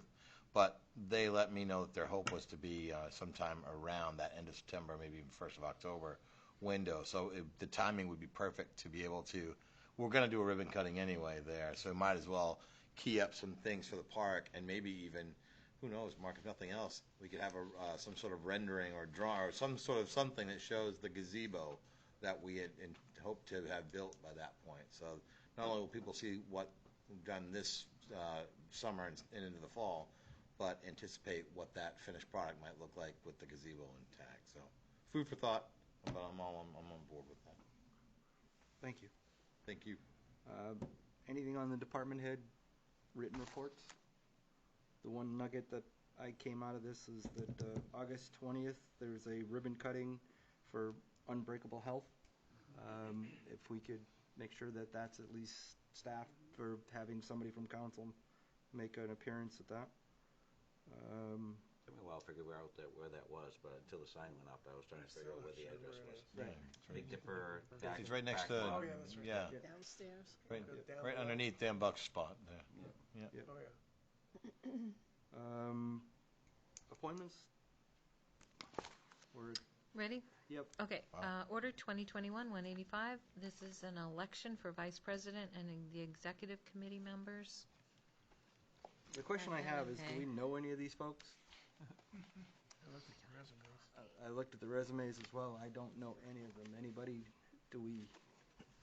But they let me know that their hope was to be sometime around that end of September, maybe even 1st of October window. So the timing would be perfect to be able to. We're going to do a ribbon cutting anyway there, so might as well key up some things for the park and maybe even who knows, Mark, if nothing else, we could have some sort of rendering or draw or some sort of something that shows the gazebo that we had hoped to have built by that point. So not only will people see what we've done this summer and into the fall, but anticipate what that finished product might look like with the gazebo intact. So food for thought, but I'm on board with that. Thank you. Thank you. Anything on the department head written reports? The one nugget that I came out of this is that August 20th, there's a ribbon cutting for Unbreakable Health. If we could make sure that that's at least staffed for having somebody from council make an appearance at that. Took me a while to figure out where that was, but until the sign went up, I was trying to figure out where the address was. Right. Big Dipper. It's right next to, Oh, yeah, that's right. yeah, Downstairs. right, Down right below. underneath Dan Buck's spot there. Yeah. Oh, yeah. Appointments? Or, Ready? yep. Okay, Order 2021-185. This is an election for vice president and the executive committee members. The question I have is, do we know any of these folks? I looked at the resumes. I looked at the resumes as well. I don't know any of them. Anybody, do we?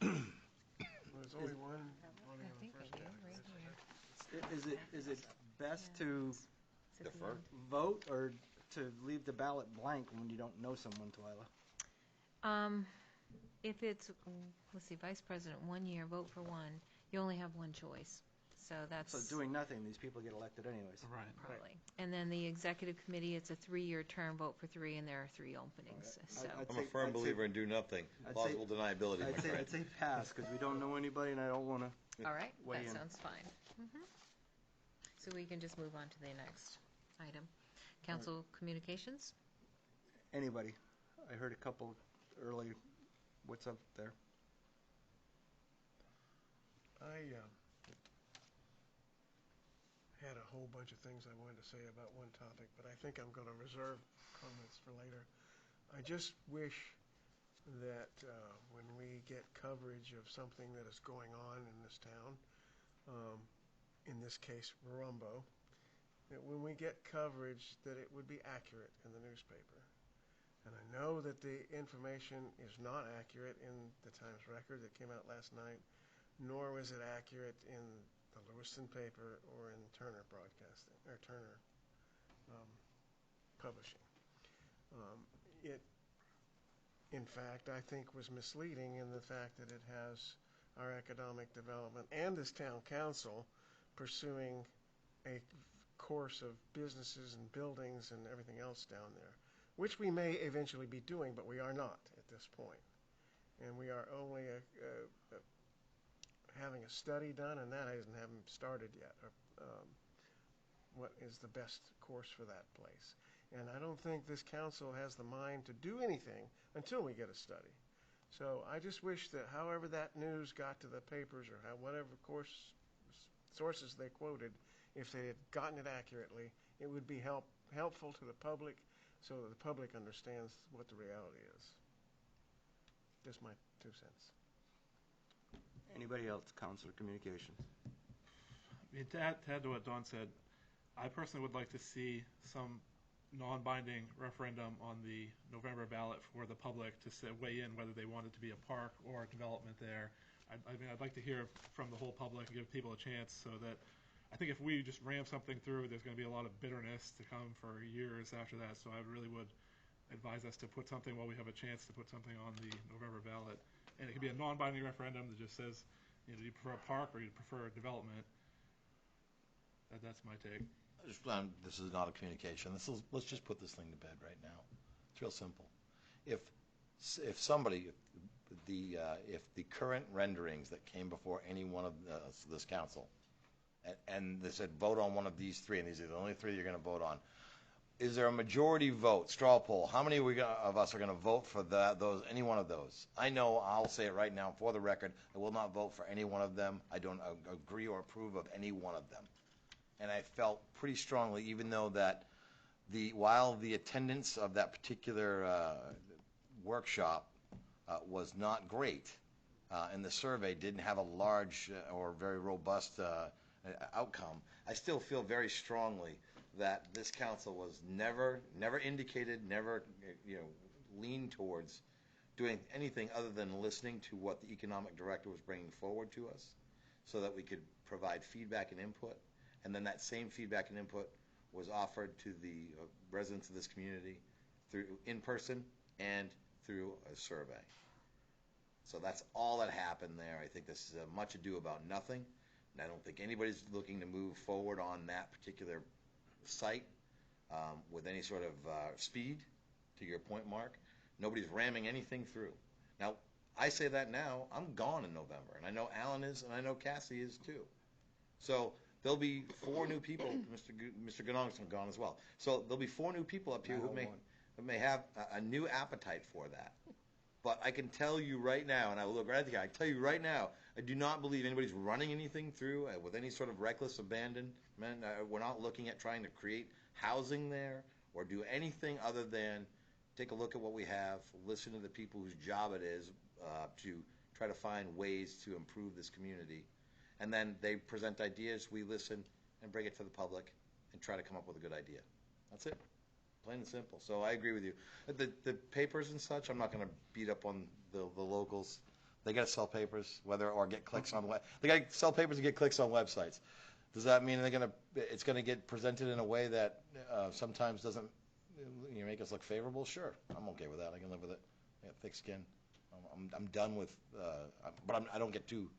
There's only one running I on the think I first do, category. right here. Is it best to It's at the Defer? end. vote or to leave the ballot blank when you don't know someone, Twyla? If it's, let's see, vice president, 1 year, vote for one, you only have one choice. So that's. So doing nothing, these people get elected anyways. Right. Probably. And then the executive committee, it's a 3-year term, vote for 3, and there are 3 openings. So. I'm a firm believer in do nothing. Plausible deniability, my friend. I'd say pass, because we don't know anybody and I don't want to. All right, Weigh that in. sounds fine. So we can just move on to the next item. Council communications? Anybody? I heard a couple early. What's up there? I had a whole bunch of things I wanted to say about one topic, but I think I'm going to reserve comments for later. I just wish that when we get coverage of something that is going on in this town, in this case, Rumbo, that when we get coverage that it would be accurate in the newspaper. And I know that the information is not accurate in the Times Record that came out last night, nor was it accurate in the Lewiston paper or in Turner Broadcasting, or Turner Publishing. It, in fact, I think was misleading in the fact that it has our economic development and this town council pursuing a course of businesses and buildings and everything else down there, which we may eventually be doing, but we are not at this point. And we are only having a study done, and that haven't started yet. What is the best course for that place? And I don't think this council has the mind to do anything until we get a study. So I just wish that however that news got to the papers or whatever sources they quoted, if they had gotten it accurately, it would be helpful to the public so that the public understands what the reality is. Just my 2 cents. Anybody else? Councilor Communications. I mean, to add to what Don said, I personally would like to see some non-binding referendum on the November ballot for the public to weigh in whether they want it to be a park or a development there. I mean, I'd like to hear from the whole public and give people a chance so that I think if we just ram something through, there's going to be a lot of bitterness to come for years after that. So I really would advise us to put something while we have a chance to put something on the November ballot. And it could be a non-binding referendum that just says, do you prefer a park or do you prefer a development? That's my take. This is not a communication. Let's just put this thing to bed right now. It's real simple. If the current renderings that came before any one of this council, and they said vote on one of these 3, and these are the only 3 you're going to vote on, is there a majority vote, straw poll? How many of us are going to vote for any one of those? I know, I'll say it right now for the record, I will not vote for any one of them. I don't agree or approve of any one of them. And I felt pretty strongly, even though that while the attendance of that particular workshop was not great, and the survey didn't have a large or very robust outcome, I still feel very strongly that this council was never indicated, never, leaned towards doing anything other than listening to what the economic director was bringing forward to us so that we could provide feedback and input. And then that same feedback and input was offered to the residents of this community through in person and through a survey. So that's all that happened there. I think this is a much ado about nothing. And I don't think anybody's looking to move forward on that particular site with any sort of speed, to your point, Mark. Nobody's ramming anything through. Now, I say that now, I'm gone in November, and I know Alan is, and I know Cassie is too. So there'll be 4 new people, Mr. Ganong's gone as well. So there'll be 4 new people up here who may have a new appetite for that. But I can tell you right now, and I will look right at the guy, I tell you right now, I do not believe anybody's running anything through with any sort of reckless abandonment. We're not looking at trying to create housing there or do anything other than take a look at what we have, listen to the people whose job it is to try to find ways to improve this community. And then they present ideas, we listen and bring it to the public and try to come up with a good idea. That's it. Plain and simple. So I agree with you. The papers and such, I'm not going to beat up on the locals. They got to sell papers, or get clicks on they got to sell papers and get clicks on websites. Does that mean it's going to get presented in a way that sometimes doesn't make us look favorable? Sure, I'm okay with that. I can live with it. I got thick skin. I'm done with, but I don't get too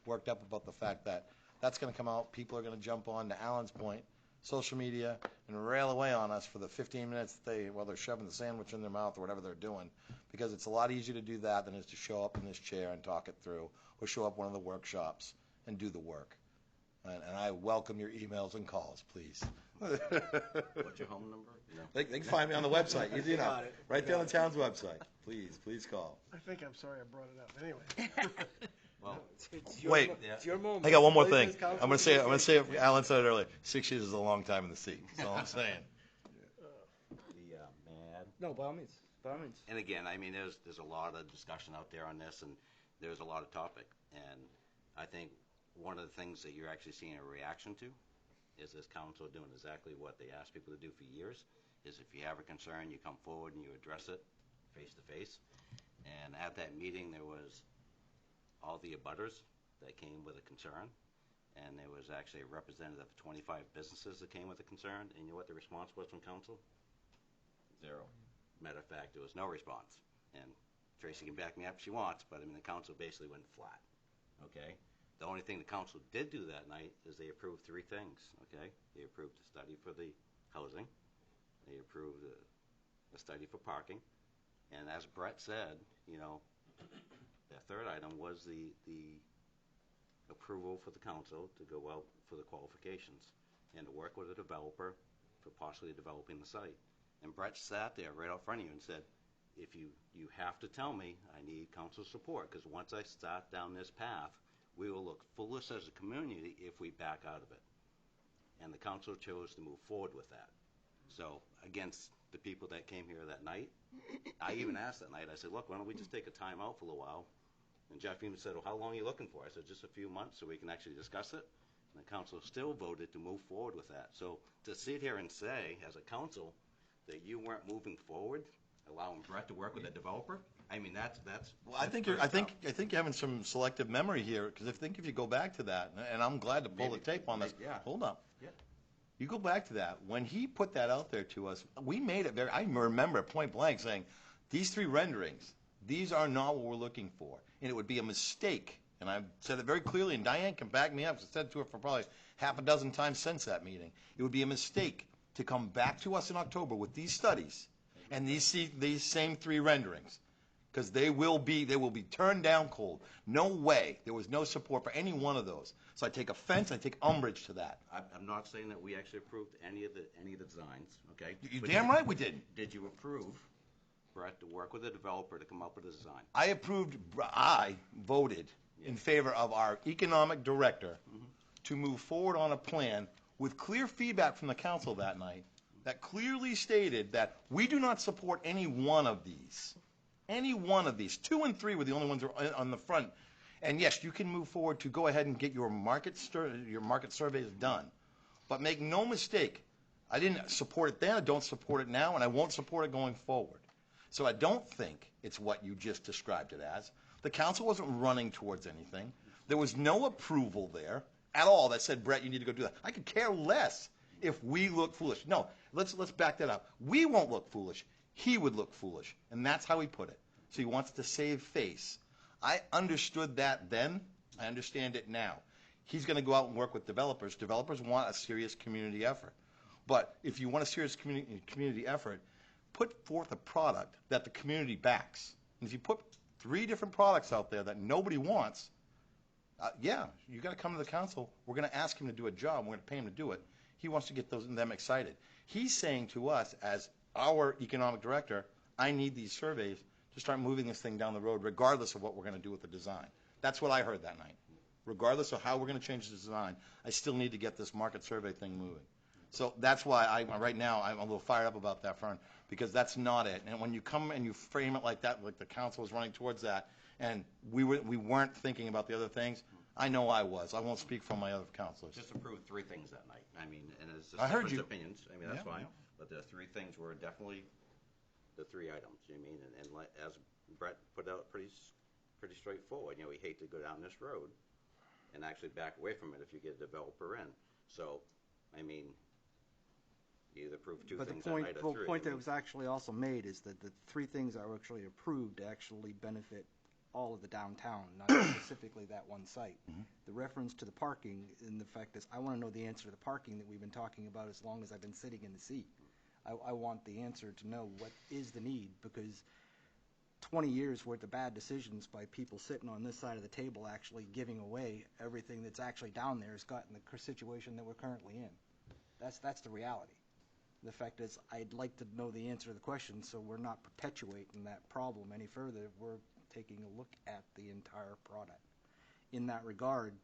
worked up about the fact that that's going to come out. People are going to jump on, to Alan's point, social media, and rail away on us for the 15 minutes while they're shoving the sandwich in their mouth or whatever they're doing, because it's a lot easier to do that than it is to show up in this chair and talk it through, or show up one of the workshops and do the work. And I welcome your emails and calls, please. What's your home number? No. They can find me on the website. Right there on the town's website. Please call. I think I'm sorry I brought it up. Anyway. Well, wait. It's your moment. I got one more thing. I'm going to say it. Alan said it earlier. 6 years is a long time in the seat. That's all I'm saying. No, by all means. By all means. And again, I mean, there's a lot of discussion out there on this, and there's a lot of topic. And I think one of the things that you're actually seeing a reaction to is this council doing exactly what they asked people to do for years, is if you have a concern, you come forward and you address it face to face. And at that meeting, there was all the abutters that came with a concern, and there was actually a representative of 25 businesses that came with a concern. And you know what the response was from council? 0. Matter of fact, there was no response. And Tracy can back me up if she wants, but I mean, the council basically went flat. Okay? The only thing the council did do that night is they approved 3 things. Okay? They approved a study for the housing. They approved a study for parking. And as Brett said, the third item was the approval for the council to go out for the qualifications and to work with a developer for possibly developing the site. And Brett sat there right out front of you and said, if you have to tell me I need council support, because once I start down this path, we will look foolish as a community if we back out of it. And the council chose to move forward with that. So against the people that came here that night, I even asked that night, I said, look, why don't we just take a time out for a little while? And Jeff even said, well, how long are you looking for? I said, just a few months so we can actually discuss it. And the council still voted to move forward with that. So to sit here and say, as a council, that you weren't moving forward, allowing Brett to work with a developer, I mean, that's. Well, I think you're having some selective memory here, because if you go back to that, and I'm glad to pull the tape on this. Yeah. Hold up. Yeah. You go back to that. When he put that out there to us, we made it very. I remember point blank saying, these 3 renderings, these are not what we're looking for, and it would be a mistake. And I've said it very clearly, and Diane can back me up. I've said it to her for probably half a dozen times since that meeting. It would be a mistake to come back to us in October with these studies and these same 3 renderings, because they will be turned down cold. No way. There was no support for any one of those. So I take offense. I take umbrage to that. I'm not saying that we actually approved any of the designs. Okay. You're damn right we didn't. Did you approve Brett to work with a developer to come up with a design? I voted in favor of our economic director to move forward on a plan with clear feedback from the council that night that clearly stated that we do not support any one of these. Any one of these. 2 and 3 were the only ones on the front. And yes, you can move forward to go ahead and get your market surveys done. But make no mistake, I didn't support it then, I don't support it now, and I won't support it going forward. So I don't think it's what you just described it as. The council wasn't running towards anything. There was no approval there at all that said, Brett, you need to go do that. I could care less if we look foolish. No, let's back that up. We won't look foolish. He would look foolish, and that's how he put it. So he wants to save face. I understood that then. I understand it now. He's going to go out and work with developers. Developers want a serious community effort. But if you want a serious community effort, put forth a product that the community backs. And if you put 3 different products out there that nobody wants, yeah, you got to come to the council. We're going to ask him to do a job. We're going to pay him to do it. He wants to get them excited. He's saying to us, as our economic director, I need these surveys to start moving this thing down the road, regardless of what we're going to do with the design. That's what I heard that night. Regardless of how we're going to change the design, I still need to get this market survey thing moving. So that's why right now I'm a little fired up about that, Fern, because that's not it. And when you come and you frame it like that, like the council was running towards that, and we weren't thinking about the other things, I know I was. I won't speak for my other councilors. Just approved 3 things that night. I mean, and it's just I heard different you. opinions. I mean, that's Yeah. fine. But the 3 things were definitely the 3 items. You mean, and like, as Brett put out, pretty straightforward. You know, we hate to go down this road and actually back away from it if you get a developer in. So, I mean, you either prove 2 things that night or 3. The point that was actually also made is that the 3 things that were actually approved actually benefit all of the downtown, not specifically that one site. The reference to the parking and the fact is I want to know the answer to the parking that we've been talking about as long as I've been sitting in the seat. I want the answer to know what is the need, because 20 years worth of bad decisions by people sitting on this side of the table actually giving away everything that's actually down there has gotten the situation that we're currently in. That's the reality. The fact is, I'd like to know the answer to the question so we're not perpetuating that problem any further. We're taking a look at the entire product. In that regard,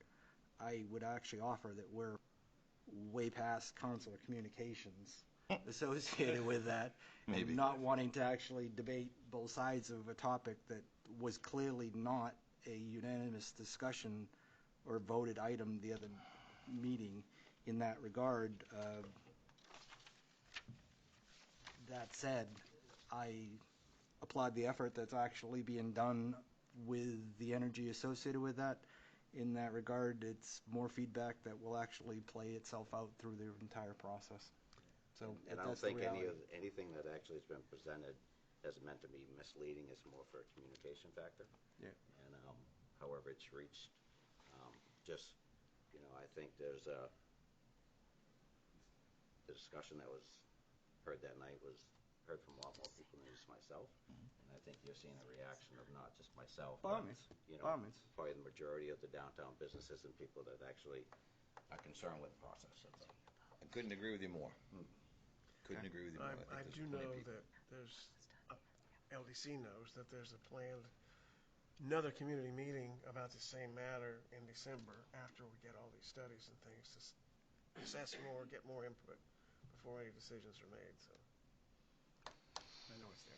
I would actually offer that we're way past consular communications associated with that. Maybe. And not wanting to actually debate both sides of a topic that was clearly not a unanimous discussion or voted item the other meeting. In that regard, that said, I applaud the effort that's actually being done with the energy associated with that. In that regard, it's more feedback that will actually play itself out through the entire process. So And I don't that's the think reality. anything that actually has been presented as meant to be misleading. It's more for a communication factor. Yeah. And however it's reached, just, you know, I think there's the discussion that was heard that night was heard from a lot more people than just myself. And I think you're seeing a reaction of not just myself, but, you know, probably the majority of the downtown businesses and people that actually are concerned with the process. I couldn't agree with you more. Couldn't agree with you more. I do know that there's, LDC knows that there's a planned another community meeting about the same matter in December after we get all these studies and things to assess more, get more input before any decisions are made. So I know it's there.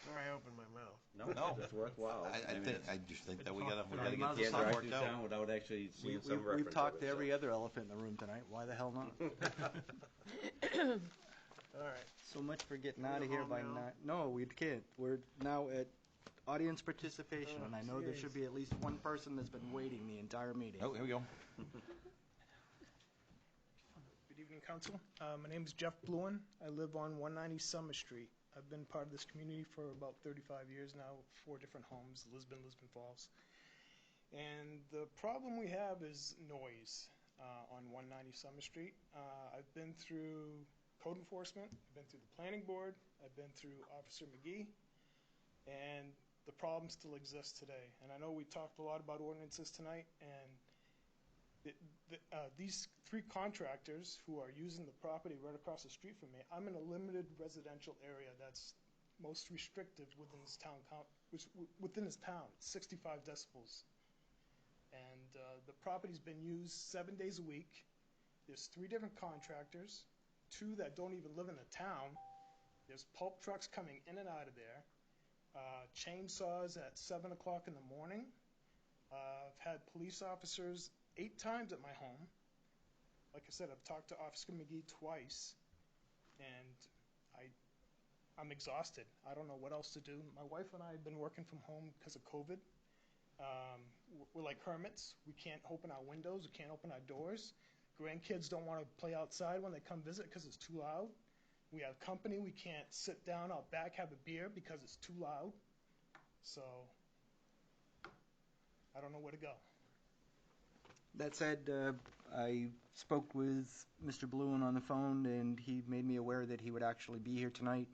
Sorry, I opened my mouth. No, it's worthwhile. I just think that we gotta get this something worked out. down without actually seeing some reference. We've talked to every other elephant in the room tonight. Why the hell not? All right. So much for getting We're out of here home by now? 9. No, we can't. We're now at audience participation, and I know there should be at least one person that's been waiting the entire meeting. Oh, here we go. Good evening, Council. My name is Jeff Bluen. I live on 190 Summer Street. I've been part of this community for about 35 years now, 4 different homes, Lisbon Falls. And the problem we have is noise on 190 Summer Street. I've been through code enforcement, I've been through the planning board, I've been through Officer McGee, and the problem still exists today. And I know we talked a lot about ordinances tonight, and these 3 contractors who are using the property right across the street from me, I'm in a limited residential area that's most restrictive within this town, within this town, 65 decibels. And the property's been used 7 days a week. There's 3 different contractors, 2 that don't even live in the town. There's pulp trucks coming in and out of there. Chainsaws at 7 o'clock in the morning. I've had police officers 8 times at my home. like I said, I've talked to Officer McGee twice, and I'm exhausted. I don't know what else to do. My wife and I have been working from home because of COVID. We're like hermits. We can't open our windows. We can't open our doors. Grandkids don't want to play outside when they come visit because it's too loud. We have company. We can't sit down out back, have a beer because it's too loud. So I don't know where to go. That said, I spoke with Mr. Bluen on the phone, and he made me aware that he would actually be here tonight,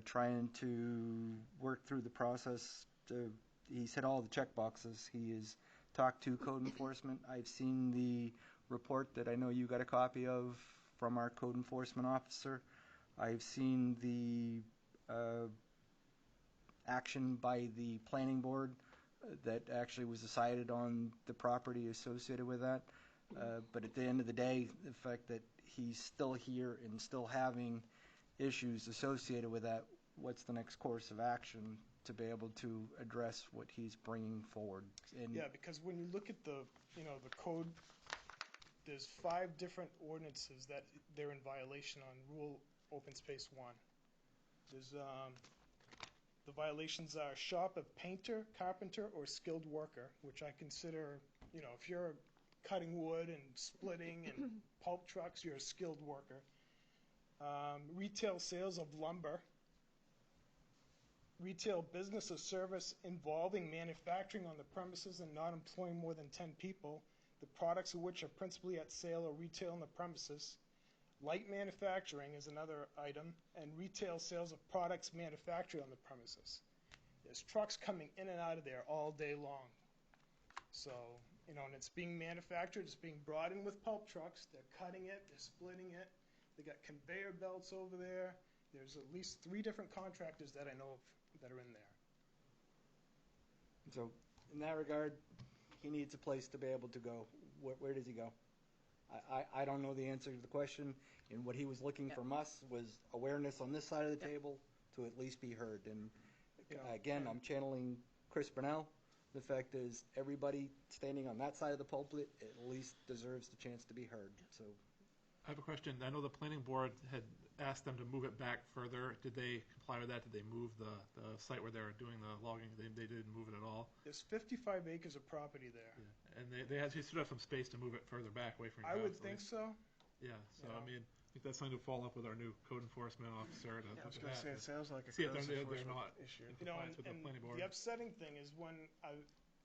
trying to work through the process. He's hit all the check boxes. He has talked to code enforcement. I've seen the report that I know you got a copy of from our code enforcement officer. I've seen the action by the planning board that actually was decided on the property associated with that. But at the end of the day, the fact that he's still here and still having issues associated with that, what's the next course of action to be able to address what he's bringing forward? And Yeah, because when you look at the code, there's 5 different ordinances that they're in violation on Rule Open Space 1. There's the violations are shop of painter, carpenter, or skilled worker, which I consider, if you're cutting wood and splitting and pulp trucks, you're a skilled worker. Retail sales of lumber. Retail business or service involving manufacturing on the premises and not employing more than 10 people, the products of which are principally at sale or retail on the premises. Light manufacturing is another item, and retail sales of products manufactured on the premises. There's trucks coming in and out of there all day long. So, and it's being manufactured, it's being brought in with pulp trucks, they're cutting it, they're splitting it, they got conveyor belts over there. There's at least 3 different contractors that I know of that are in there. so in that regard, he needs a place to be able to go. Where does he go? I don't know the answer to the question, and what he was looking from us was awareness on this side of the table to at least be heard. And again, I'm channeling Chris Burnell. The fact is, everybody standing on that side of the pulpit at least deserves the chance to be heard. So, I have a question. I know the planning board had asked them to move it back further. Did they comply with that? Did they move the site where they were doing the logging? They didn't move it at all? There's 55 acres of property there. Yeah. And they should have some space to move it further back away from your I house. would think so. Yeah, so I mean, I think that's something to follow up with our new code enforcement officer. I was going to say, it sounds like a see if code they're enforcement not issue. in compliance with the planning board. The upsetting thing is when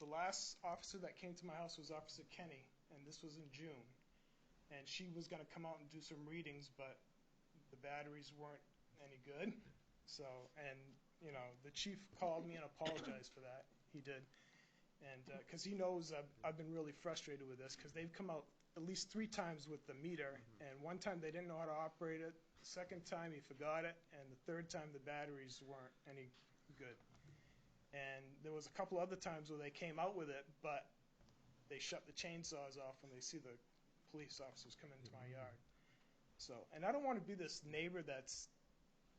the last officer that came to my house was Officer Kenny, and this was in June. And she was going to come out and do some readings, but the batteries weren't any good. So, and, the chief called me and apologized for that. He did. And because he knows I've been really frustrated with this, because they've come out at least 3 times with the meter, and one time they didn't know how to operate it, the second time he forgot it, and the third time the batteries weren't any good. And there was a couple other times where they came out with it, but they shut the chainsaws off when they see the police officers come into my yard. So, and I don't want to be this neighbor that's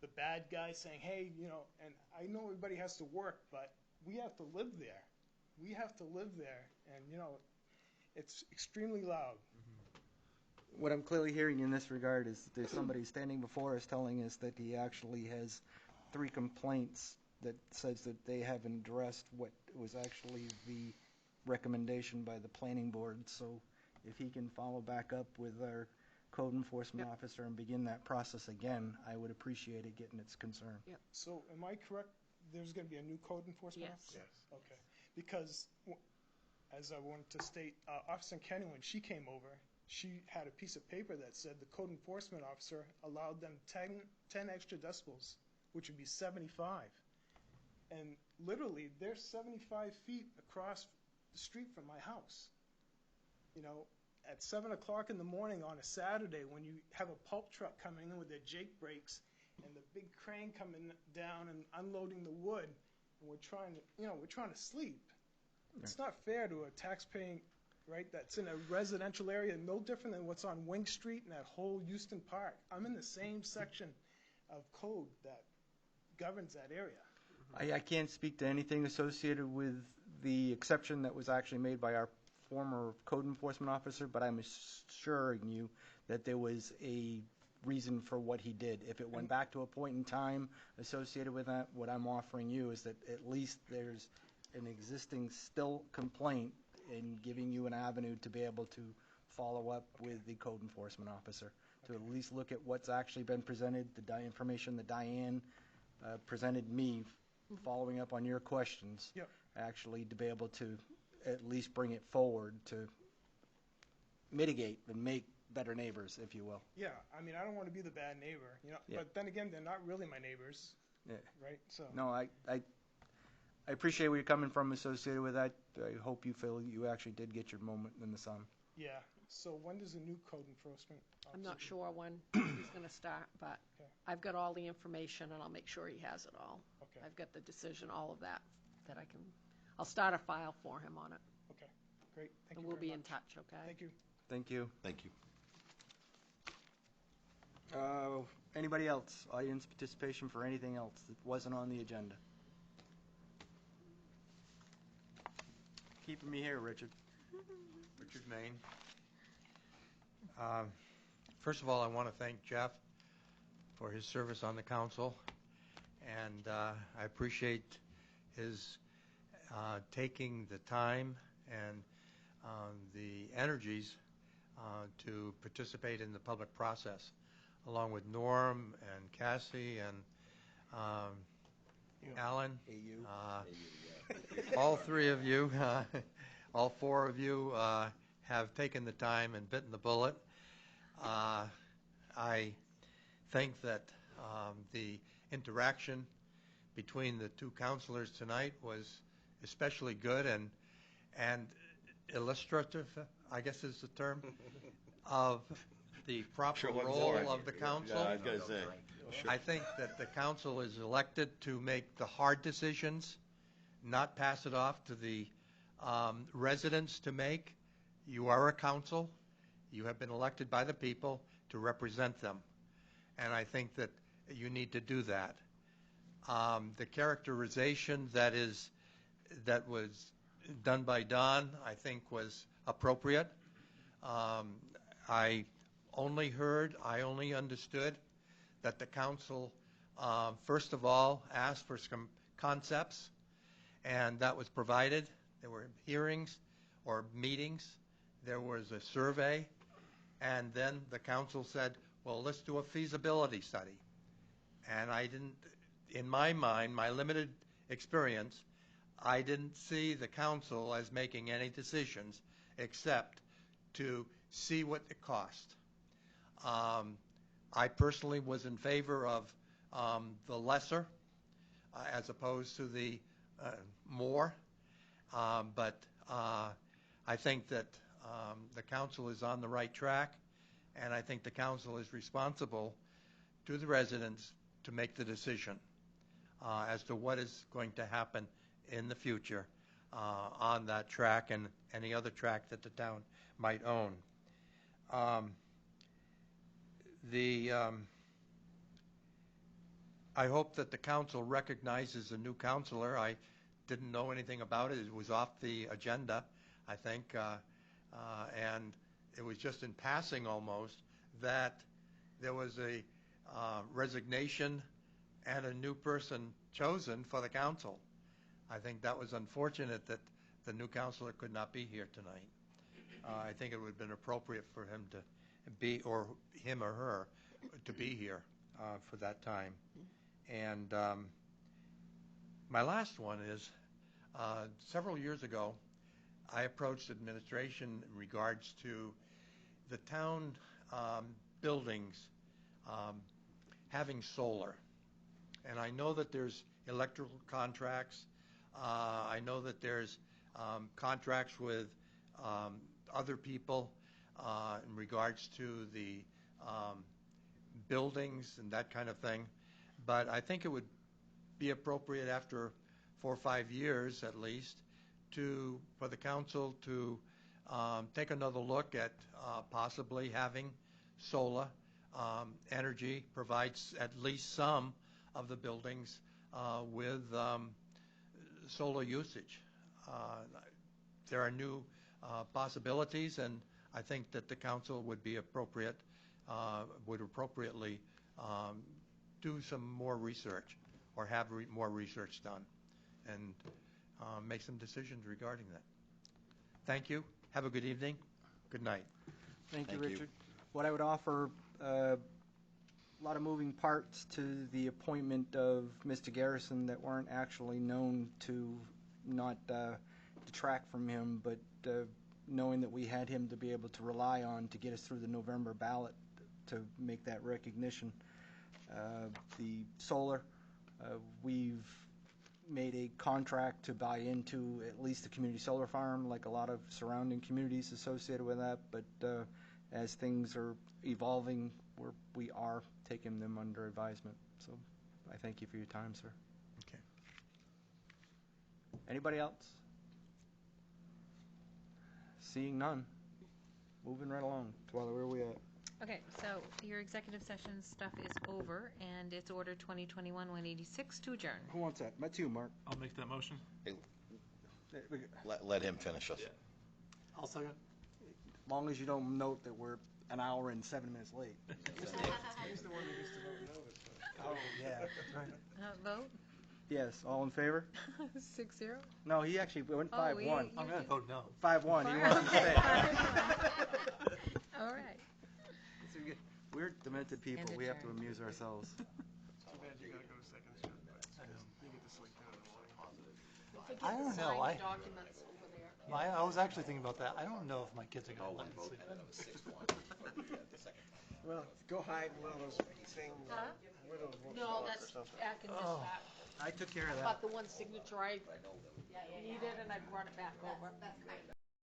the bad guy saying, hey, and I know everybody has to work, but we have to live there. We have to live there, and, it's extremely loud. what I'm clearly hearing in this regard is there's somebody standing before us telling us that he actually has 3 complaints that says that they haven't addressed what was actually the recommendation by the planning board. So if he can follow back up with our code enforcement officer and begin that process again, I would appreciate it getting its concern. Yep. So am I correct, there's going to be a new code enforcement Yes. officer? Yes. Okay. Because, as I wanted to state, Officer Kenny, when she came over, she had a piece of paper that said the code enforcement officer allowed them 10 extra decibels, which would be 75. And literally, they're 75 feet across the street from my house. At 7 o'clock in the morning on a Saturday, when you have a pulp truck coming in with their Jake brakes and the big crane coming down and unloading the wood, and we're trying to sleep. It's not fair to a taxpaying, right, that's in a residential area, no different than what's on Wing Street and that whole Houston Park. I'm in the same section of code that governs that area. I can't speak to anything associated with the exception that was actually made by our former code enforcement officer, but I'm assuring you that there was a reason for what he did. If it went back to a point in time associated with that, what I'm offering you is that at least there's an existing still complaint and giving you an avenue to be able to follow up with the code enforcement officer, to at least look at what's actually been presented, the information that Diane presented me, following up on your questions, Yep. actually to be able to at least bring it forward to mitigate and make better neighbors, if you will. Yeah, I mean, I don't want to be the bad neighbor, you know, Yeah. but then again, they're not really my neighbors, Yeah. right? So. No, I appreciate where you're coming from associated with that. I hope you feel you actually did get your moment in the sun. Yeah, so when does a new code enforcement I'm not officer- sure when he's going to start, but Okay. I've got all the information, and I'll make sure he has it all. Okay. I've got the decision, all of that I can, I'll start a file for him on it. Okay, great, thank And you we'll very be in much. touch, okay? Thank you. Thank you. Thank you. Anybody else? Audience participation for anything else that wasn't on the agenda? Keeping me here, Richard. Richard Main. First of all, I want to thank Jeff for his service on the council, and I appreciate his taking the time and the energies to participate in the public process, along with Norm and Cassie and Alan. All three of you, all four of you have taken the time and bitten the bullet. I think that the interaction between the two counselors tonight was especially good and illustrative, I guess is the term, of the proper role of the council. Yeah, I was going to say. I think that the council is elected to make the hard decisions, not pass it off to the residents to make. You are a council. You have been elected by the people to represent them. And I think that you need to do that. The characterization that was done by Don, I think, was appropriate. I only understood that the council, first of all, asked for some concepts, and that was provided. There were hearings or meetings. There was a survey, and then the council said, well, let's do a feasibility study. And I didn't, in my mind, my limited experience, I didn't see the council as making any decisions except to see what it cost. I personally was in favor of the lesser as opposed to the more, but I think that the council is on the right track, and I think the council is responsible to the residents to make the decision as to what is going to happen in the future on that track and any other track that the town might own. I hope that the council recognizes a new councilor. I didn't know anything about it. It was off the agenda, I think, and it was just in passing almost that there was a resignation and a new person chosen for the council. I think that was unfortunate that the new councilor could not be here tonight. I think it would have been appropriate for him to be, or him or her, to be here for that time. And my last one is, several years ago, I approached administration in regards to the town buildings having solar. And I know that there's electrical contracts. I know that there's contracts with other people in regards to the buildings and that kind of thing. But I think it would be appropriate after 4 or 5 years at least for the council to take another look at possibly having solar energy provides at least some of the buildings with solar usage. There are new possibilities, and I think that the council would be would appropriately do some more research or have more research done and make some decisions regarding that. Thank you. Have a good evening. Good night. Thank you, Richard. What I would offer, a lot of moving parts to the appointment of Mr. Garrison that weren't actually known to not detract from him, but knowing that we had him to be able to rely on to get us through the November ballot to make that recognition. The solar, we've made a contract to buy into at least the community solar farm, like a lot of surrounding communities associated with that, but as things are evolving, we are taking them under advisement. So I thank you for your time, sir. Okay. Anybody else? Seeing none. Moving right along. Twyla, where are we at? Okay, so your executive session stuff is over, and it's order 2021-186 to adjourn. Who wants that? That's you, Mark. I'll make that motion. Let him finish us. I'll second. As long as you don't note that we're an hour and 7 minutes late. He's the one that used to vote no. Oh, yeah, that's right. Vote? Yes, all in favor? 6-0? No, he actually went 5-1. I'm going to vote no. 5-1, he wanted to stay. All right. We're demented people, And we have to adjourned. amuse ourselves. Too bad you gotta go to second shift. You get to sleep down in the morning. I don't know. Sign the documents over there. I was actually thinking about that. I don't know if my kids are going to let me sleep. Well, go hide in one of those things. Huh? One of those No, walks that's or something. back in dispatch. I took care of that. But the one signature I needed, and I brought it back over.